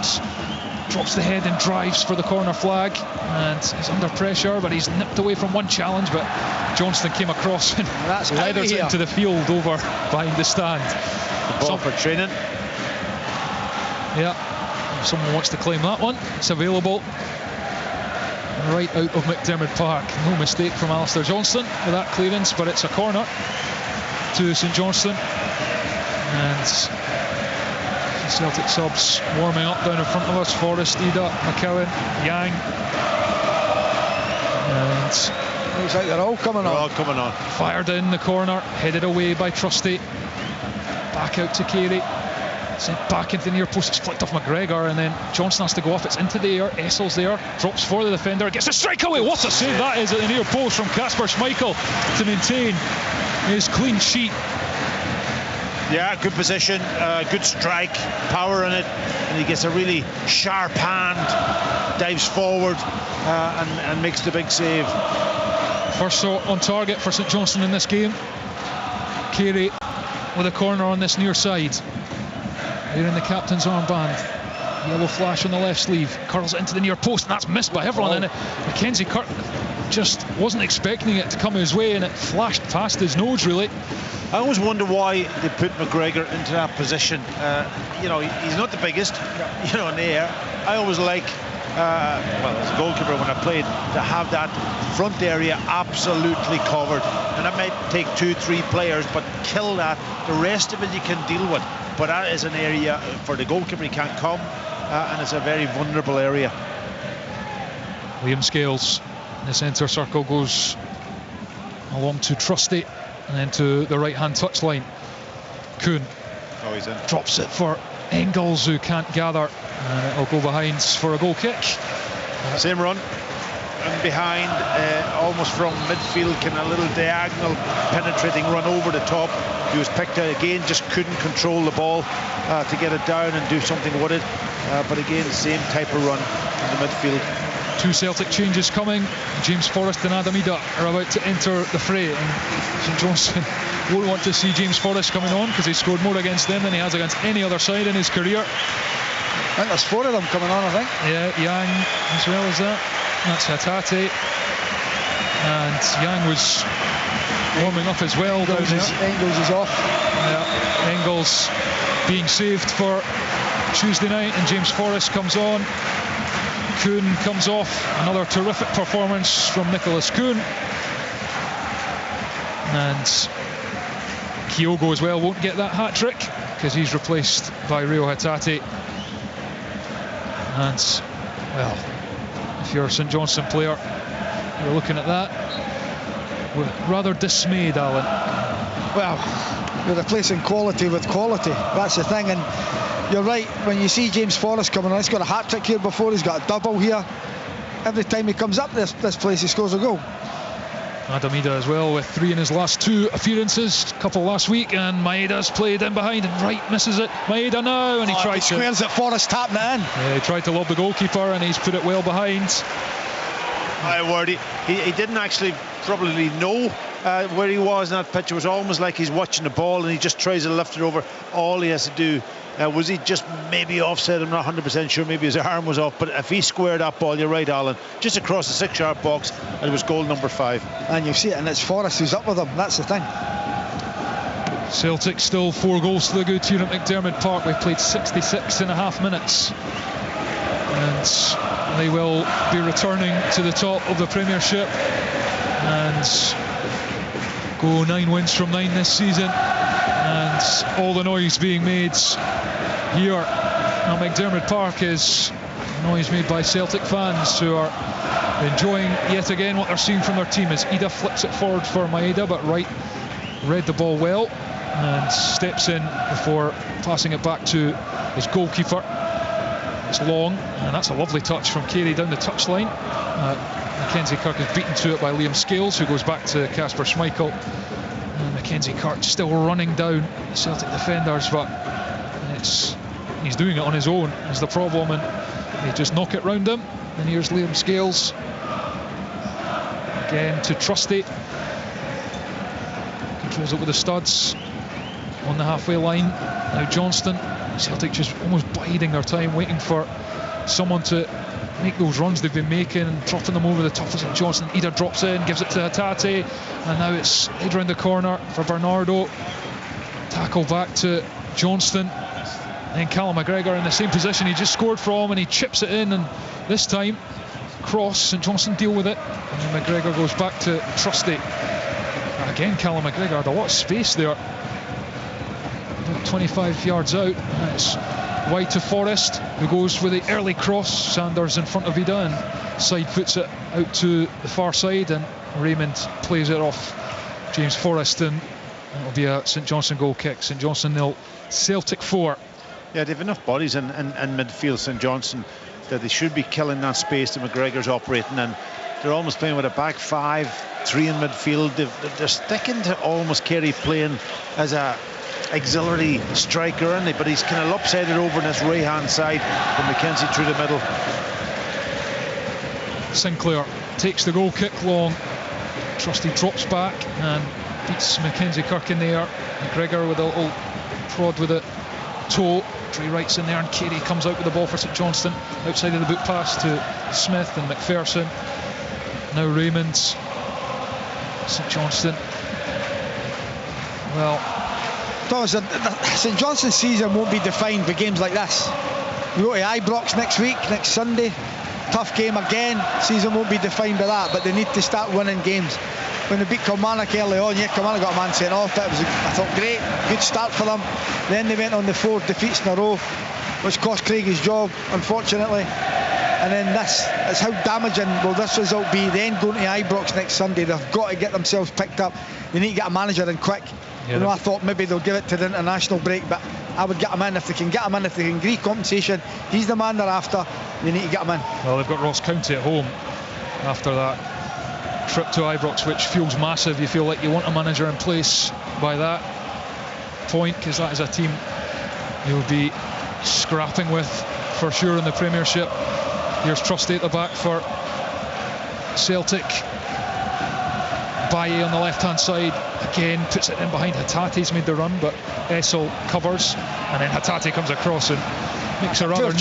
drops the head and drives for the corner flag, and he's under pressure, but he's nipped away from one challenge, but Johnstone came across and leathers it into the field over behind the stand. The ball for training. Yeah, if someone wants to claim that one, it's available. Right out of McDermott Park. No mistake from Alistair Johnstone with that clearance, but it's a corner to St Johnstone, and Celtic subs warming up down in front of us. Forrest, Ida, McCowan, Yang, and looks like they're all coming on. All coming on. Fired in the corner, headed away by Trusty. Back out to Carey. Sent back into the near post. It's flicked off McGregor, and then Johnson has to go off. It's into the air. Essel's there, drops for the defender, gets a strike away. What a save that is at the near post from Kasper Schmeichel to maintain his clean sheet. Yeah, good position, good strike, power in it, and he gets a really sharp hand, dives forward, and makes the big save. First shot on target for St Johnstone in this game. Carey with a corner on this near side. Wearing the captain's armband, yellow flash on the left sleeve, curls it into the near post, and that's missed by everyone. And Mackenzie Kirk just wasn't expecting it to come his way, and it flashed past his nose, really. I always wonder why they put McGregor into that position. He's not the biggest, in the air. I always like, as a goalkeeper when I played, to have that front area absolutely covered. And that might take 2-3 players, but kill that. The rest of it you can deal with. But that is an area for the goalkeeper, he can't come, and it's a very vulnerable area. Liam Scales in the centre circle goes along to Trusty, and then to the right-hand touchline. Kuhn he's in. Drops it for Engels, who can't gather And it'll go behind for a goal kick. Same run. And behind, almost from midfield, kind of a little diagonal penetrating run over the top. He was picked out again, just couldn't control the ball to get it down and do something with it. But again, the same type of run in the midfield. 2 Celtic changes coming. James Forrest and Adam Idah are about to enter the fray, and St Johnstone won't want to see James Forrest coming on because he scored more against them than he has against any other side in his career. I think there's 4 of them coming on, I think. Yeah, Yang as well as that. That's Hatate. And Yang was warming up as well. Engels is off. Yeah, Engels being saved for Tuesday night, and James Forrest comes on. Kuhn comes off. Another terrific performance from Nicholas Kuhn. And Kyogo as well won't get that hat-trick because he's replaced by Rio Hatate. And, well, if you're a St Johnstone player, you're looking at that with rather dismayed, Alan. Well, you're replacing quality with quality. That's the thing. And you're right, when you see James Forrest coming on, he's got a hat-trick here before, he's got a double here. Every time he comes up this place, he scores a goal. Adam Idah as well with 3 in his last 2 appearances, a couple last week, and Maeda's played in behind and Wright misses it. Maeda now, and he tried to squares it, Forrest tapping it in. Yeah, he tried to lob the goalkeeper and he's put it well behind. My word, he didn't actually probably know where he was in that pitch. It was almost like he's watching the ball and he just tries to lift it over. All he has to do, was he just maybe offside? I'm not 100% sure, maybe his arm was off, but if he squared that ball, you're right, Alan, just across the 6-yard box, and it was goal number 5. And you see it, and it's Forrest who's up with him, that's the thing. Celtic still 4 goals to the good here at McDermott Park. We've played 66.5 minutes. And they will be returning to the top of the Premiership and go 9 wins from 9 this season. And all the noise being made here at McDermott Park is noise made by Celtic fans who are enjoying yet again what they're seeing from their team as Idah flips it forward for Maeda, but Wright read the ball well and steps in before passing it back to his goalkeeper. It's long, and that's a lovely touch from Carey down the touchline. Mackenzie Kirk is beaten to it by Liam Scales, who goes back to Kasper Schmeichel. And Mackenzie Kirk still running down Celtic defenders, but he's doing it on his own is the problem, and they just knock it round him. And here's Liam Scales again to Trusty, controls it with the studs on the halfway line. Now Johnstone. Celtic just almost biding their time, waiting for someone to make those runs they've been making and dropping them over the top of St Johnstone. Idah drops in, gives it to Hatate, and now it's head round the corner for Bernardo. Tackle back to Johnstone. And Callum McGregor in the same position he just scored from, and he chips it in, and this time cross, St Johnstone deal with it, and then McGregor goes back to Trusty. Again, Callum McGregor had a lot of space there, about 25 yards out. It's wide to Forrest, who goes with the early cross. Sanders in front of Idah and side puts it out to the far side, and Raymond plays it off James Forrest, and it'll be a St Johnstone goal kick. St Johnstone 0, Celtic 4. Yeah, they have enough bodies in midfield, St Johnstone, that they should be killing that space that McGregor's operating in. They're almost playing with a back 5, 3 in midfield. They're sticking to almost Carey playing as a auxiliary striker, isn't he? But he's kind of lopsided over on this right hand side from Mackenzie through the middle. Sinclair takes the goal kick long. Trusty drops back and beats Mackenzie Kirk in the air. McGregor with a little prod with a toe. Trey Wright's in there, and Carey comes out with the ball for St Johnstone outside of the boot pass to Smith and McPherson. Now Raymond. St Johnstone, well, Thomas, the St Johnstone season won't be defined by games like this. We go to Ibrox next week, next Sunday. Tough game again. Season won't be defined by that, but they need to start winning games. When they beat Kilmarnock early on, yeah, Kilmarnock got a man sent off. That was, I thought, great, good start for them. Then they went on the 4 defeats in a row, which cost Craig his job, unfortunately. And then this is how damaging will this result be. Then going to Ibrox next Sunday, they've got to get themselves picked up. They need to get a manager in quick. Yeah, I thought maybe they'll give it to the international break, but I would get him in. If they can get him in, if they can agree compensation, he's the man they're after. They need to get him in. Well, they've got Ross County at home after that trip to Ibrox, which feels massive. You feel like you want a manager in place by that point, because that is a team you'll be scrapping with for sure in the Premiership. Here's Trusty at the back for Celtic. Baye on the left-hand side again puts it in behind Hatate's made the run, but Essel covers, and then Hatate comes across and makes a rather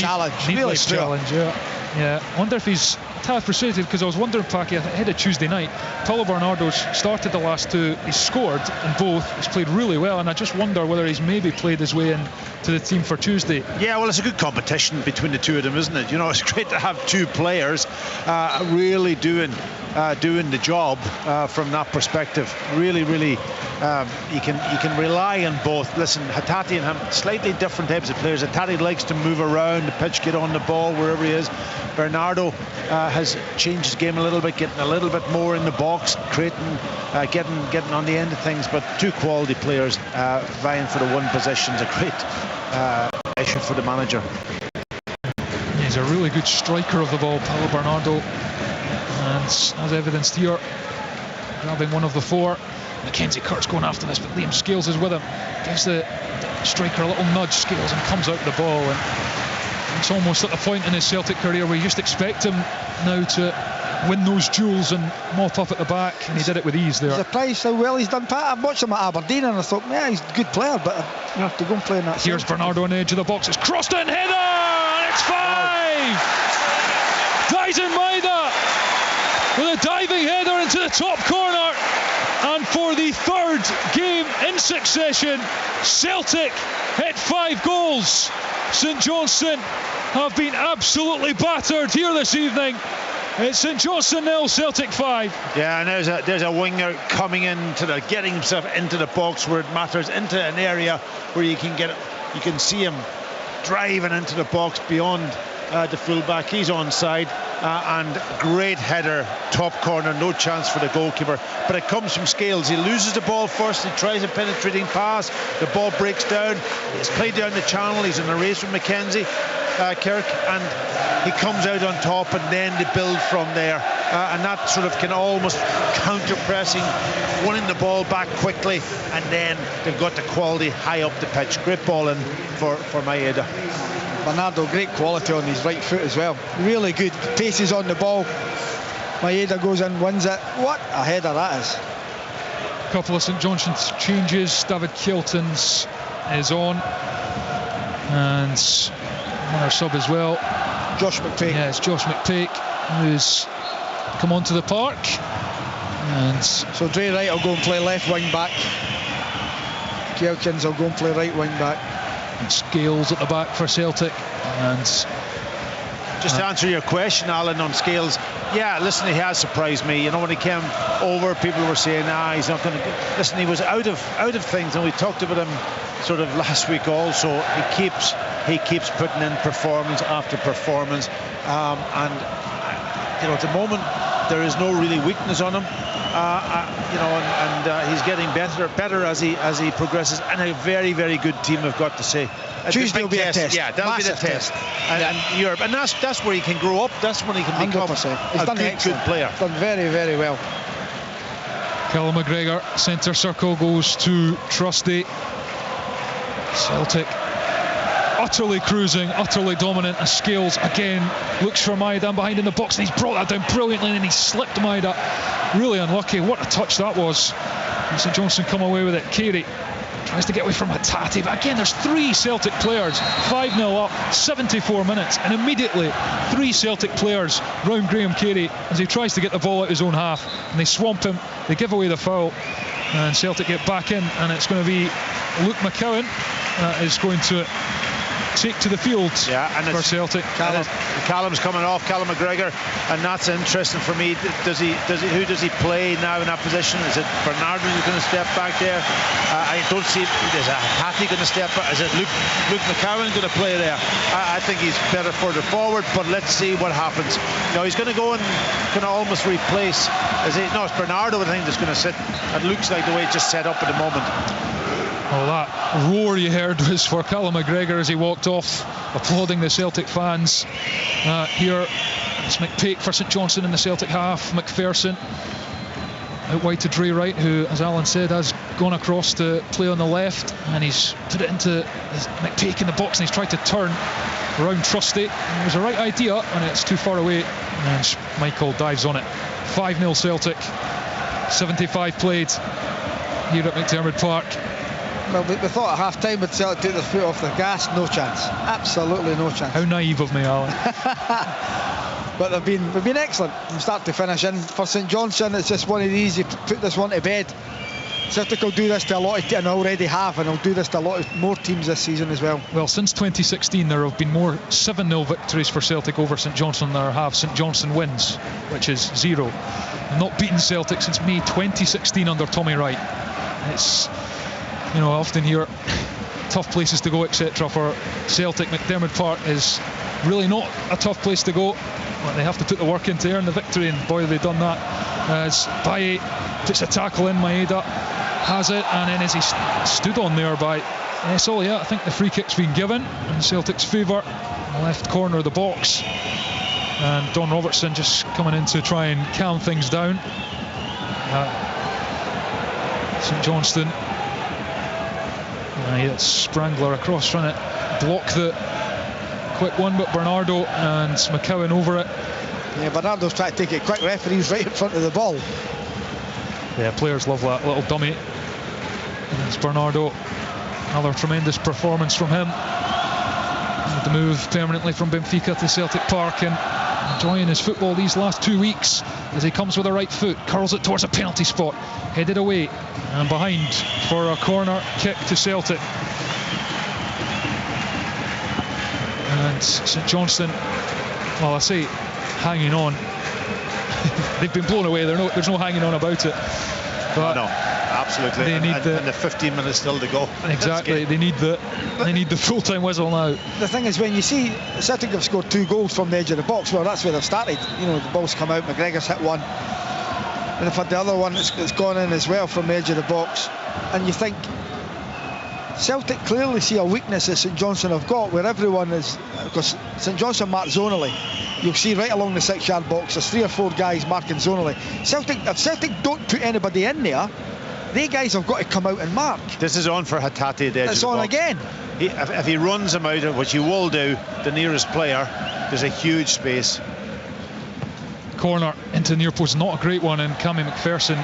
needless challenge. Yeah. I wonder if he's frustrated, because I was wondering, Packy, ahead of Tuesday night, Paulo Bernardo's started the last two, he's scored in both, he's played really well, and I just wonder whether he's maybe played his way in to the team for Tuesday. Yeah, well, it's a good competition between the two of them, isn't it? You know, it's great to have two players really doing the job from that perspective. Really, you can rely on both. Listen, Hatate and him, slightly different types of players. Hatate likes to move around the pitch, get on the ball wherever he is. Bernardo has changed his game a little bit, getting a little bit more in the box, creating, getting on the end of things. But two quality players vying for the one position is a great issue for the manager. He's a really good striker of the ball, Paulo Bernardo, and as evidenced here, grabbing one of the four. Mackenzie Kurt's going after this, but Liam Scales is with him. Gives the striker a little nudge, Scales, and comes out with the ball. And it's almost at the point in his Celtic career where you just expect him now to win those duels and mop up at the back, and he did it with ease there. Surprised how well he's done, Pat. I've watched him at Aberdeen and I thought, yeah, he's a good player, but you have to go and play in that. Here's Bernardo on the edge of the box. It's crossed in, header, and it's 5. Dyson Maeda with a diving header into the top corner, and for the third game in succession, Celtic hit 5 goals. St Johnstone have been absolutely battered here this evening. It's St Johnstone 0, Celtic 5. Yeah, and there's a winger coming getting himself into the box where it matters, into an area where you can see him driving into the box beyond the fullback. He's onside, and great header, top corner, no chance for the goalkeeper, but it comes from Scales. He loses the ball first, he tries a penetrating pass, the ball breaks down, he's played down the channel, he's in a race with Mackenzie Kirk, and he comes out on top, and then they build from there, and that sort of can almost counter-pressing, winning the ball back quickly, and then they've got the quality high up the pitch. Great ball in for Maeda. Bernardo, great quality on his right foot as well. Really good. Paces on the ball. Maeda goes in, wins it. What a header that is. A couple of St Johnstone's changes. David Kilton's is on, and another sub as well. Josh McPake. Yeah, it's Josh McPake who's come onto the park. And so Dre Wright will go and play left wing back. Kilkins will go and play right wing back. And Scales at the back for Celtic. And just to answer your question, Alan, on Scales, yeah, listen, he has surprised me. You know, when he came over, people were saying, he's not going to. Listen, he was out of things, and we talked about him sort of last week also. He keeps putting in performance after performance, and you know, at the moment there is no really weakness on him. You know, and he's getting better as he progresses, and a very, very good team, I've got to say. Tuesday will be a test. Yeah, that'll be the test. And Europe, and that's where he can grow up. That's when he can become 100%. Good player. He's done very, very well. Callum McGregor, centre circle, goes to Trusty. Celtic utterly cruising, utterly dominant, as Scales again looks for Maeda behind in the box, and he's brought that down brilliantly, and he slipped Maeda. Really unlucky. What a touch that was. And St Johnstone come away with it. Carey tries to get away from Hatate, but again there's 3 Celtic players, 5-0 up, 74 minutes, and immediately 3 Celtic players round Graham Carey as he tries to get the ball out his own half, and they swamp him, they give away the foul, and Celtic get back in, and it's going to be Luke McCowan that is going to take to the field for Celtic. Callum's coming off, Callum McGregor, and that's interesting for me. Who does he play now in that position? Is it Bernardo who's going to step back there? I don't see. Is Hatate going to step back? Is it Luke McCowan going to play there? I think he's better further forward, but let's see what happens. No, he's going to go and kind of almost replace. No, it's Bernardo, I think, that's going to sit. It looks like the way it's just set up at the moment. Well, that roar you heard was for Callum McGregor as he walked off, applauding the Celtic fans. Here, it's McPake for St Johnstone in the Celtic half. McPherson out wide to Dre Wright, who, as Alan said, has gone across to play on the left, and he's put it into McPake in the box, and he's tried to turn around Trusty. It was the right idea, and it's too far away, and Michael dives on it. 5-0 Celtic, 75 played here at McDiarmid Park. Well, we thought at half-time would Celtic take their foot off the gas. No chance. Absolutely no chance. How naive of me, Alan. But they've been excellent from start to finish. And for St Johnstone, it's just one of these, you put this one to bed. Celtic will do this to a lot of, and already have, and they'll do this to a lot of more teams this season as well. Well, since 2016 there have been more 7-0 victories for Celtic over St Johnstone than there have St Johnstone wins, which is 0. Not beaten Celtic since May 2016 under Tommy Wright. It's, you know, I often hear tough places to go, etc. For Celtic, McDiarmid Park is really not a tough place to go, but they have to put the work in to earn the victory, and boy, they've done that. As Baye puts a tackle in, Maeda has it, and then as he stood on there by Essel, I think the free kick's been given in Celtic's favour, in the left corner of the box, and Don Robertson just coming in to try and calm things down. St Johnstone, it's Sprangler across trying to block the quick one, but Bernardo and McCowan over it. Yeah, Bernardo's trying to take it quick. Referee's right in front of the ball. Yeah, players love that little dummy. It's Bernardo. Another tremendous performance from him. The move permanently from Benfica to Celtic Park, and enjoying his football these last 2 weeks as he comes with a right foot, curls it towards a penalty spot, headed away and behind for a corner kick to Celtic. And St Johnstone, well, I say hanging on. They've been blown away. There's no hanging on about it. But no, absolutely. They need and the 15 minutes still to go. Exactly. They need the full-time whistle now. The thing is, when you see Celtic have scored 2 goals from the edge of the box, well, that's where they've started. You know, the ball's come out, McGregor's hit one, and they've had the other one that's gone in as well from the edge of the box. And you think Celtic clearly see a weakness that St Johnstone have got, where everyone is, because St Johnstone mark zonally. You'll see right along the 6-yard box, there's 3 or 4 guys marking zonally. If Celtic don't put anybody in there, they guys have got to come out and mark. This is on for Hatate at the edge it's of the on box. again. If he runs him out, which he will do, the nearest player, there's a huge space. Corner into the near post, not a great one, and Cammy McPherson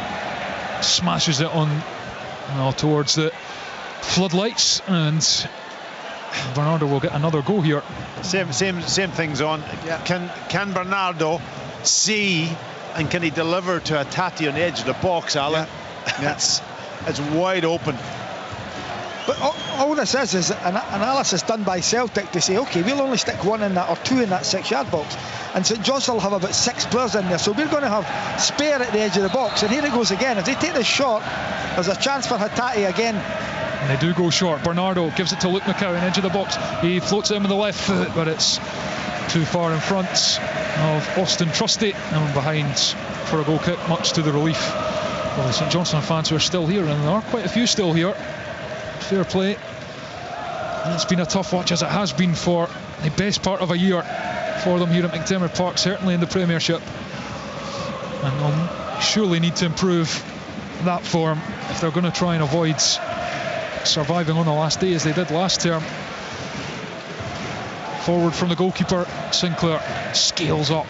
smashes it on towards the floodlights, and Bernardo will get another go here. Same things on. Yeah. Can Bernardo see, and can he deliver to Hatate on the edge of the box, Alan? Yeah. It's wide open. But all this is an analysis done by Celtic to say, OK, we'll only stick 1 in that or 2 in that 6-yard box, and St Johnstone will have about 6 players in there, so we're going to have spare at the edge of the box. And here it goes again. If they take this shot, there's a chance for Hatate again. And they do go short. Bernardo gives it to Luke McCowan, edge of the box. He floats it in with the left foot, but it's too far in front of Austin Trusty, and behind for a goal kick, much to the relief of the St Johnstone fans who are still here, and there are quite a few still here. Fair play. And it's been a tough watch, as it has been for the best part of a year for them here at McDiarmid Park, certainly in the Premiership, and they'll surely need to improve that form if they're going to try and avoid surviving on the last day as they did last term. Forward from the goalkeeper, Sinclair scales up,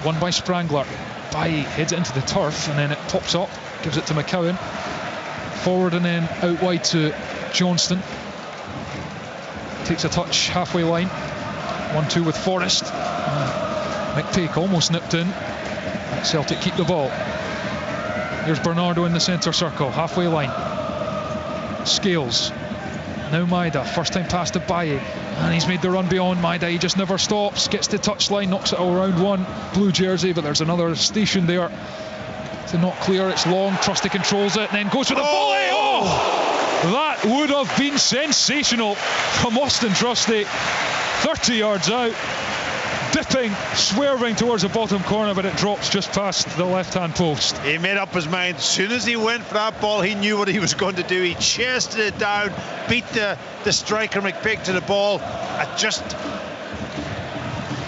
won by Sprangler. Baye heads it into the turf, and then it pops up, gives it to McCowan. Forward and then out wide to Johnstone. Takes a touch halfway line. 1-2 with Forrest. McPake almost nipped in. Celtic keep the ball. Here's Bernardo in the centre circle, halfway line. Scales. Now Maeda, first time pass to Baye, and he's made the run beyond Maeda. He just never stops, gets to touchline, knocks it all around one. Blue jersey, but there's another station there to not clear. It's long, Trusty controls it, and then goes with a volley. Oh, that would have been sensational from Austin Trusty. 30 yards out. dipping, swerving towards the bottom corner, but it drops just past the left-hand post. He made up his mind. As soon as he went for that ball, he knew what he was going to do. He chested it down, beat the striker McPake to the ball. Just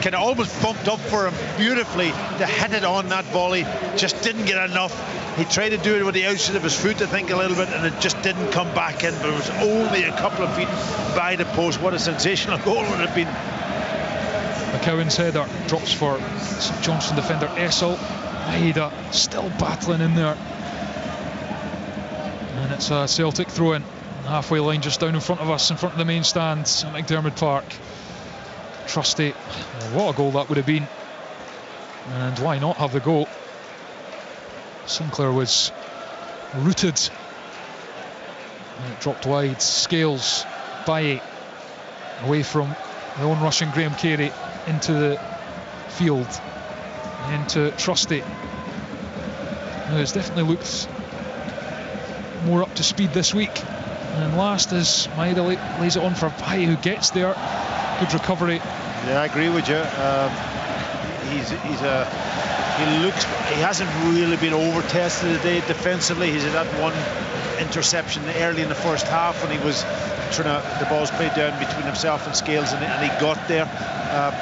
kind of almost bumped up for him beautifully to hit it on that volley. Just didn't get enough. He tried to do it with the outside of his foot, I think, a little bit, and it just didn't come back in. But it was only a couple of feet by the post. What a sensational goal would it have been. McCowan's header drops for St Johnstone defender Essel. Maeda still battling in there. And it's a Celtic throw-in. Halfway line just down in front of us, in front of the main stand at McDermott Park. Trusty. What a goal that would have been. And why not have the goal? Sinclair was rooted. And it dropped wide. Scales, Baye, away from the own rushing Graham Carey into the field, into Trusty. Now it's definitely looked more up to speed this week. And last is Maeda lays it on for Baye, who gets there. Good recovery. Yeah, I agree with you. He hasn't really been over-tested today defensively. He's had that one interception early in the first half when he was the ball's played down between himself and Scales, and he got there.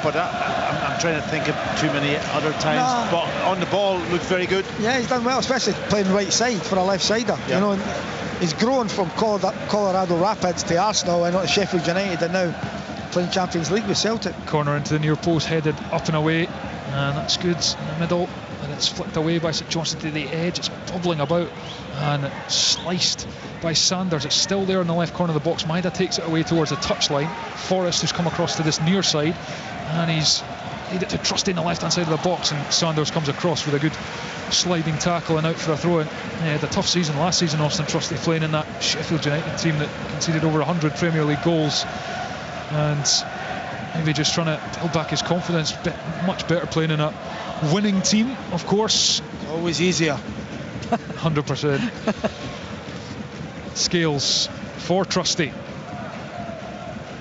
But I'm trying to think of too many other times. But on the ball, looked very good. Yeah, he's done well, especially playing right side for a left-sider. Yeah. You know, he's grown from Colorado Rapids to Arsenal and Sheffield United, and now playing Champions League with Celtic. Corner into the near post, headed up and away, and that's good in the middle, and it's flicked away by St Johnstone to the edge. It's bubbling about and sliced by Sanders. It's still there in the left corner of the box. Maeda takes it away towards the touchline. Forrest, who's come across to this near side, and he's laid it to Trusty in the left hand side of the box, and Sanders comes across with a good sliding tackle and out for a throw in. The tough season last season, Austin Trusty, playing in that Sheffield United team that conceded over 100 Premier League goals, and maybe just trying to build back his confidence. Much better playing in a winning team, of course. Always easier. 100%. Scales for Trusty.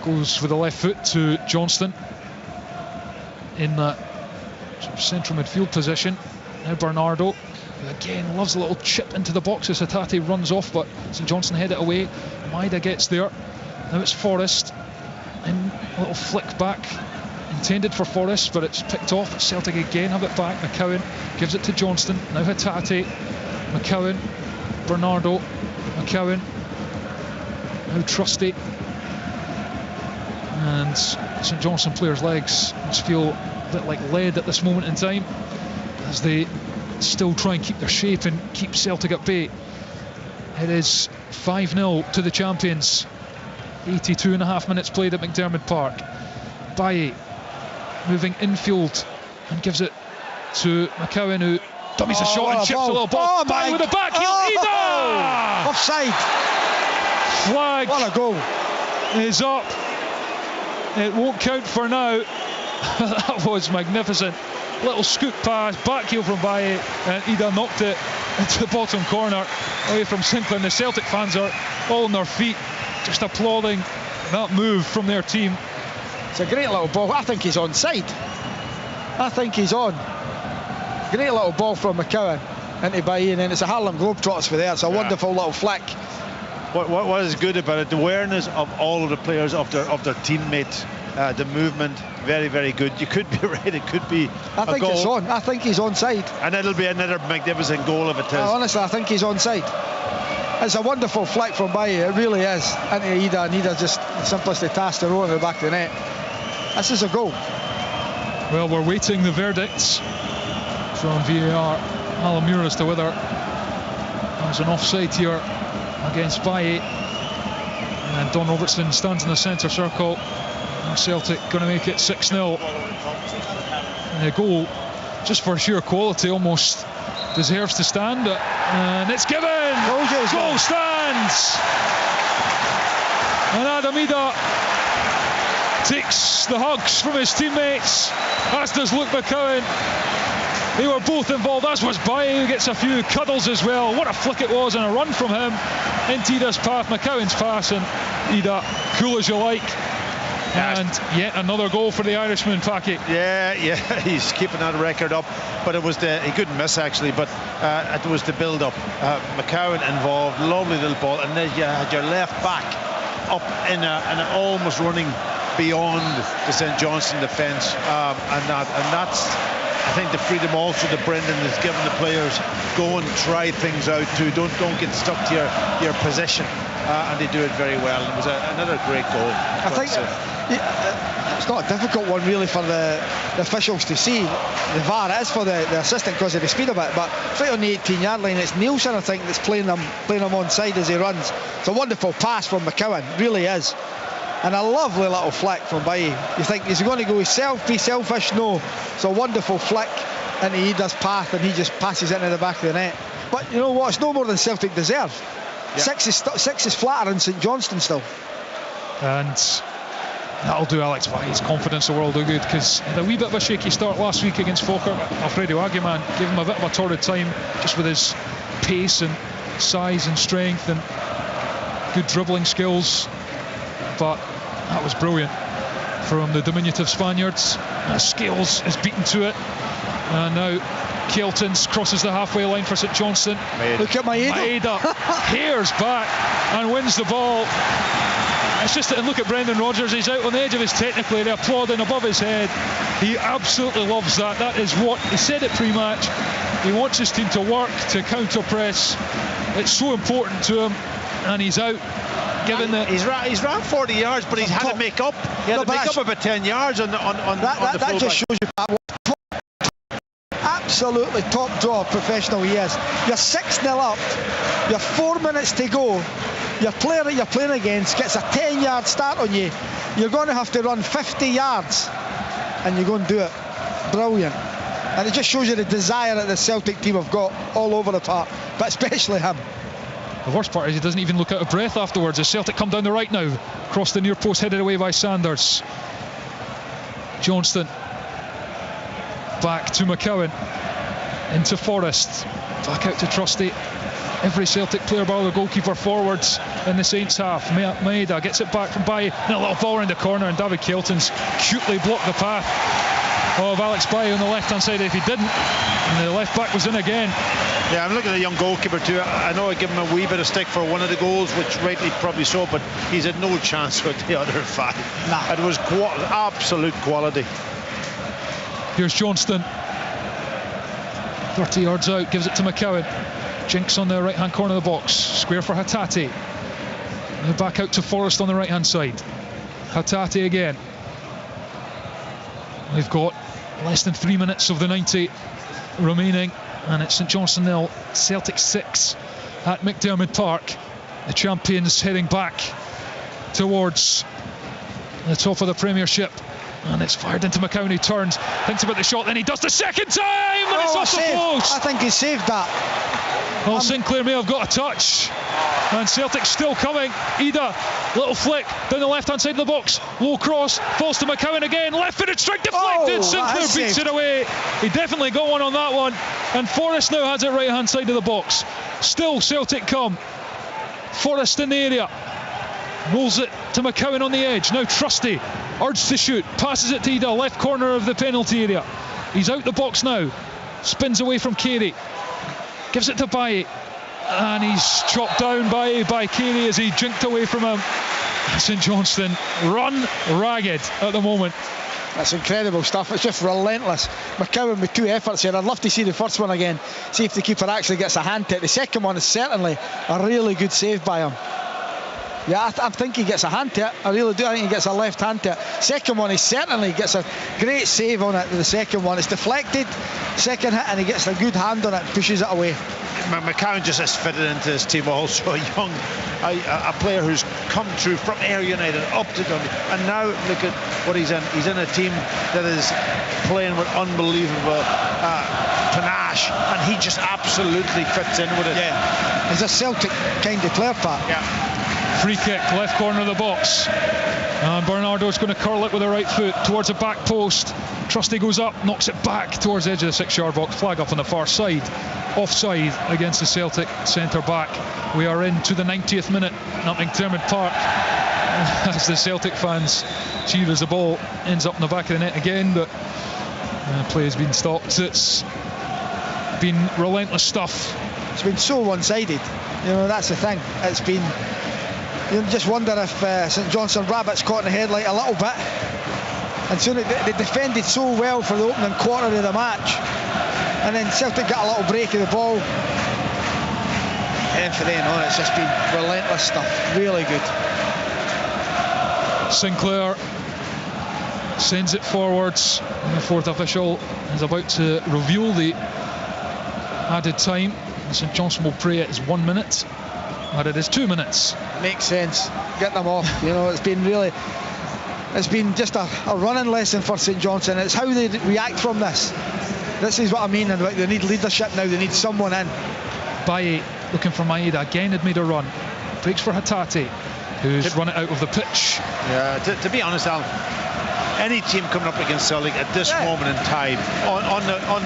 Goes with the left foot to Johnstone in that sort of central midfield position. Now Bernardo, who again loves a little chip into the box as Hatate runs off, but St Johnstone head it away. Maeda gets there. Now it's Forrest. And a little flick back intended for Forrest, but it's picked off. Celtic again have it back. McCowan gives it to Johnstone. Now Hatate. McCowan. Bernardo. McCowan. Now Trusty. And St Johnstone players' legs must feel a bit like lead at this moment in time, as they still try and keep their shape and keep Celtic at bay. It is 5-0 to the champions. 82.5 minutes played at McDermott Park. Baye moving infield and gives it to McCowan, who dummies a shot and chips a little ball. Baye with a back heel. Offside. Flag. What a goal. Is up. It won't count for now. That was magnificent. Little scoop pass, back heel from Baye, and Ida knocked it into the bottom corner away from Sinclair. And the Celtic fans are all on their feet, just applauding that move from their team. It's a great little ball. I think he's onside. I think he's on. Great little ball from McCowan into Baye, and then it's a Harlem Globetrotters for there. It's a wonderful little flick. What is good about it, the awareness of all of the players, of their teammates, the movement, very, very good. You could be right, it could be I think a goal. It's on. I think he's onside. And it'll be another magnificent goal if it is. Honestly, I think he's onside. It's a wonderful flick from Baye, it really is, into Ida, and Ida just simply tasked the row in the back of the net. This is a goal. Well, we're waiting the verdicts from VAR, Alan Muir, as to whether there's an offside here against Baye. And Don Robertson stands in the centre circle. And Celtic going to make it 6-0. And the goal, just for sheer quality, almost deserves to stand. And it's given! Goal stands! And Adam Ida takes the hugs from his teammates, as does Luke McCowan. They were both involved, as was Baye, who gets a few cuddles as well. What a flick it was, and a run from him into Ida's path. McCowan's pass, and Ida, cool as you like, And yet another goal for the Irishman, Packy. Yeah, he's keeping that record up. But he couldn't miss actually, but it was the build-up. McCowan involved, lovely little ball, and then you had your left back up in an almost running beyond the St Johnstone defence, and that's, I think, the freedom also that Brendan has given the players. Go and try things out too. Don't get stuck to your position, and they do it very well. And it was another great goal. I think it's not a difficult one really for the officials to see. The VAR, it is for the assistant because of the speed of it. But right on the 18-yard line, it's Nielsen, I think, that's playing them on side as he runs. It's a wonderful pass from McCowan, really is. And a lovely little flick from Bailly. You think he's going to go be selfish? No. It's a wonderful flick into Ida's path, and he just passes it into the back of the net. But you know what? It's no more than Celtic deserve. Yeah. Six is flatter than St Johnstone still. And that'll do Alex Bailly's confidence the world of good, because he had a wee bit of a shaky start last week against Falkirk. Alfredo Aguiman gave him a bit of a torrid time just with his pace and size and strength and good dribbling skills. But that was brilliant from the diminutive Spaniards. Scales is beaten to it, and now Keltons crosses the halfway line for St Johnstone. Look at Maeda hares back and wins the ball. It's just, and look at Brendan Rodgers, he's out on the edge of his technical area, applauding above his head. He absolutely loves that. That is what he said at pre-match. He wants his team to work, to counter-press. It's so important to him, and he's out. Given that he's ran 40 yards, but he's had to make up. He had to make up about 10 yards on the that just shows you absolutely top draw professional he is. You're 6-0 up. You're 4 minutes to go. Your player that you're playing against gets a 10-yard start on you. You're going to have to run 50 yards, and you're going to do it. Brilliant. And it just shows you the desire that the Celtic team have got all over the park, but especially him. The worst part is he doesn't even look out of breath afterwards as Celtic come down the right now. Across the near post, headed away by Sanders. Johnston back to McCowan. Into Forrest. Back out to Trusty. Every Celtic player, bar the goalkeeper, forwards in the Saints half. Maeda gets it back from Bailly. And a little ball around the corner, and David Kelton's cutely blocked the path of Alex Bailly on the left-hand side if he didn't. And the left back was in again. Yeah, I'm looking at the young goalkeeper too. I know I give him a wee bit of stick for one of the goals, which rightly probably so, but he's had no chance with the other 5. It was absolute quality. Here's Johnston. 30 yards out, gives it to McCowan. Jinks on the right-hand corner of the box. Square for Hatate. Now back out to Forrest on the right-hand side. Hatate again. We've got less than 3 minutes of the 90 remaining, and it's St Johnstone 0, Celtic 6 at McDiarmid Park. The champions heading back towards the top of the Premiership, and it's fired into McCowan, who turns, thinks about the shot, then he does the second time, and it's off the post. I think he saved that. Well, Sinclair may have got a touch, and Celtic still coming. Ida, little flick down the left hand side of the box, low cross, falls to McCowan again, left-footed strike deflected. Sinclair beats it away. He definitely got one on that one, and Forrest now has it right hand side of the box. Still Celtic come. Forrest in the area, rolls it to McCowan on the edge. Now Trusty, urged to shoot, passes it to Ida, left corner of the penalty area. He's out the box now, spins away from Carey, gives it to Bailly, and he's chopped down by Carey as he jinked away from him. St Johnstone run ragged at the moment. That's incredible stuff. It's just relentless. McCowan with 2 efforts here. I'd love to see the first one again, see if the keeper actually gets a hand to it. The second one is certainly a really good save by him. Yeah, I think he gets a hand to it. I really do. I think he gets a left hand to it. Second one, he certainly gets a great save on it. The second one, it's deflected, second hit, and he gets a good hand on it, pushes it away. McCowan just has fitted into his team also. A player who's come through from Ayr United up to Dundee, and now look at what he's in. He's in a team that is playing with unbelievable panache, and he just absolutely fits in with it. Yeah, he's a Celtic kind of player, Pat. Yeah. Free kick, left corner of the box, and Bernardo's going to curl it with the right foot towards the back post. Trusty goes up, knocks it back towards the edge of the 6-yard box. Flag up on the far side, offside against the Celtic centre back. We are into the 90th minute at McDiarmid Park. as the Celtic fans cheer as the ball ends up in the back of the net again, but play has been stopped. It's been relentless stuff. It's been so one-sided, that's the thing. It's been, you just wonder if St Johnstone Rabbits caught in the headlight a little bit, and soon they defended so well for the opening quarter of the match, and then Celtic got a little break of the ball, and for then on it's just been relentless stuff, really good. Sinclair sends it forwards, and the fourth official is about to reveal the added time. St Johnstone will pray it is 1 minute, but it is 2 minutes. Makes sense. Get them off. It's been just a running lesson for St Johnstone. It's how they react from this. This is what I mean. They need leadership now. They need someone in. Baye looking for Maeda again, had made a run. Breaks for Hatate, who's run it out of the pitch. Yeah, to be honest, Alan, any team coming up against Celtic at this moment in time, on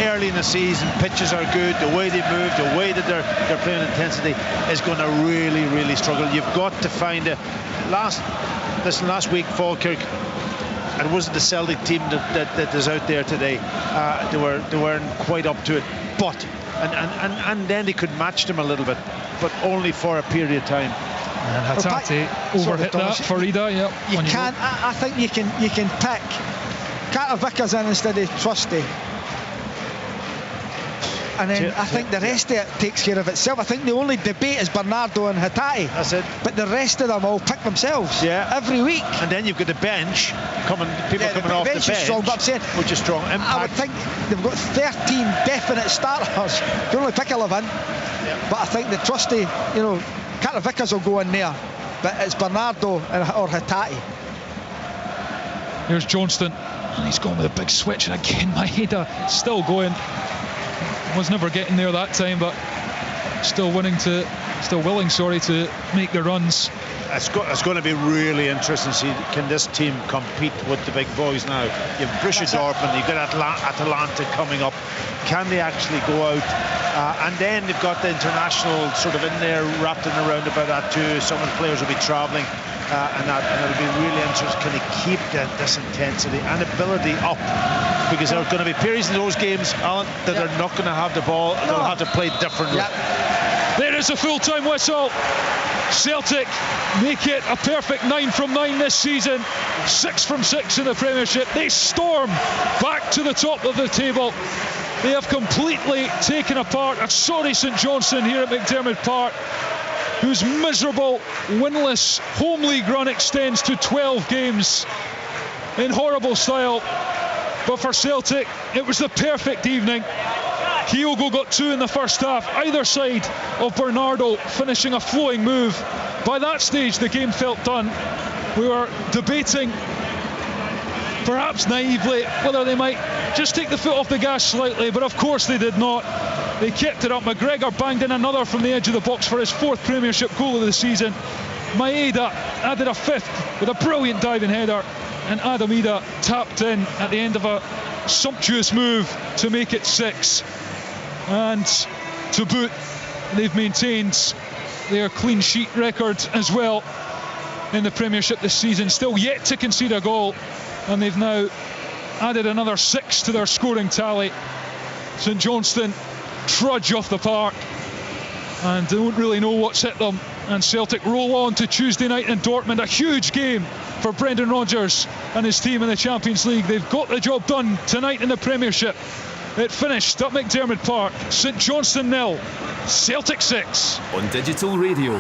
early in the season, pitches are good, the way they move, the way that they're playing intensity is going to really, really struggle. You've got to find last week Falkirk, it wasn't the Celtic team that is out there today. They weren't quite up to it, but and then they could match them a little bit, but only for a period of time. And Hatate overhit that for Ida. Yep. You can't. I think you can pick Carter Vickers in instead of Trusty. And then I think the rest of it takes care of itself. I think the only debate is Bernardo and Hatate. That's it. But the rest of them all pick themselves every week. And then you've got the bench coming off the bench, is strong, but I'm saying, which is strong. Impact. I would think they've got 13 definite starters. You can only pick 11. But I think the Trusty, Carter Vickers will go in there. But it's Bernardo or Hatate. Here's Johnstone, and he's going with a big switch, and again Maeda still going. Was never getting there that time, but still willing to make the runs. It's going to be really interesting to see, can this team compete with the big boys now? You've Borussia Dortmund, you've got Atalanta coming up. Can they actually go out? And then they've got the international sort of in there, wrapped in around about that too. Some of the players will be travelling, and it'll be really interesting. Can they keep this intensity and ability up? Because there are going to be periods in those games, Alan, that they're not going to have the ball. They'll have to play differently. There is a full-time whistle. Celtic make it a perfect 9 from 9 this season. 6 from 6 in the Premiership. They storm back to the top of the table. They have completely taken apart a sorry St Johnstone here at McDermott Park, whose miserable, winless home league run extends to 12 games in horrible style. But for Celtic, it was the perfect evening. Kyogo got 2 in the first half, either side of Bernardo, finishing a flowing move. By that stage, the game felt done. We were debating, perhaps naively, whether they might just take the foot off the gas slightly, but of course they did not. They kept it up. McGregor banged in another from the edge of the box for his 4th Premiership goal of the season. Maeda added a 5th with a brilliant diving header, and Adam Ida tapped in at the end of a sumptuous move to make it 6. And to boot, they've maintained their clean sheet record as well in the Premiership this season, still yet to concede a goal, and they've now added another 6 to their scoring tally. St Johnstone trudge off the park and don't really know what's hit them, and Celtic roll on to Tuesday night in Dortmund, a huge game for Brendan Rodgers and his team in the Champions League. They've got the job done tonight in the Premiership. It finished at McDermott Park. St Johnstone 0, Celtic 6. On digital radio.